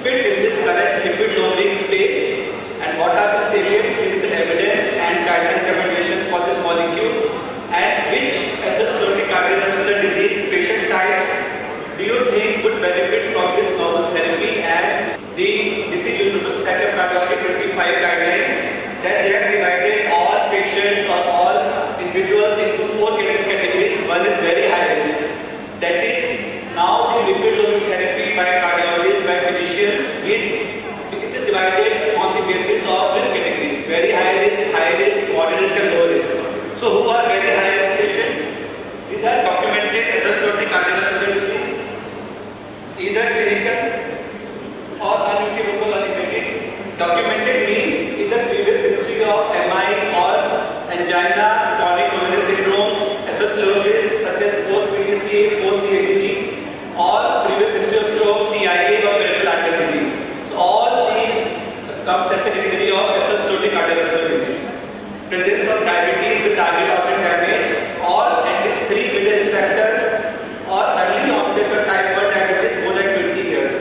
fit in this current lipid lowering space, and what are the salient clinical evidence and guideline recommendations for this molecule, and which atherosclerotic cardiovascular disease patient types do you think would benefit from this novel therapy, and the disease-universal Society of Cardiology 25 guidelines that they have divided all patients or all individuals into 4 categories. One is very high risk, that is now the lipid lowering therapy by cardiologists, by physicians, it is divided on the basis of risk categories: very high risk, moderate risk and low risk. So who are very high risk patients? These are documented atherosclerotic cardiovascular disease, either clinical or unequivocal on imaging. Documented means either previous history of MI or angina, chronic coronary syndromes, atherosclerosis such as post-PTCA, post-CABG, or previous history of stroke, TIA or peripheral artery disease. So all these comes at the category of atherosclerotic cardiovascular disease. Presence of diabetes with target organ damage, or at least 3 major risk factors, or early onset of type 1 diabetes more than 20 years.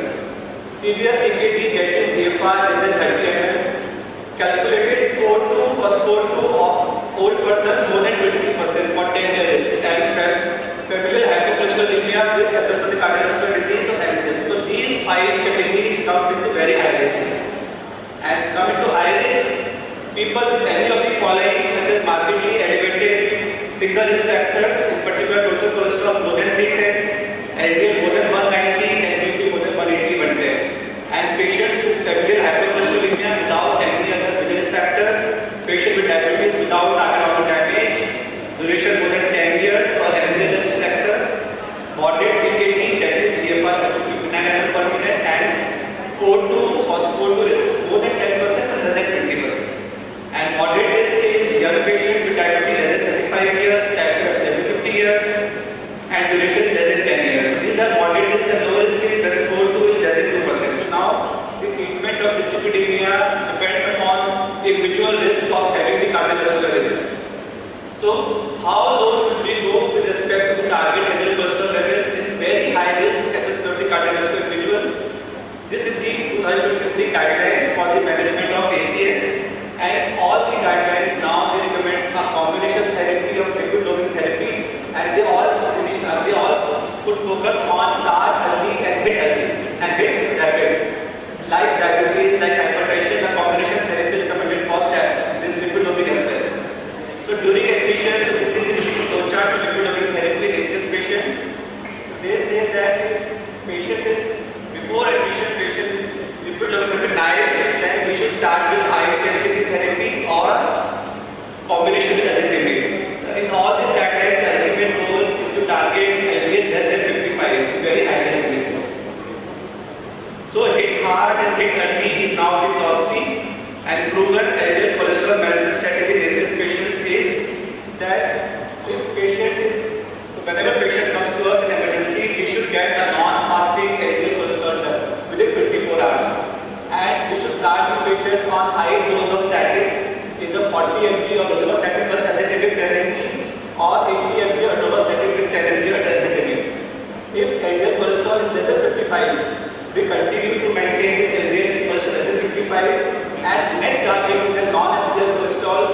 Severe CKD getting GFR less than 30 ml. Calculated score 2 or score 2 of old persons more than 20% for 10 years, and familial hypercholesterolemia with atherosclerotic cardiovascular disease or MCDH. So these 5 categories comes into very high risk. And coming to high risk, people with any of the following, such as markedly elevated single risk factors, in particular total cholesterol more than 310, LDL more than 190, and BP more than 180, 110. And patients with familial hypercholesterolemia without any other major risk factors, patients with diabetes without target organ damage, duration more than 10 years or any other risk factor, moderate CKD, that is GFR 59 ml per minute, and score 2 or score 2 risk more than 10% or less than 20%. And moderate risk is young patient with diabetes less than 35 years, type 2 less than 50 years, and duration less than 10 years. So these are moderate risk, and low risk is when score 2 is less than 2%. So now the treatment of dyslipidemia depends upon the individual risk of having the cardiovascular risk. So how low should we go with respect to the target LDL cholesterol levels in very high risk atherosclerotic cardiovascular individuals? This is the 2023 guidelines for the management of ACS, and all the guidelines now they recommend a combination therapy of lipid lowering therapy, and they all put focus on start early and hit early and hit rapid. Like diabetes, like hypertension, a combination therapy recommended for this lipid lowering as well. So during admission, this is the flowchart to lipid lowering therapy in ACS patients. They say that if patient is before admission, patient lipid lowering therapy naive, then we should start with high intensity therapy or combination with ezetimibe. In all these guidelines, the ultimate goal is to target LDL less than 55 in very high risk individuals. So hit hard and hit early is now the philosophy, and proven LDL cholesterol management strategy in ACS patients is that if patient is, whenever patient comes to us in emergency, we should get a non-fasting LDL cholesterol level within 24 hours. And we should start the patient on high dose of statins, either 40 mg of rosuvastatin plus ezetimibe 10 mg or 80 mg of rosuvastatin with 10 mg of ezetimibe. If LDL cholesterol is less than 55, we continue to maintain this LDL cholesterol less than 55, and next target is the non-HDL cholesterol,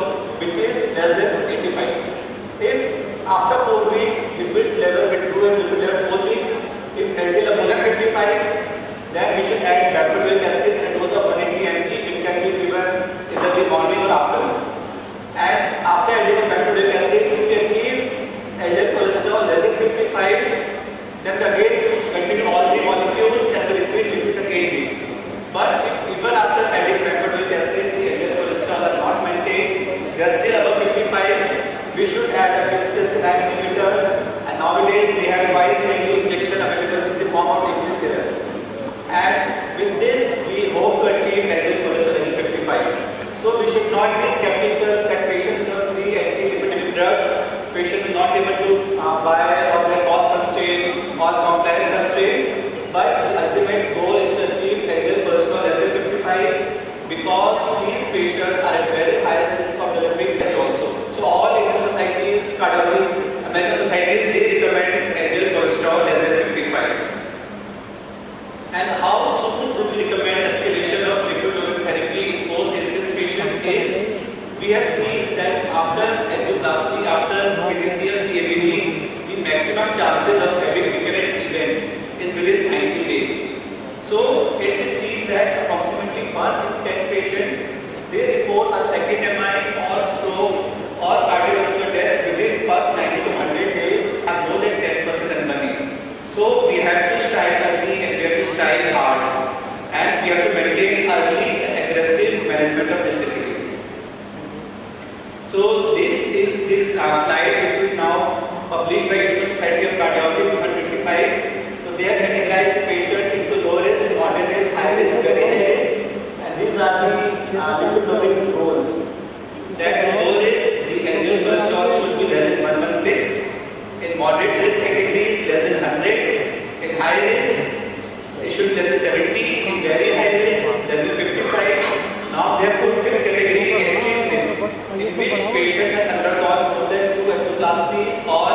which is less than 85. If after 4 weeks lipid level withdrew and lipid level 4 weeks, if LDL more than 55, then we should add bempedoic acid and a dose of 180 mg, which can be given either the morning or afternoon. And after adding bempedoic acid, if we achieve LDL cholesterol less than 55, then again continue all 3 molecules and we repeat lipids at 8 weeks. But if even after adding bempedoic acid, the LDL cholesterol are not maintained, they are still above 55, we should add a PCSK9 inhibitors, and nowadays we have twice daily injection available in the form of liquid serum. And with this, we hope to achieve LDL cholesterol in 55. So we should not be skeptical that patients with 3 anti-lipidemic drugs, patients will not able to buy or their cost constraint or compliance constraint. But the ultimate goal is to achieve LDL cholesterol less than 55, because these patients are at very high risk of developing death also. So all Indian societies, cardiology, American societies, they recommend LDL cholesterol less than 55. And how soon do we recommend So it is seen that approximately 1 in 10 patients, they report a second MI or stroke or cardiovascular death within first 90 to 100 days and more than 10% in money. So we have to strike early and we have to strike hard, and we have to maintain early and aggressive management of dyslipidemia. So this is this slide which is now published by International Society of Cardiology in 2025. So they have categorized the patients into low risk, moderate risk, high risk, very high risk, and these are the lipid goals. That in low risk, the LDL cholesterol should be less than 116. In moderate risk categories, less than 100. In high risk, it should be less than 70. In very high risk, less than 55. Now they have put fifth category, extreme risk, in which patient has undergone more than 2 angioplasties or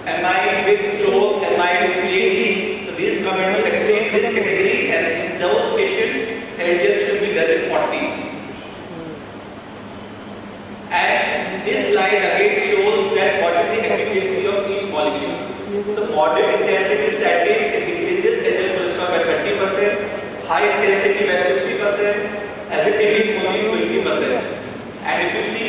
MI with stroke, MI with PAD. So these come into extreme risk category, and in those patients, LDL should be less than 40. And this slide again shows that what is the efficacy of each molecule. So moderate intensity statin, it decreases LDL cholesterol by 30%, high intensity by 50%, azitabine only 20%. And if you see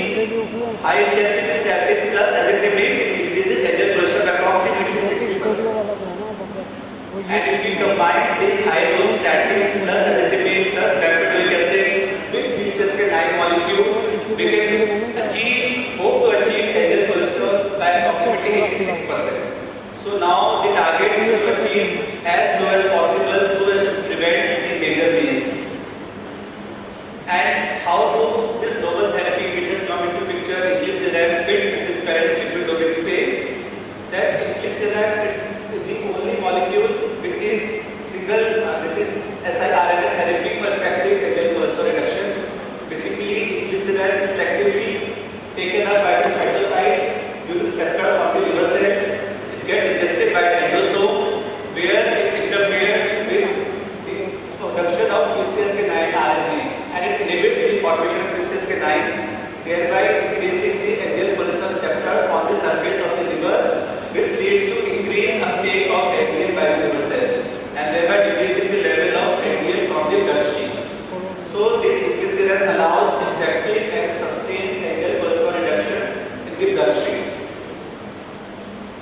high intensity statin plus azitabine, it decreases LDL cholesterol by approximately 60%. And if we combine these high dose statins plus azitabine plus bempedoic acid with PCSK9 molecule, we can hope to achieve LDL cholesterol by approximately 86%. So now the target is to achieve as low as possible so as to prevent the major MACE. And how do this novel therapy which has come into picture, inclisiran, fit in this current lipid space? That inclisiran is the only molecule which is single, this is siRNA therapy for effective LDL cholesterol reduction. Basically, inclisiran is selectively taken up by the phytocytes due to receptors of the liver cells. It gets ingested by the endosome where it interferes with the production of PCSK9 RNA, and it inhibits the formation of PCSK9, thereby increasing the LDL cholesterol receptors on the surface of the liver, which leads to increased uptake of LDL by the liver cells and thereby decreasing the level of LDL from the bloodstream. So this inclisiran allows effective and sustained LDL cholesterol reduction in the bloodstream.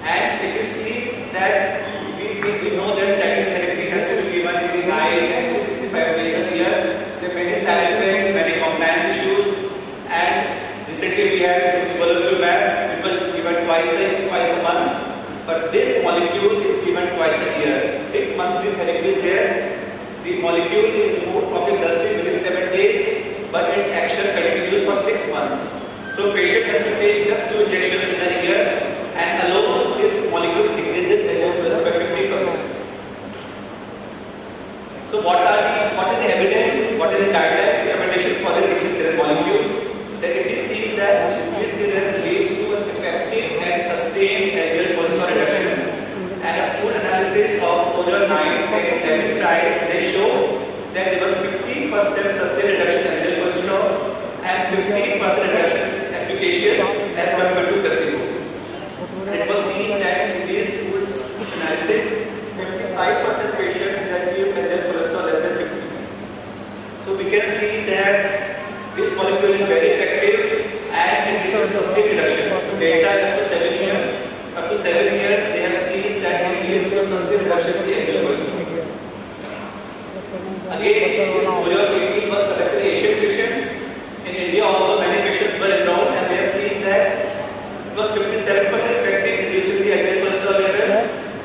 And it is seen that we know that statin therapy has to be given in the night and 365 days a year. There are many side effects, many compliance issues, and recently we had nivolumab, which was given twice a month. But this molecule is given twice a year. 6 monthly therapy is there. The molecule is removed from the bloodstream within 7 days, but its action continues for 6 months. So patient has to take just 2 injections in a year, and alone this molecule decreases LDL cholesterol by 50%. So what is the evidence? What is the guideline recommendation for this inclisiran molecule? That it is seen that inclisiran leads to an effective and sustained LDL cholesterol reduction. And a pooled analysis of over 9, 10, 11 trials, they show that there was 15% sustained reduction in LDL cholesterol and 15% reduction is efficacious as compared to placebo. And it was seen that in these pooled analysis, 75% patients achieved LDL cholesterol less than 50. So we can see that this molecule is very effective and it reaches sustained reduction. Data up to 7 years. Up to 7 years, they have seen that it leads to a sustained reduction in the LDL cholesterol. Again, this Orion 18 was conducted in Asian patients. In India also many patients were enrolled, and they have seen that it was 57% effective in reducing the LDL cholesterol levels,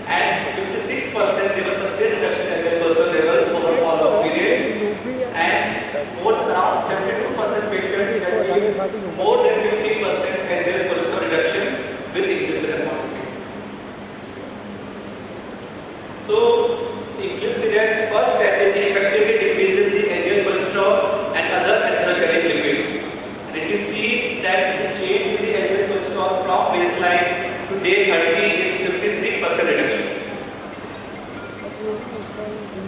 and 56% there was sustained reduction in LDL cholesterol levels over a follow-up period, and more than around 72% patients achieved more than 50% LDL cholesterol reduction with inclisiran molecule. So, inclisiran first strategy effectively decreases the LDL cholesterol and other atherogenic lipids. And it is seen that the change in the LDL cholesterol from baseline to day 30 is 53% reduction.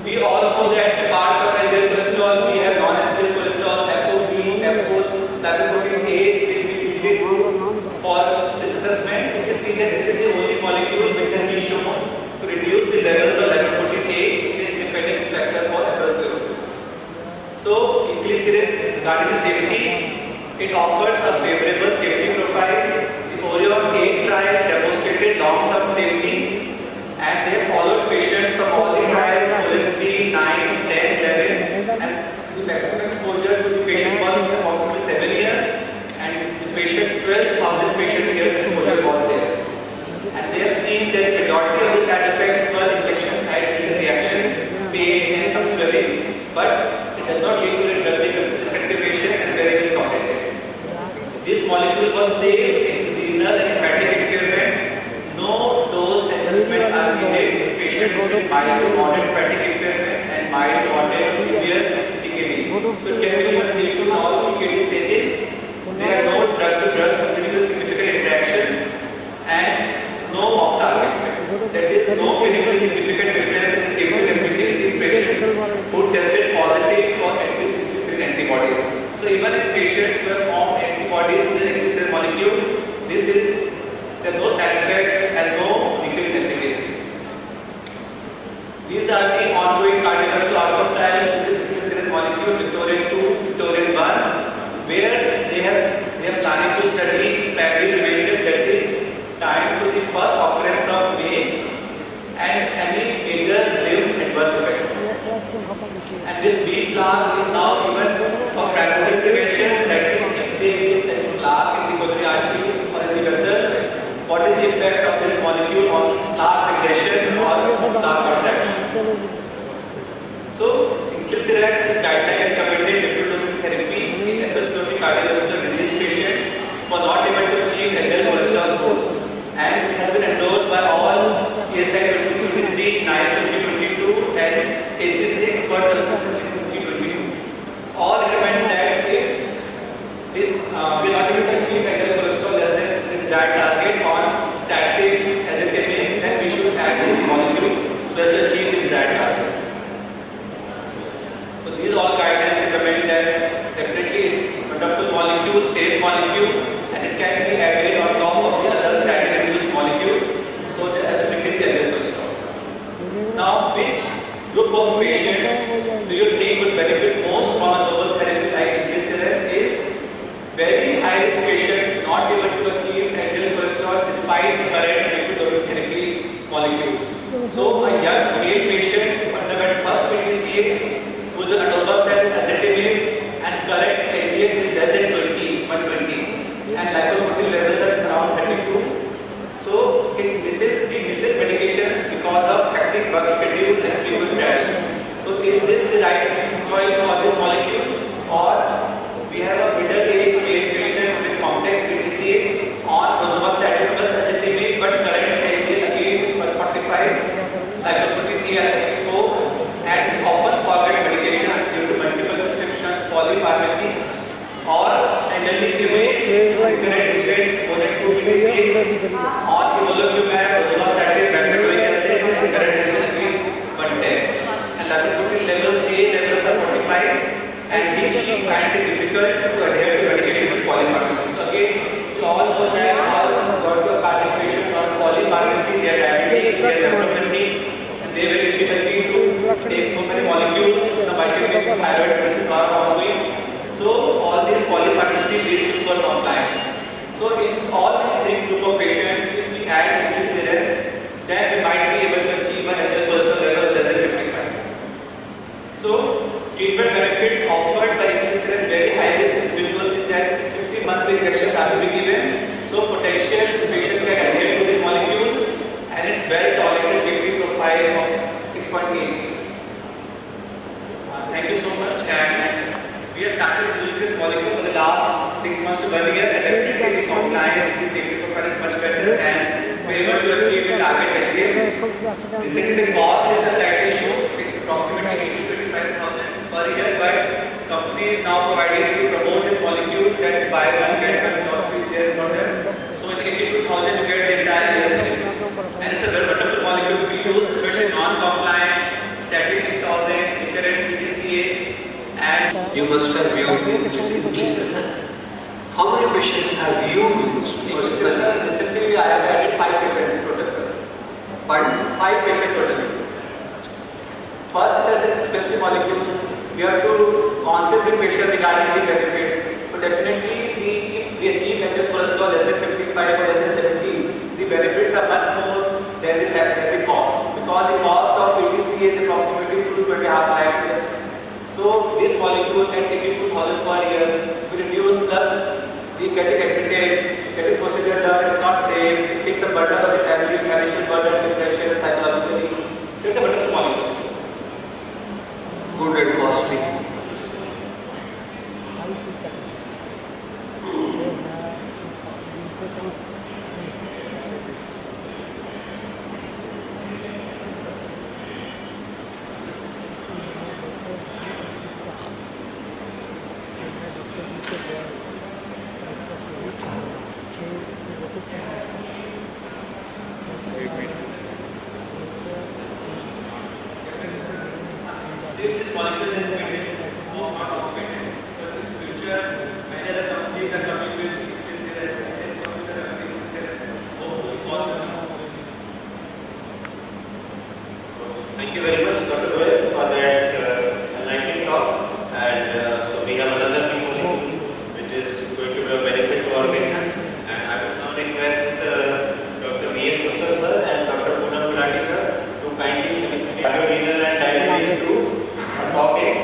We all know that apart from LDL cholesterol, we have non-HDL cholesterol, ApoB, ApoL, lipoprotein A, which we usually do for this assessment. It is seen that this is the only molecule which has been shown to reduce the levels of lipoprotein A, which is independent factor It offers a favorable safety profile. The Orion 8 trial demonstrated long-term safety, and they followed patients from all the trials, Orion 3, 9, 10, 11, and the maximum exposure to the patient was approximately 7 years, and the patient 12,000 patient years exposure was there. And they have seen that the majority of the side effects were injection site reactions, pain and some swelling, but it does not lead to drug discontinuation and very well tolerated. This molecule was safe in renal and hepatic impairment. No dose adjustment are needed in patients with mild to moderate hepatic impairment and mild, moderate or severe CKD. So it can be given safe in all CKD stages. There are no drug-to-drug clinically significant interactions and no off-target effects. That is, no clinically significant difference in safety and efficacy in patients who tested positive for anti-incretin antibodies. So even in patients who have formed antibodies to the incretin molecule, there are no side effects and no decrease in efficacy. These are the ongoing cardiovascular outcome trials with this incretin molecule, Victorian 2, Victorian 1, where they are planning to study primary prevention, that is time to the first occurrence of MACE and any major limb adverse effects. And this B plaque is now given for primary prevention, that is if there is any plaque in the coronary arteries or in the vessels, what is the effect of this molecule on plaque regression or plaque contraction. So, inclisiran is guideline recommended lipidotoxin therapy in atherosclerotic cardiovascular disease patients who are not able to achieve LDL cholesterol goal, and it has been endorsed by all CSI 2023, NICE 2022 and ACC expert consensus in 2022. All recommend that if we are not able to achieve LDL cholesterol less than the desired target on statins as a technique, then we should add this molecule so as to achieve the desired target. So these all guidelines recommend that definitely it's a wonderful molecule, safe molecule, and it can be added on top of the other statin-induced molecules so that to decrease the LDL cholesterol. Now, which group of patients do you think would benefit most from a novel therapy like inclisiran? Is very high-risk patients not able to achieve LDL cholesterol despite current lipidotoxin therapy molecules. So, a young male patient who underwent first PTCA who is on atorvastatin ezetimibe and current LDL is less than 120, and lipoprotein levels are around 32. So, it misses medications because of hectic work schedule and frequent travel. So, is this the right choice for this molecule, or we have a middle-aged male patient with complex PTCA on atorvastatin plus ezetimibe, but current LDL again is 145, lipoprotein A are 34, and often forget medications due to multiple prescriptions, polypharmacy, or elderly female current events more than 2 PTCAs on evolocumab, atorvastatin, bempedoic acid, and current LDL again 110, and lipoprotein levels are 45. And she finds it difficult to adhere to medication with polypharmacy. So again, we all know that all cardiac patients on polypharmacy, they are diabetic, they are nephropathy, and they have very difficulty to take so many molecules, some vitamins, thyroid medicines are ongoing. So all these polypharmacy leads to poor compliance. So in all these three group of patients, if we add inclisiran, then we might be able to achieve an LDL cholesterol level less than 55. So treatment benefits offered by inclisiran very high risk individuals is that 50 monthly injections are to be given. So potential patient can adhere to these molecules, and its well tolerated safety profile of 6.8 years. Thank you so much. And we have started using this molecule for the last 6 months to 1 year, and definitely the compliance, the safety profile is much better, and we are able to achieve the target LDL. Recently, the cost is the slight issue. It's approximately 80,000 to 25,000 per year, but company is now providing to promote this molecule that buy one get one philosophy is there for them. So in 82,000 you get the entire year therapy, and it's a very wonderful molecule to be used, especially non-compliant, statin intolerant, recurrent PTCAs, and you must have viewed inclisiran. How many patients have you used? Recently I have added 5 patients in total, sir. Pardon? 5 patients total. First, it is an expensive molecule. We have to counsel the patient regarding the benefits. So definitely, for the cost of PTC is approximately 2 to 2.5 lakh. So this molecule at 82,000 per year we reduce, plus we get it admitted, get the procedure done, it's not safe, it takes a burden of the family, financial burden, depression, psychologically. It's a wonderful molecule. Good and costly. Still, this molecule is patented, no, not of patent. But in future, many other companies are coming with hopefully cost. Thank you very much, Dr. Goyal, for that enlightening talk. And so we have another new molecule which is going to be of benefit to our patients. And I will now request Dr. V.S. Sassar sir and Dr. Poonam Pirati sir to kindly finish the cardiorenal and diabetes to topic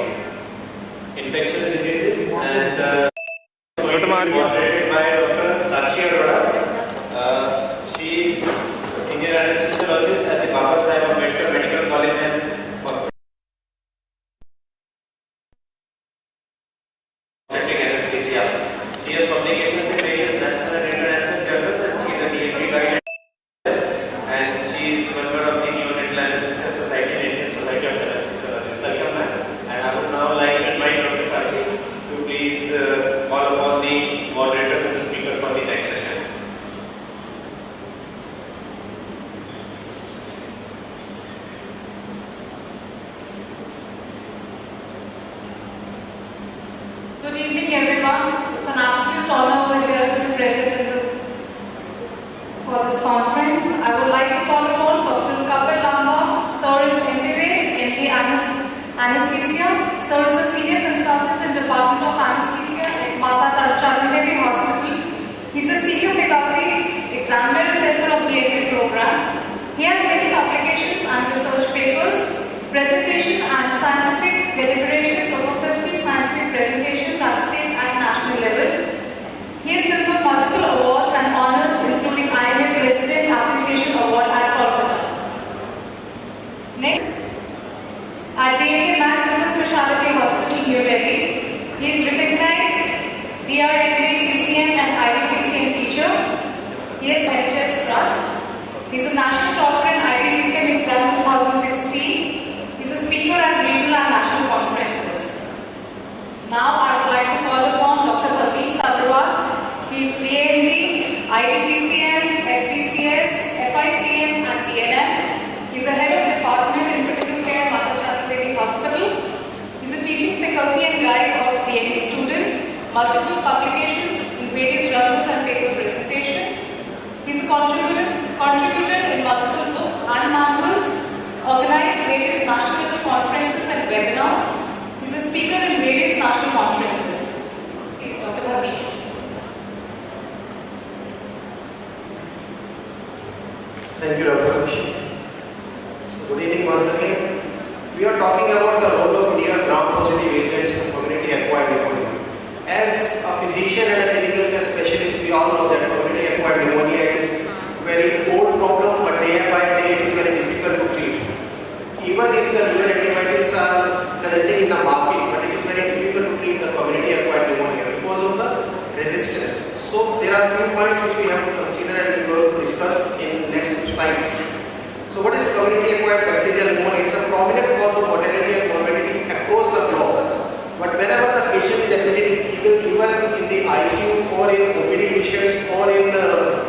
infectious diseases, and moderated by Dr. Sakshi Arora. She is senior anesthesiologist at the Baba Saheb Ambedkar Medical College and Hospital. Centric anesthesia. She has publications in various national and international journals, and she is a DMP guide, and she is a member of the Neonatal Anesthesia Society and Indian Society of Anesthesiologists. Welcome, ma'am. And I would now like to invite Dr. Sakshi to please call upon the moderators and the speaker for the next session. Good evening, everyone. It's an absolute honor over here to be present for this conference. I would like to call upon Dr. Kapil Lamba. Sir is MBBS, MD Anesthesia. Sir is a senior consultant in Department of Anesthesia at Mata Charandevi Hospital. He's a senior faculty examiner assessor of DMP program. He has many publications and research papers, presentation and scientific deliberations, over 50 scientific presentations at state and national level. He has conferred multiple awards and honors, including IMA President Appreciation Award at Kolkata. Next, at DMK Max Super Speciality Hospital, New Delhi, he is recognized DRMB, CCM and IDCCM teacher. He has NHS Trust. He is a national topper in IDCCM exam 2016. He is a speaker at regional and national conferences. Now I would like to call upon Dr. Bhavish Sabharwal. He is DMB, IDCCM, FCCS, FICM and TNM. He is the head of department in critical care Mata Charandevi Hospital. He is a teaching faculty and guide of DMB students, multiple publications in various journals and paper presentations. He is a contributor in multiple books and manuals, organized various national level conferences and webinars. He is a speaker in various national conferences. Okay, Dr. Bhavish. Thank you, Dr. Sakshi. So, good evening once again. We are talking about the role of near gram-positive agents in community-acquired pneumonia. As a physician and a clinical care specialist, we all know that community-acquired pneumonia is a very old problem, but day by day it is very difficult to treat. Even if the newer antibiotics are presenting in the market, but it is very difficult to treat the community-acquired pneumonia because of the resistance. So there are few points which we have to consider and we will discuss in next slides. So what is community-acquired bacterial pneumonia? It's a prominent cause of mortality and morbidity across the globe. But whenever the patient is admitted, even in the ICU or in OPD patients or in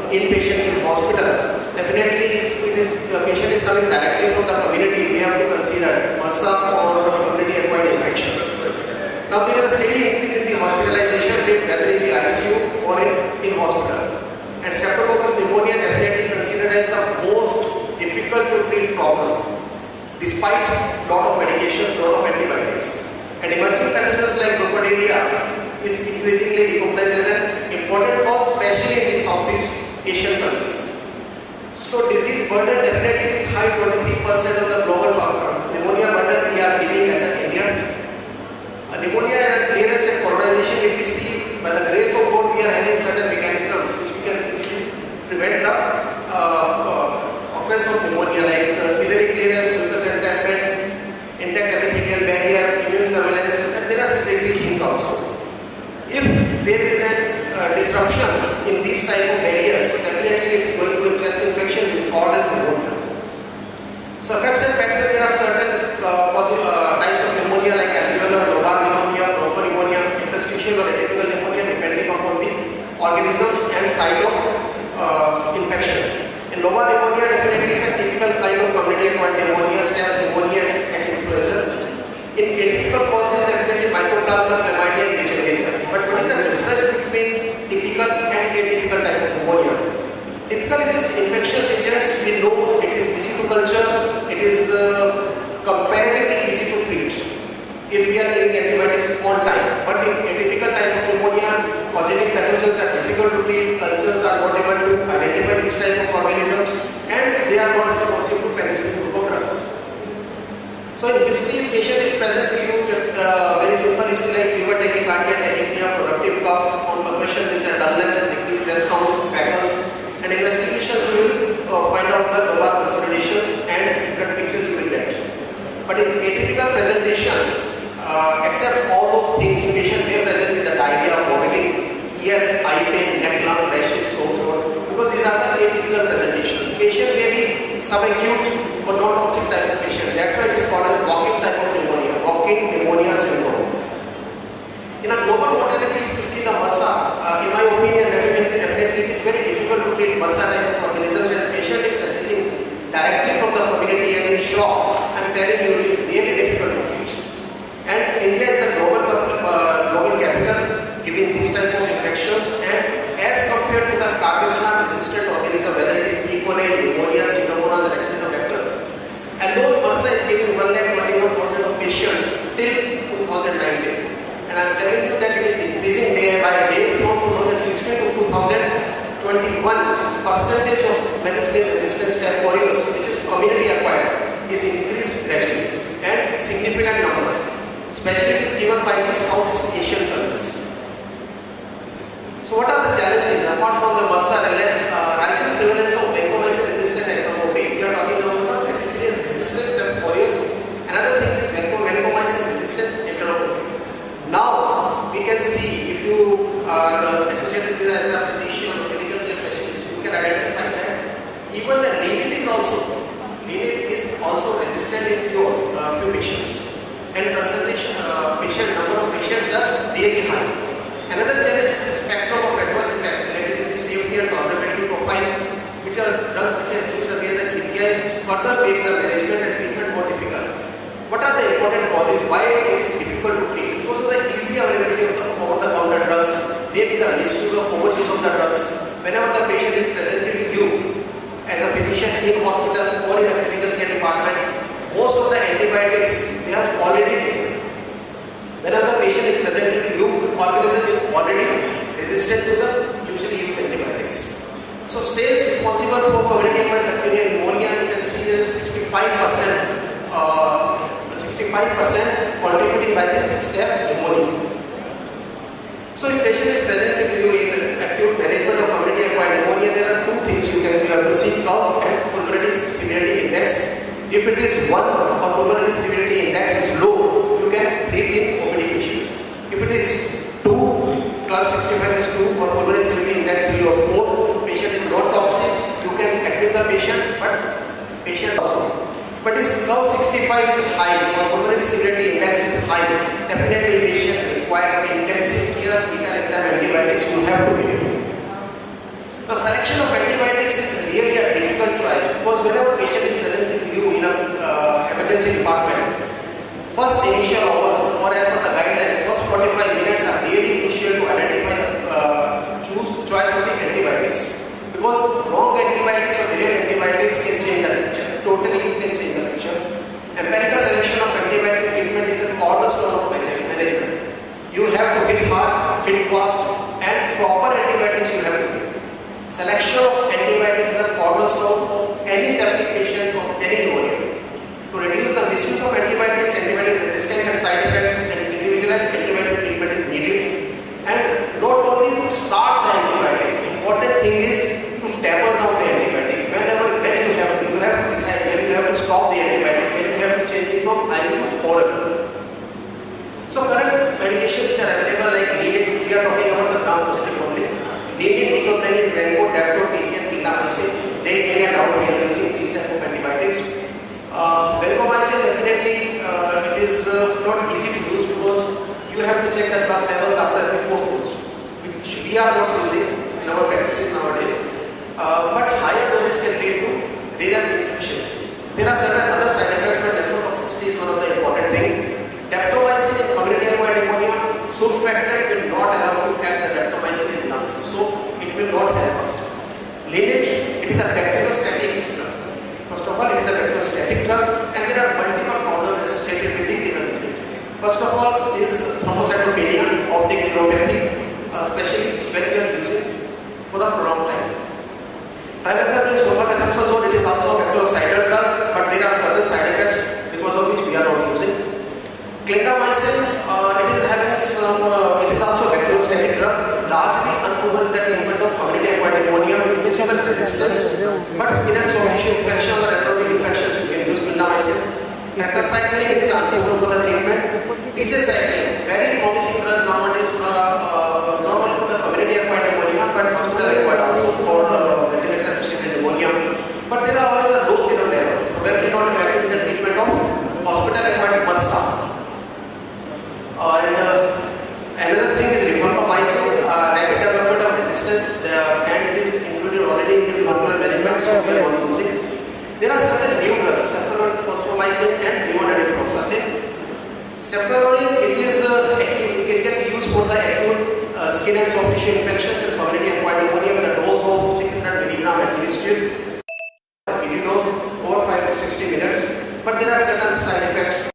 inpatients in hospital, definitely if the patient is coming directly from the community, we have to consider MRSA or community-acquired infections. Now there is a steady increase in the hospitalization rate, whether in the ICU or in hospital. And Streptococcus pneumonia definitely considered as the most difficult to treat problem, despite lot of medications, lot of antibiotics. And emerging pathogens like crocodilia is increasingly recognized as an important cause, especially in the Southeast Asian countries. So disease burden definitely is 23% of the global pneumonia burden we are giving as an Indian. Pneumonia and clearance and colonization, if we see, by the grace of God, we are having certain mechanisms which we can prevent the occurrence of pneumonia, like ciliary clearance, mucus entrapment, intact epithelial barrier, immune surveillance, and there are secondary things also. If there is a disruption in these type of barriers, definitely it's going to chest infection which is called as pneumonia. So effects and factors, there are certain types of pneumonia like alveolar, lobar pneumonia, bronchopneumonia, interstitial or atypical pneumonia depending upon the organisms and site of infection. In lobar pneumonia, definitely it's a typical kind of community-acquired pneumonia, staph pneumonia, and H. influenza. In atypical causes, definitely mycoplasma, chlamydia, and legionnaria. But what is the difference between typical and atypical type of pneumonia? Typical, it is infectious agents. We know it is easy to culture. It is comparatively easy to treat if we are giving antibiotics on time. But in atypical type of pneumonia, pathogenic pathogens are difficult to treat. Cultures are not able to identify these type of organisms, and they are not responsive to penicillin group of drugs. So in history, patient is present to you very simple history like fever, tachycardia, tachypnea, productive cough, on percussion, there is a dullness, decreased breath sounds, cackles, and investigations you will find out the lobar consolidations and blood pictures you will get. But in atypical presentation, except all those things, patient may present with the diarrhea, vomiting, ear, eye pain, neck, lung, rashes, sore throat, because these are the atypical presentations. Patient may be subacute or non-toxic type of patient. That's why it is called as walking type of pneumonia, walking pneumonia syndrome. In a global mortality, if you see the MRSA, in my opinion, definitely it is very difficult to treat MRSA type of organisms, and patient is presenting directly from the community and in shock. I'm telling you, it is really difficult to treat. And India is a global capital giving these type of infections, and as compared to the carbapenem resistant organism, whether it is E. coli, pneumonia, pseudomonas, or Acinetobacter, alone MRSA is giving 1,21,000 of patients till 2019. And I'm telling you that it is increasing day by day. From 2016 to 2021, percentage of penicillin resistant staph aureus, which is community acquired, is increased gradually and significant numbers. Especially it is given by the Southeast Asian countries. So what are the challenges apart from the MRSA rising prevalence of vancomycin resistant enterococcus? We are talking about the penicillin resistant staph aureus. Another thing is vancomycin resistant enterococcus. Now we can see, if you are associated with as a physician or medical care specialist, you can identify that even the Linnet is also resistant in few patients, and concentration number of patients are really high. Another challenge is the spectrum of adverse effects related to the safety and tolerability profile, which are drugs which are used against the GPIs, which further makes the management and treatment more difficult. What are the important causes? Why it is difficult to treat? Because of the easy availability of the over-the-counter drugs, maybe the misuse or overuse of the drugs. Whenever the patient is presented to you as a physician in hospital or in a critical care department, most of the antibiotics they have already taken. Whenever the patient is presented to you, organism is already resistant to the usually used antibiotics. So states responsible for community-acquired bacterial pneumonia, you can see there is 65% contributing by the staph pneumonia. So if patient is presented to you in acute management of community-acquired pneumonia, there are two things you have to see: curve and pulmonary severity index. If it is 1 or pulmonary severity index is low, you can treat in OPD patients. If it is 2, curve 65 is 2, or pulmonary severity index 3 or 4, patient is not toxic, you can admit the patient, but patient also. But if curve 65 is high or pulmonary severity index is high, definitely patient require intensive care, beta-lactam antibiotics you have to give. The selection of antibiotics is really a difficult choice, because whenever patient is presented to you in an emergency department, first initial hours or as per the guidelines, first 45 minutes are really crucial to identify the choice of the antibiotics. Because wrong antibiotics or delayed antibiotics can change the picture. Totally it can change the picture. Empirical selection of antibiotic treatment is the cornerstone of management. You have to hit hard, hit fast, and proper antibiotics you have to give. Selection of antibiotics is the cornerstone of any septic individualized antibiotic treatment is needed. And not only to start the antibiotic, the important thing is to taper down the antibiotic. When you have to decide when you have to stop the antibiotic, when you have to change it from IV to oral. So current medications which are available like Hyatt, we are talking about the gram-positive only. Hyatt, nicotinic, Rango, Dapto, TCM, clindamycin, day in and out we are using these type of antibiotics. Vancomycin definitely it is not easy to use because you have to check the blood levels after every 4 dose, which we are not using in our practices nowadays. But higher doses can lead to renal insufficiency. There are certain other side effects, but nephrotoxicity is one of the important things. Daptomycin in community acquired pneumonia, surfactant will not allow to act the daptomycin in lungs, so it will not help us. Linit, it is a bacteriostatic drug. First of all, it is a bacteriostatic drug, and there are multiple problems associated with the Linit. First of all is thrombocytopenia, optic neuropathy, especially when we are using for the prolonged time. Trimethoprim sulfamethoxazole, it is also a bactericidal drug, but there are certain side effects because of which we are not using. Clindamycin, it is having some, it is also a bacteriostatic drug, largely unproven in the treatment of community acquired pneumonia with municipal resistance, but skin and soft tissue infection or anaerobic infections you can use clindamycin. Tetracycline, it is unproven for the treatment. Tetracycline, very promising drug nowadays not only for the community acquired pneumonia but hospital acquired also for ventilator associated pneumonia. But there are always a low serum level, probably not effective in the treatment of hospital acquired MRSA. And another thing is rifampicin, rapid development of resistance, and it is included already in the tubercular management, so we are not using. There are certain new drugs, cephalosporin, fosfomycin, and levonorephoxacin. Cephalosporin, it can be used for the acute skin and soft tissue infections and community acquired pneumonia with a dose of 600 mg administered. PD dose over 5 to 60 minutes. But there are certain side effects.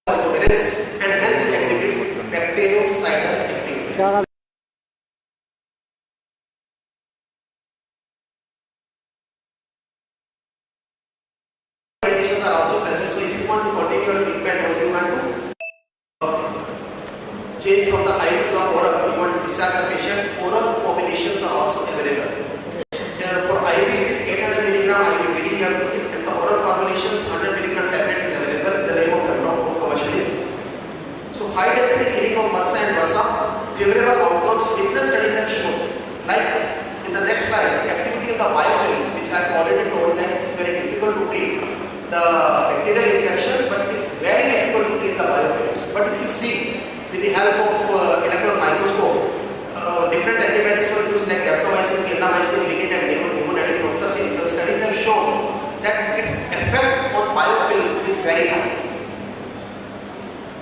And hence exhibits bactericidal activity. Medications are also present, so if you want to continue your treatment or you want to change from the IV to the oral, you want to discharge the patient, oral combinations are also available. For IV it is 800 mg IVPD you have to give, and the oral formulations 100 mg tablet is available in the name of Peptide commercially. So high density killing of MRSA and MRSA, favorable outcomes, different studies have shown. Like in the next slide, activity of the biofilm, which I have already told that it is very difficult to treat the bacterial infection, but it is very difficult to treat the biofilms. But if you see with the help of electron microscope, different antibiotics were used like daptomycin, clindamycin, Linit, and levonorephoxacin. The studies have shown that its effect on biofilm is very high.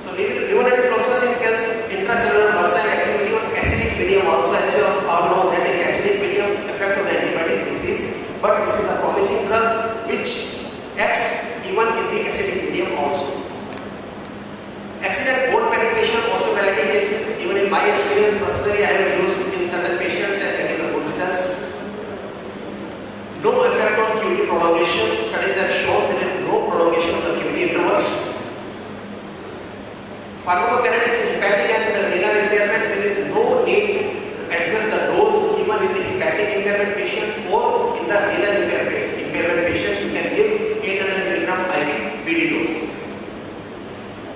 So levonorephoxacin kills intracellular MRSA activity on acidic medium also, as you all know that in acidic medium effect of the antibiotic decrease, but this is a promising drug which acts even in the acidic medium also. Accident bone penetration, I have used in certain patients and getting a good results. No effect on QT prolongation. Studies have shown there is no prolongation of the QT interval. Pharmacokinetics in hepatic and renal impairment, there is no need to adjust the dose even in the hepatic impairment patient or in the renal impairment patients. You can give 800 mg IV BD dose.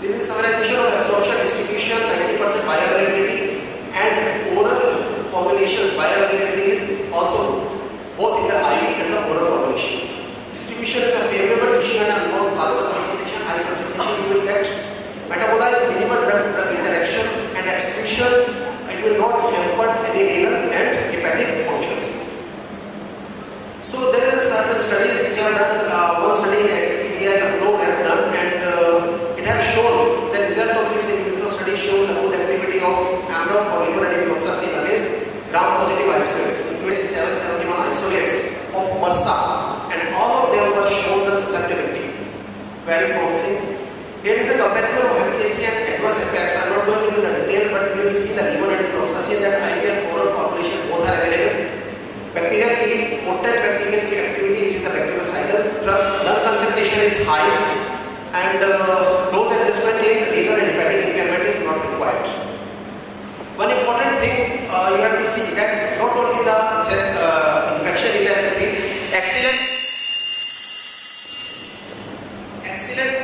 This is summarization of absorption, distribution, 90% bioavailability, and oral formulations bioavailability is also both in the IV and the oral formulation. Distribution is a favorable tissue and unknown plasma concentration, high concentration you will get. Metabolize minimal drug-drug interaction and excretion. It will not hamper any renal and hepatic functions. So there is certain studies which have done. One study in SCPGI have done, and it has shown the result of this in vitro study shows the good activity of amrok or liver and fluoxetine against gram-positive isolates, including 771 isolates of MRSA, and all of them were shown the susceptibility. Very promising. Here is a comparison of efficacy and adverse effects. I am not going into the detail, but we will see the liver and fluoxetine that IV and oral formulation both are available. Bacterial killing, potent bacterial activity, which is a bactericidal drug. Lung concentration is high, and dose adjustment in renal and hepatic impairment is not required. One important thing you have to see that not only the chest infection activity, excellent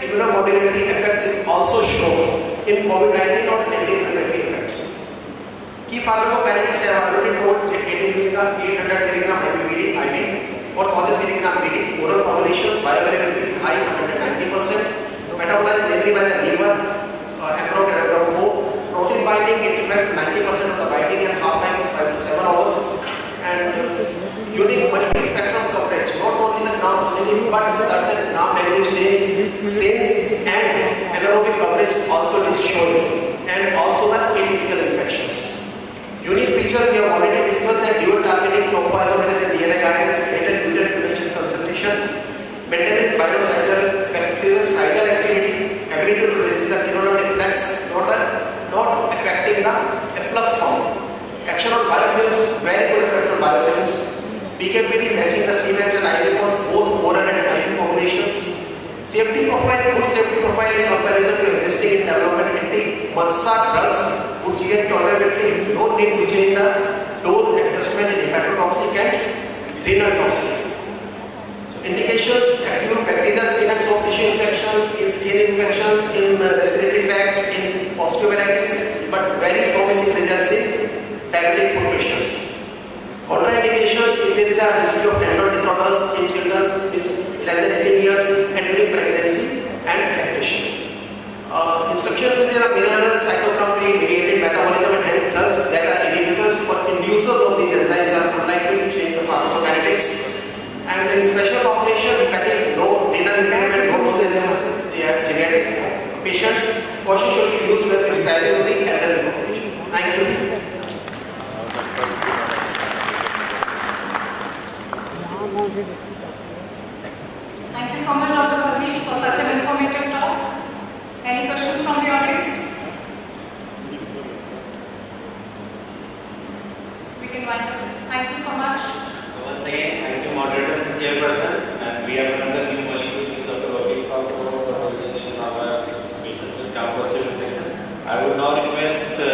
immunomodulatory effect is also shown in COVID-19 or anti-inflammatory effects. Key pharmacokinetics have already told that 800 mg IVBD IV or 1000 mg BD oral formulations bioavailability is high, 190%. Metabolized mainly by the liver, amrok and amrok-O. Protein binding, it effect 90% of the binding and half-life is 5 to 7 hours. And unique multi-spectrum coverage, not only the gram-positive but certain gram-negative stains and anaerobic coverage also is shown, and also the atypical infections. Unique features we have already discussed that dual targeting topoisomerase and DNA kinase, greater mutant prevention concentration, maintenance biocidal, bactericidal activity, ability to resist the quinolone efflux, not affecting the efflux form. Action on biofilms, very good effect on biofilms. PKPD matching the Cmax and IV for both oral and IV formulations. Safety profile, good safety profile in comparison to existing in development anti-MRSA drugs, good GI tolerability, no need to change the dose adjustment in hepatotoxic and renal toxicity. So indications, acute bacterial skin and soft tissue infections, in skin infections, in respiratory tract, in osteomyelitis, but very promising results in diabetic foot patients. Contraindications, if there is a history of tendon disorders in children less than 18 years and during pregnancy and lactation. Instructions within a mineral cytochrome mediated metabolism and hand drugs that are inhibitors or inducers of these enzymes are unlikely to change the pharmacokinetics. And in special population, hepatic, no renal impairment, no dosage geriatric patients, caution should be used when prescribing to the elderly population. Thank you. Thank you so much, Dr. Bhavnesh, for such an informative talk. Any questions from the audience? We can wind up. Thank you so much. So once again, thank you moderators and chairperson. And we have another new molecule which Dr. Bhavnesh talked about for using in our patients with gram-positive infection. I would now request the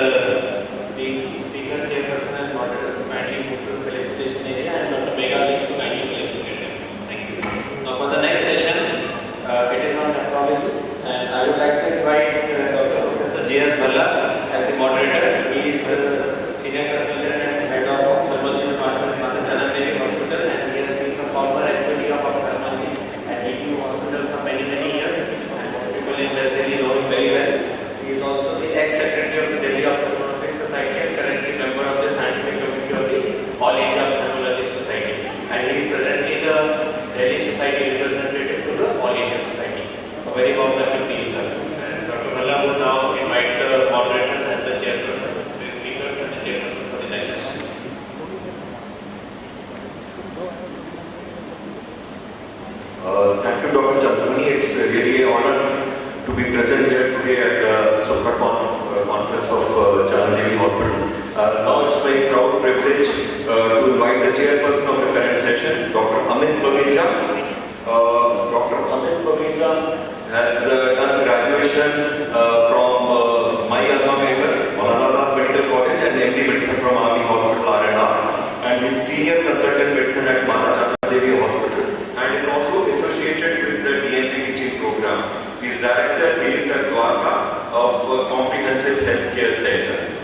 speaker, chairperson and moderators to kindly move to the felicitation area, and Dr. Megha is to kindly felicitate them. Thank you. Now for the next session, it is on nephrology, and I would like to invite Dr. Professor J.S. Bhalla as the moderator. He is senior consultant and head of ophthalmology department at Mother Janak Pur Hospital, and he has been the former HOD of ophthalmology at DTU Hospital for many years, and most people in West Delhi know him very well. He is also the ex-secretary of the Delhi Ophthalmologic Society and currently member of the scientific committee of the All India Ophthalmologic Society, and he is presently the Delhi Society representative to the All India Society. A very warm welcome to you, sir. And Dr. Bhalla would now invite the moderators and the chairperson, the speakers and the chairperson for the next session. Thank you, Dr. Chandramani. It's really an honor to be present here today at the Supercon conference of Janak Pur Hospital. Now it's my proud privilege to invite the chairperson of the current session, Dr. Amit Bageja. Dr. Amit Bageja has done graduation from my alma mater, Maulana Azad Medical College, and MD Medicine from Army Hospital R&R, and he is Senior Consultant Medicine at Mata Chanda Devi Hospital, and is also associated with the DNP teaching program. He is Director Hyatt Dwarka of Comprehensive Healthcare Center.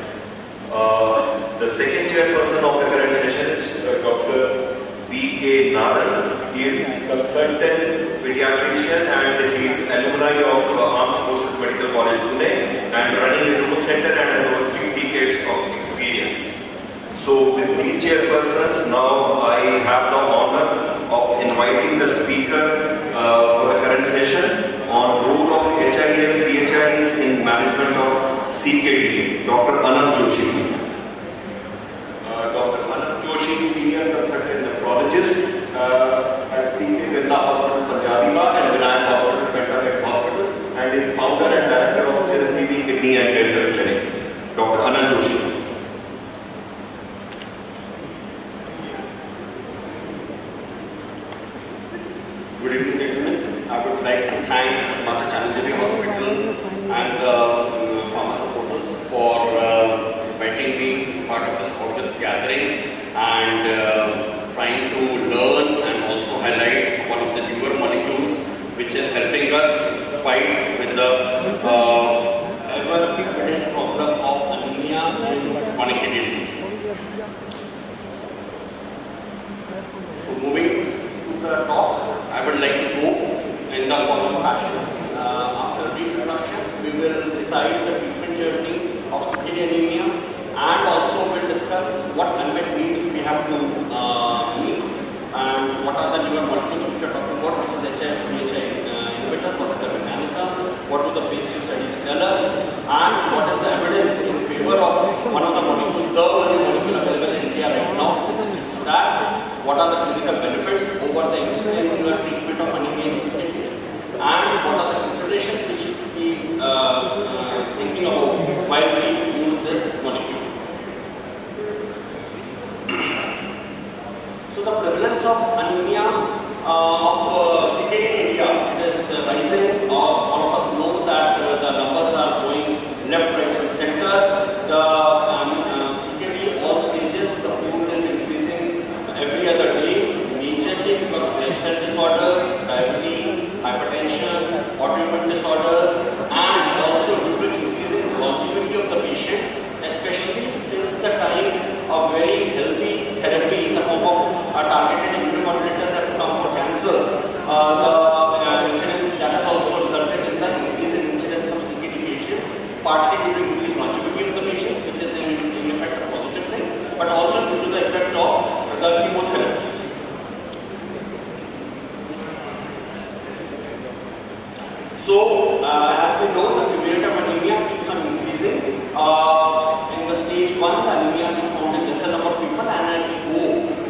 The second chairperson of the current session is Dr. B.K. Naran. He is consultant pediatrician and he is alumni of Armed Forces Medical College Pune and running his own center and has over 3 decades of experience. So with these chairpersons, now I have the honor of inviting the speaker for the current session on role of HIF PHIs in management of CKD, Dr. Anand Joshi. Dr. Anand Joshi, Senior Consultant Nephrologist at CK Birla Hospital, Punjabibagh and Vinayak Hospital, Pentamed Hospital, and is founder and director of Chiranjeevi Kidney and Dental Clinic. Dr. Anand Joshi. Good evening, gentlemen. I would like to thank Mata Chanda Devi Hospital and the pharma supporters for inviting me part of this August gathering and trying to learn and also highlight one of the newer molecules which is helping us fight with the ever-evident problem of anemia and chronic kidney disease. So moving to the talk, I would like to go in the following fashion. After a brief introduction, we will decide the treatment journey of CKD anemia and also will discuss what unmet needs we have to meet and what are the newer molecules which we are talking about, which is HIF inhibitors, what is the mechanism, what do the phase 2 studies tell us, and what is the evidence in favor of one of the molecules, the only molecule available in India right now, that what are the clinical benefits over the existing treatment of anemia in CKD, and what are the considerations we should be thinking about while we use this molecule. So the prevalence of anemia of CKD in India, it is rising. All of us know that the numbers are going left, right and center. The CKD, all stages, the pool is increasing every other day, majorly because of lifestyle disorders, diabetes, hypertension, autoimmune disorders, and also due to increasing longevity of the patient, especially since the time a very healthy therapy in the form of targeted immunomodulators have come for cancers. The incidence that has also resulted in the increase in incidence of CKD patients, partly due to increased longevity of the patient, which is in effect a positive thing, but also due to the effect of the chemotherapies. So, as we know, the severity of anemia keeps on increasing. In the stage 1, the anemia is found in lesser number of people, and as we go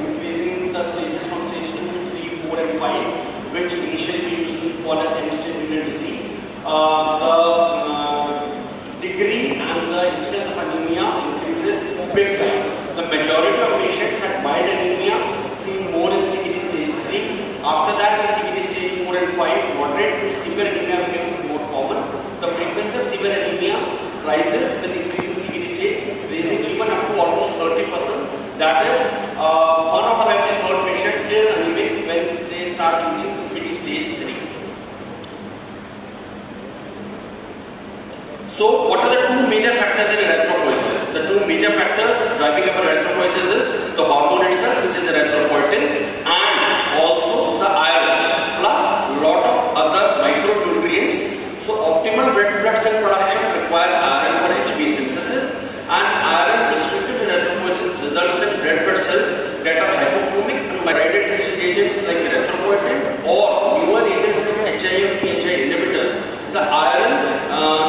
increasing the stages from stage 2, 3, 4 and 5, which initially we used to call as end-stage renal disease, the degree and the incidence of anemia increases big time. The majority of patients had mild anemia seen more in CKD stage 3. After that, in CKD stage 4 and 5, moderate to severe anemia becomes more common. The frequency of severe anemia rises with increase in CKD stage, raising even up to almost 30%. That is, 1 out of every 3rd patient is anemic when they start reaching CKD stage 3. So, what are the 2 major factors in erythropoiesis? The 2 major factors driving up erythropoiesis is the hormone itself, which is erythropoietin, and also the iron, plus lot of other micronutrients. So, optimal red blood cell production requires iron for HB synthesis, and iron restricted erythropoiesis results in red blood cells that are hypochromic and myeloid agents like erythropoietin or newer agents like HIF PHI inhibitors. The iron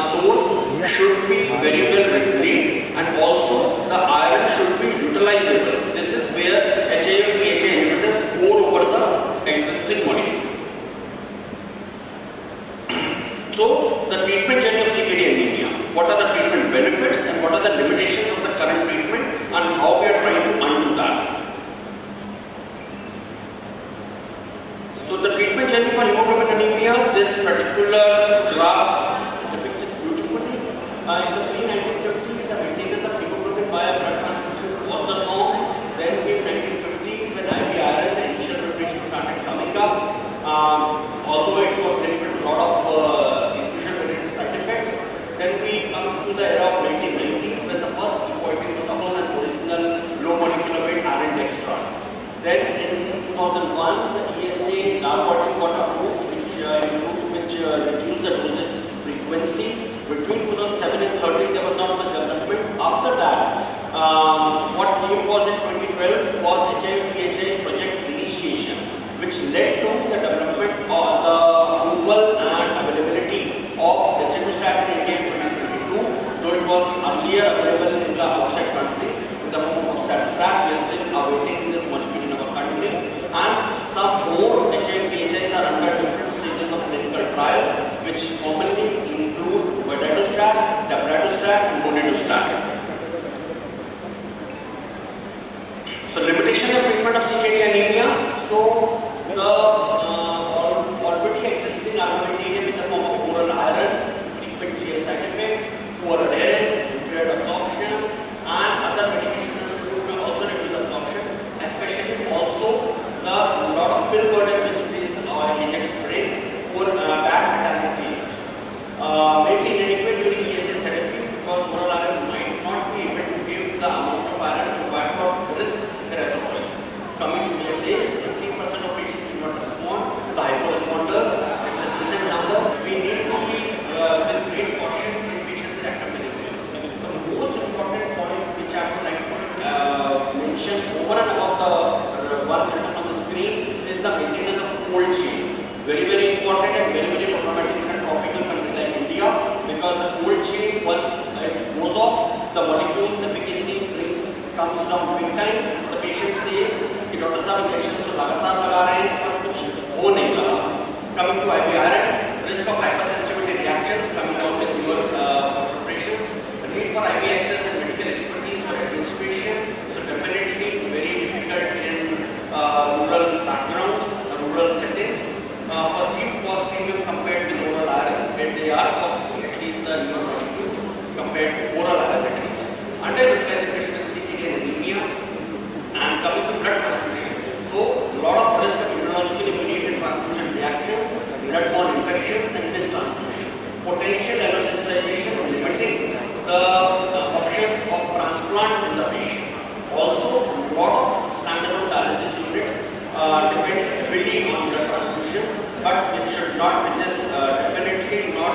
stores should be very well repleted, and also the iron should be utilizable. This is where HIF PHI inhibitors pour over the existing molecule. So, the treatment journey of CKD anemia. What are the treatment benefits and what what are the limitations of the current treatment, and how we are trying to undo that. So the treatment journey for hemoglobin anemia, this particular graph depicts it beautifully. In the pre-1950s, the maintenance of hemoglobin via blood transfusion was the norm. Then in 1950s, when IV iron, the initial preparation started coming up. Although it was linked with a lot of infusion-related side effects. Then we come to the era of 1990s, when the first equating was an original low molecular weight iron dextran. Then in 2001, the ESA narcotic got approved, which reduced the dosage frequency. Between 2007 and 2013, there was not much development. After that, what came was in 2012 was HIV/PHI project initiation, which led to the development of the approval and availability of desidustat in India in 2022. Though it was earlier available in the outside countries in the form of Centric, we are still awaiting this molecule in our country. And some more HIV/PHIs are under different stages of clinical trials, which commonly include vadadustat, dabradustat, and monadustat. So limitations of treatment of CKD anemia. So the already existing armamentarium in the form of oral iron, frequent GI side effects, poor adherence, impaired absorption, and other medications will also reduce absorption, especially also the lot of pill burden which this injects brain or bad metallic taste. Maybe inadequate during ESA therapy because oral iron might not be able to give the amount of iron required for risk erythropoiesis. Coming to ESAs, 15% of patients should not respond. The hyperresponders, it's a decent number. We need to be with great caution in patients with active meningitis. The most important point which I would like to mention over and above the one sentence on the screen is the maintenance of cold chain. Very, very important and very, very problematic in a tropical country like India, because the cold chain, once it goes off, the molecule's efficacy comes down big time. The patient says कि doctor साहब injection तो लगातार लगा रहे हैं पर कुछ हो नहीं लगा. Coming to IV iron, risk of hypersensitivity reactions coming down with newer preparations. The need for IV access and medical expertise for administration, so definitely very difficult in rural backgrounds, rural settings. Perceived cost premium compared with oral iron, and they are costing at least the newer molecules compared to oral iron at least. Underutilization in CKD and anemia, and coming to blood transfusion. So, a lot of risk of immunologically mediated transfusion reactions, blood-borne infections, and mistransfusion. Potential allosensitization limiting the options of transplant in the patient. Also, a lot of standalone dialysis units depend heavily on blood transfusion, but it should not, which is definitely not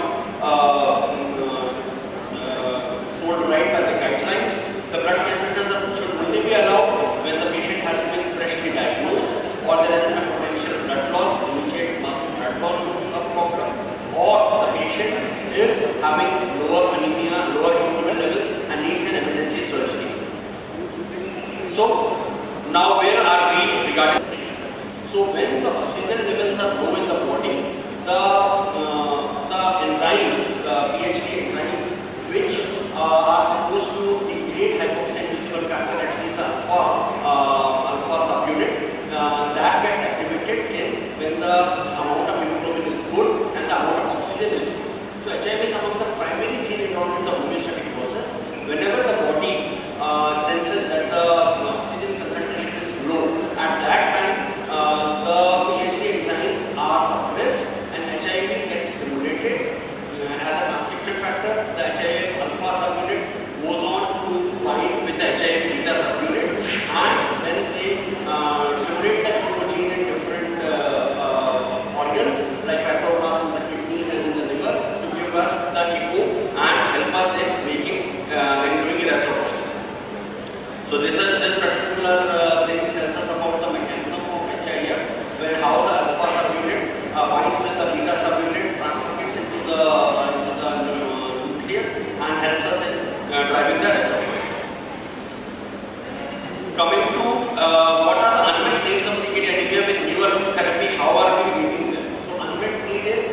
told right by the guidelines. The blood transfusions should only be allowed when the patient has been freshly diagnosed, or there has been a potential blood loss, immediate massive blood loss due to some problem, or the patient is having lower anemia, lower hemoglobin levels, and needs an emergency surgery. So, now where are we regarding? So, when the oxygen levels are low in the body, the enzymes, the PHD enzymes, which are supposed to degrade hypoxia-inducible factor, at least the alpha subunit, that gets activated when the amount of hemoglobin is good and the amount of oxygen is good. So HIV is among the primary gene involved in the homeostatic process. Whenever the body senses that the oxygen concentration is low, at that time the PHD enzymes are suppressed and HIV gets stimulated as a transcription factor. The HIF alpha subunit goes on to bind with the HIF beta subunit, and then they stimulate the gene in different organs like fibroblasts in the kidneys and in the liver to give us the EPO and help us in making in doing erythropoiesis. So this particular thing tells us about the mechanism of HIF, where how the alpha subunit binds with the beta subunit, translocates into the nucleus and helps us in driving the erythropoiesis. Coming to what are the unmet needs of CKD anemia with newer therapy, how are we meeting them? So unmet need is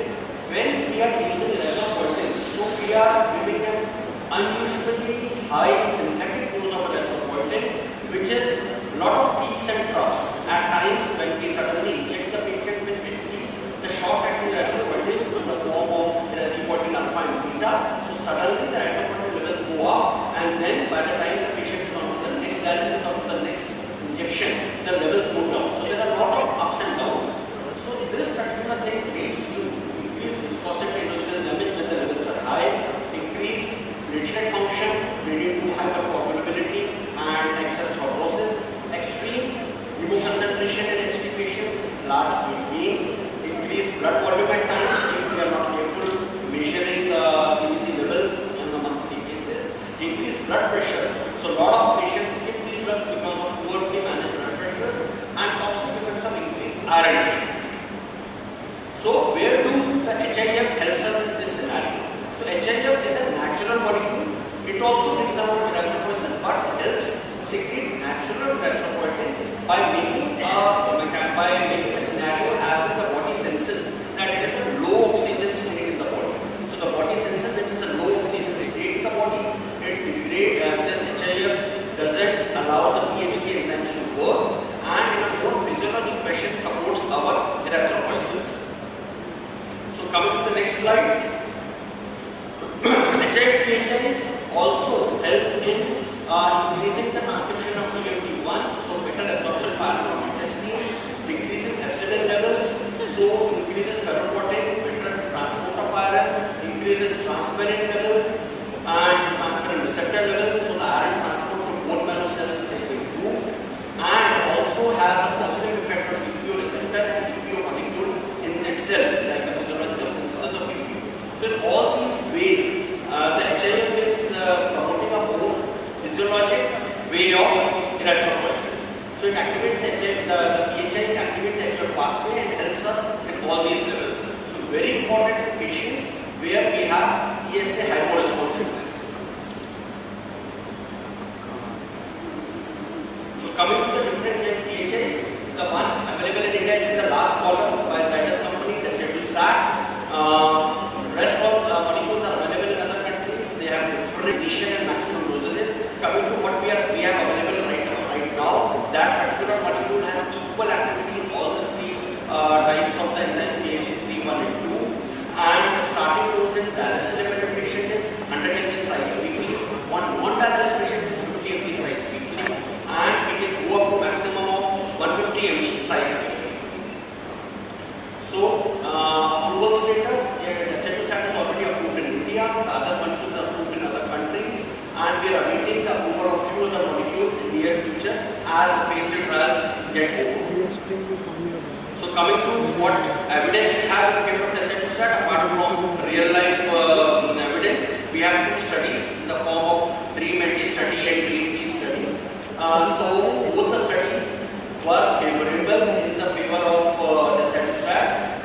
when we are using erythropoiesis, so we are giving them unusually high synthetic dose of erythropoietin, which is a lot of peaks and troughs. At times when we suddenly inject the patient with HPs, the short-acting erythropoietin in the form of erythropoietin alpha and beta, so suddenly the erythropoietin levels go up, and then by the time the patient is on to the next dialysis or to the next injection, the levels go down. So there are a lot of ups and downs. So this particular thing leads to increased viscosity endogenous damage when the levels are high, increased platelet function leading to hypercoagulability and excess thrombosis, extreme hemoconcentration in HT patients, large weight gains, increased blood volume at times if we are not careful measuring the CBC levels on a monthly basis, increased blood pressure. So a lot of patients skip these drugs because of poorly managed blood pressure and toxic effects of increased iron. So where do the HIF helps us in this scenario? So HIF is a natural molecule. It also brings about erythropoiesis but helps secrete natural erythropoietin by making a scenario as if the body senses that it is a low oxygen state in the body. So the body senses it is a low oxygen state in the body. It degrades this HIF doesn't allow the PHP enzymes to work and in a more physiologic fashion supports our erythropoiesis. So coming to the next slide, HIF also help in increasing the transcription of DMT1, so better absorption power from intestine, decreases hepcidin levels, so increases ferroportin, better transport of iron, increases transferrin levels and transferrin receptor levels, so the iron transport to bone marrow cells is improved and also has a positive effect on EPO receptor and EPO molecule in itself, like the physiological synthesis of EPO. So in all these ways, the HIF is promoting a more physiologic way of erythropoiesis. So it activates the PHIs activate the HIF pathway and helps us in all these levels. So very important in patients where we have ESA hyporesponsiveness. So coming to the different PHIs, the one available in India is in the last column by Zydus company, the Centric. Rest of the molecules are available in other countries. They have different initial and maximum dosages. Coming to what we have available right now, that particular molecule has equal activity in all the three types of the enzyme PHT3, 1 and 2. And the starting dose in dialysis dependent patient is 100 mg thrice weekly. On non-dialysis patient is 50 mg thrice weekly. And it can go up to maximum of 150 mg thrice weekly. So approval status, the Centric is already approved in India. The other molecules are approved in other countries. And we are awaiting the approval of few other molecules in the near future as the phase 3 trials get over. So coming to what evidence we have in favor of the Centric, apart from real life evidence, we have two studies in the form of DREAM-NT study and DREAM-T study. So both the studies were favorable in the favor of the Centric.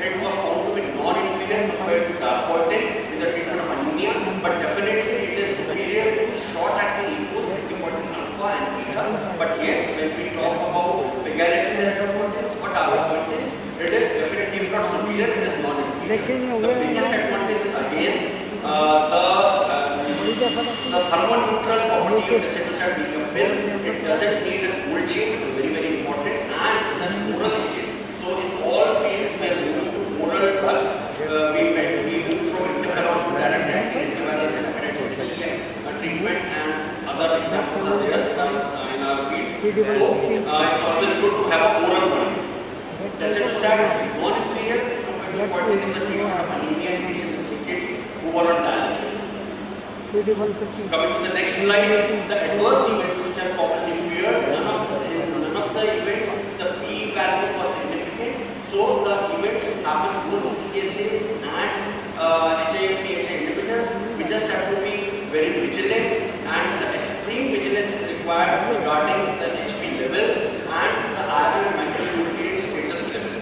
It was found to be non-inferior compared to darbepoetin in the treatment of anemia, but definitely it is superior to short-acting equals erythropoietin alpha and beta. But yes, when we talk about pegylated erythropoietins or darbepoetins, it is definitely, if not superior, it is non-inferior. The biggest advantage is again the thermoneutral property of the Centric being a pill. It doesn't need a cold chain, so very important, and is an oral agent. So in all fields, we are moving to oral drugs. We move from interferon to direct acting antivirals and hepatitis C treatment, and other examples are there in our field. So it's always good to have an oral molecule. Decentrostat is non-inferior compared to poietin in the treatment of anemia in patients with CKD who are on dialysis. Coming to the next slide, the adverse events which are commonly feared, none of the events, the P value was significant. So the events happen both in ESAs and HIF-PHI inhibitors. We just have to be very vigilant, and the extreme vigilance is required regarding the HP levels and the iron and micronutrient status level.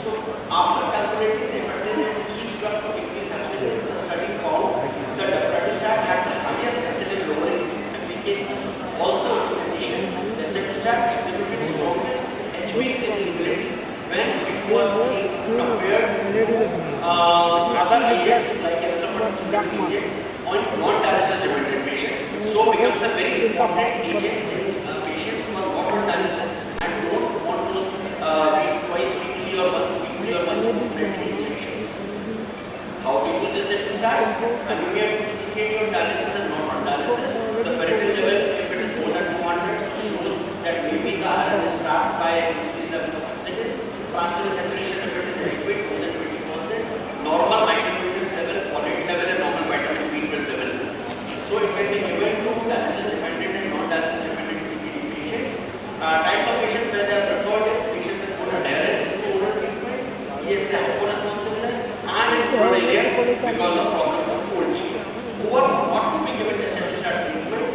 So after calculating the effectiveness of each drug to increase hepcidin, the study found that the daprodustat had the highest hepcidin lowering efficacy. Also, in addition, the daprodustat exhibited strongest HB increasability when it was being compared to other agents like erythropoietin agents non-dialysis dependent patients. So becomes a very important agent in patients who are not on dialysis and don't want those twice weekly or once monthly injections. How to use this extract? And we are CKD on dialysis and not on dialysis. The ferritin level, if it is more than 200, so shows that maybe the iron is trapped by these levels of oxidants. Transferrin saturation, if it is adequate, more than 20%. Normal micronutrient level, folate level, and normal vitamin B12 level. So it can be given to dialysis dependent and non-dialysis dependent CKD patients. Types of patients where they are preferred is patients with good adherence to oral treatment, ESA hyporesponsiveness, and in rural areas because of problems of cold chain. Who are not to be given the Centric treatment,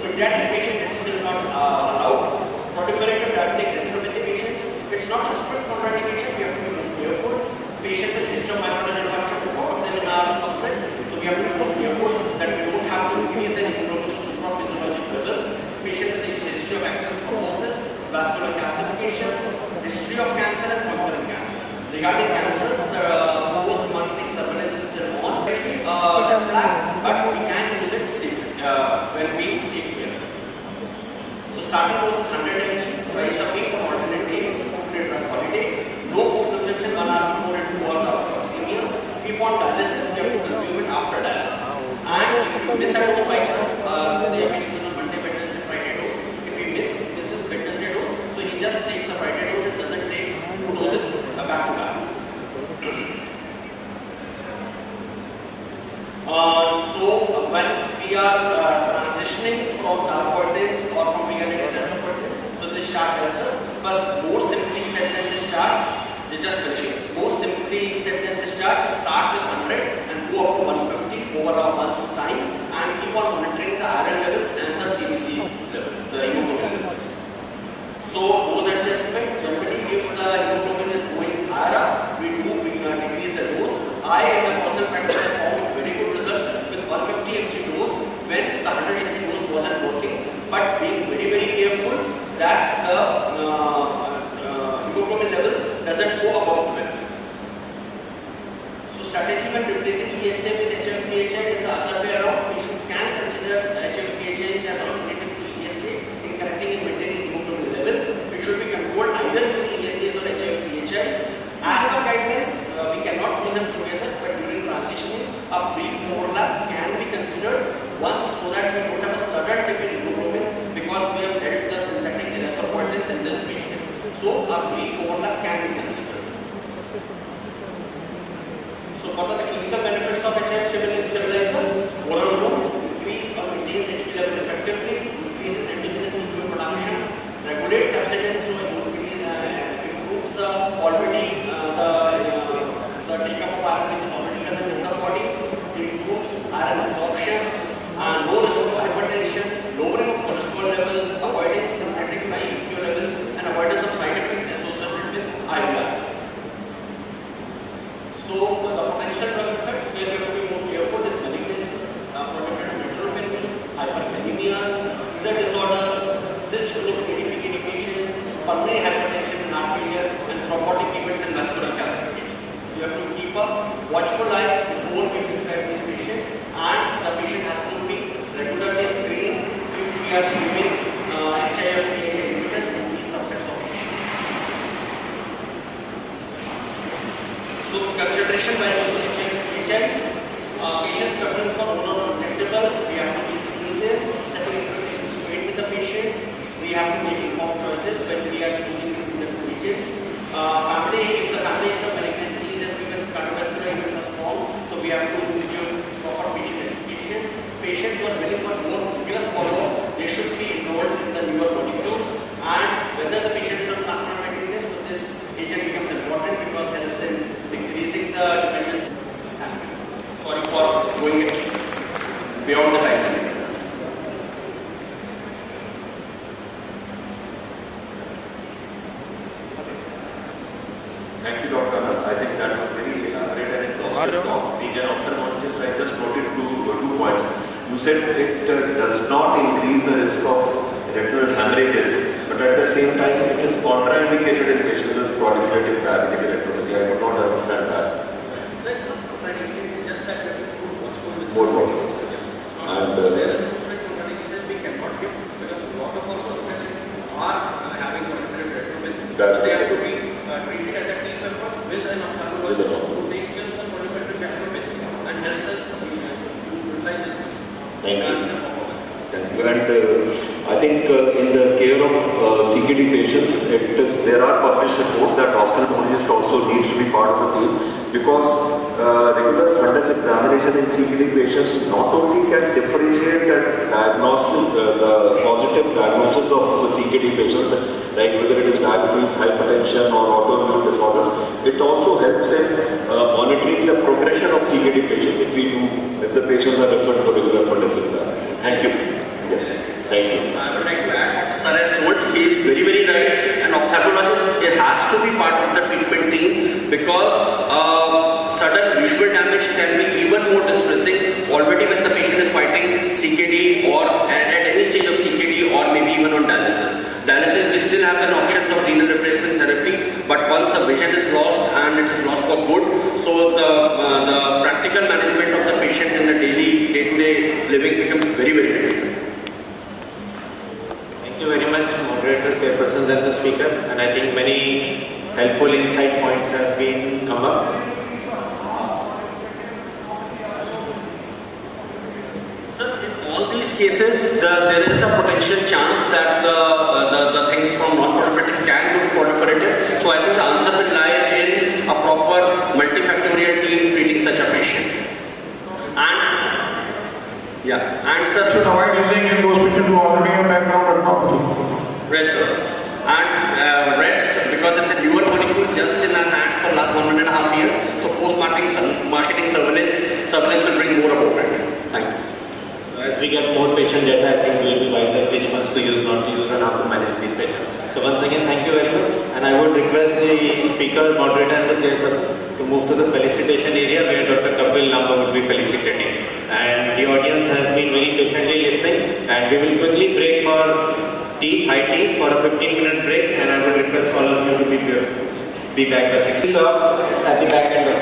pediatric patient it's still not allowed. Proliferative diabetic retinopathy patients, it's not a strict contraindication, we have to be careful. Patients with history of myocardial infarction, a lot of them in our subset, so we have to be careful that we don't have to increase their hemoglobin to supraphysiologic levels. Patient with history of access thrombosis, vascular calcification, history of cancer and concurrent cancer. Regarding cancers, the post-monitoring surveillance is still on. But we can use it when we take care. So starting dose is 100 mg twice a week on alternate days, included on holiday. No food consumption 1 hour before and 2 hours after oxemia. If on dialysis, we have to consume it after dialysis. And if you miss a dose by chance, say a patient is on Monday, Wednesday, Friday dose. If he misses Wednesday dose, so he just takes the Friday dose and doesn't take 2 doses back to back. So once we are transitioning from narcotics or from being erythropoietin, so this chart helps us. But more simply said than this chart, just finishing. More simply said than this chart, start with 100 and go up to 150 over a month's time and keep on monitoring the iron levels and the CBC levels, the hemoglobin levels. So dose adjustment, generally if the hemoglobin is going higher up, we decrease the dose. I in my personal practice have found very good results with 150 mg dose when the 100 mg dose wasn't working, but being very careful that the hemoglobin levels doesn't go above 12. So strategy when replacing ESA with HMPHI in the other way around, patient can consider HMPHI as alternative to ESA in correcting and maintaining hemoglobin level. It should be controlled either using ESAs or HMPHI. As per guidelines, we cannot use them together, but during transitioning, a brief overlap can be considered once so that we don't have a sudden dip in hemoglobin because we have held the synthetic erythropoietins in this patient. So a brief overlap can be considered. So what are the clinical benefits of HF stabilizers? Oral route, increase or maintains HP level effectively, increases endogenous fluid production, regulates subsidence, so improves the already the take-up of iron which is already present in the body, improves iron absorption, no risk of hypertension, lowering of cholesterol levels, avoiding synthetic high EPO levels, and avoidance of side effects associated with IVR. So the potential drug effects where we have to be more careful is malignancy, proliferative retinopathy, hyperkalemias, seizure disorders, cyst growth ADPKD patients, pulmonary hypertension and heart failure, and thrombotic events and vascular calcification. You have to keep a watchful eye before we prescribe these patients, and the patient has to be regularly screened if we are giving HIF-PHI inhibitors in these subsets of patients. So consideration by using HIF-PHIs, patient's preference for oral injectable, we have to be seeing this, setting expectations straight with the patients. We have to make informed choices when we are choosing between the two agents. If the family history of malignancies and previous cardiovascular events are strong, so we have to give proper patient education. Patients who are willing for more rigorous follow-up, they should be enrolled in the newer molecule. And whether the patient is on transplant readiness, so this agent becomes important because it helps in decreasing the dependence. Thank you. Sorry for going beyond the time limit. Thank you, Dr. Anand. I think that was very elaborate and exhaustive talk. Being an ophthalmologist, I just noted two points. You said it does not increase the risk of retinal hemorrhages, but at the same time, it is contraindicated in patients with proliferative diabetic retinopathy. I would not understand that. So it's not contraindicated, just that more problems. And we cannot give because a lot of our subsets are having proliferative retromyth. That- So they have to be treated as a team effort with an ophthalmologist who takes care of the proliferative retromyth and helps us utilize this. Thank you. Thank you. And I think in the care of CKD patients, there are published reports that ophthalmologist also needs to be part of the team, because regular fundus examination in CKD patients not only can differentiate the diagnosis, the positive diagnosis of the CKD patients, like whether it is diabetes, hypertension or autoimmune disorders, it also helps in monitoring the progression of CKD patients if the patients are referred for regular fundus examination. Thank you. Thank you. I would like to add what Sir has told. He is very, very right. And ophthalmologist, it has to be part of the treatment team, because sudden visual damage can be even more distressing already when the patient is fighting CKD or at any stage of CKD or maybe even on dialysis. Dialysis, we still have an options of renal replacement therapy, but once the vision is lost and it is lost for good, so the practical management of the patient in the day-to-day living becomes very, very difficult. Thank you very much, moderator, chairpersons and the speaker, and I think many helpful insight points have been come up. Sir, in all these cases, there is a potential chance that the things from non-proliferative can go to proliferative. So I think the answer will lie in a proper multifactorial team treating such a patient. And sir, should avoid using in those patients who already have background retinopathy. Right, sir. And rest, because it's a newer molecule just in our hands for last 1.5 years. So post-marketing surveillance will bring more about it. Thank you. So as we get more patient data, I think we will be wiser which ones to use, not to use, and how to manage these patients. So once again, thank you very much. And I would request the speaker, moderator and the chairperson to move to the felicitation area where Dr. Kapil Lamba would be felicitating. And the audience has been very patiently listening, and we will quickly break for high tea for a 15-minute break, and I would request all of you to be back by 6 at the back end of the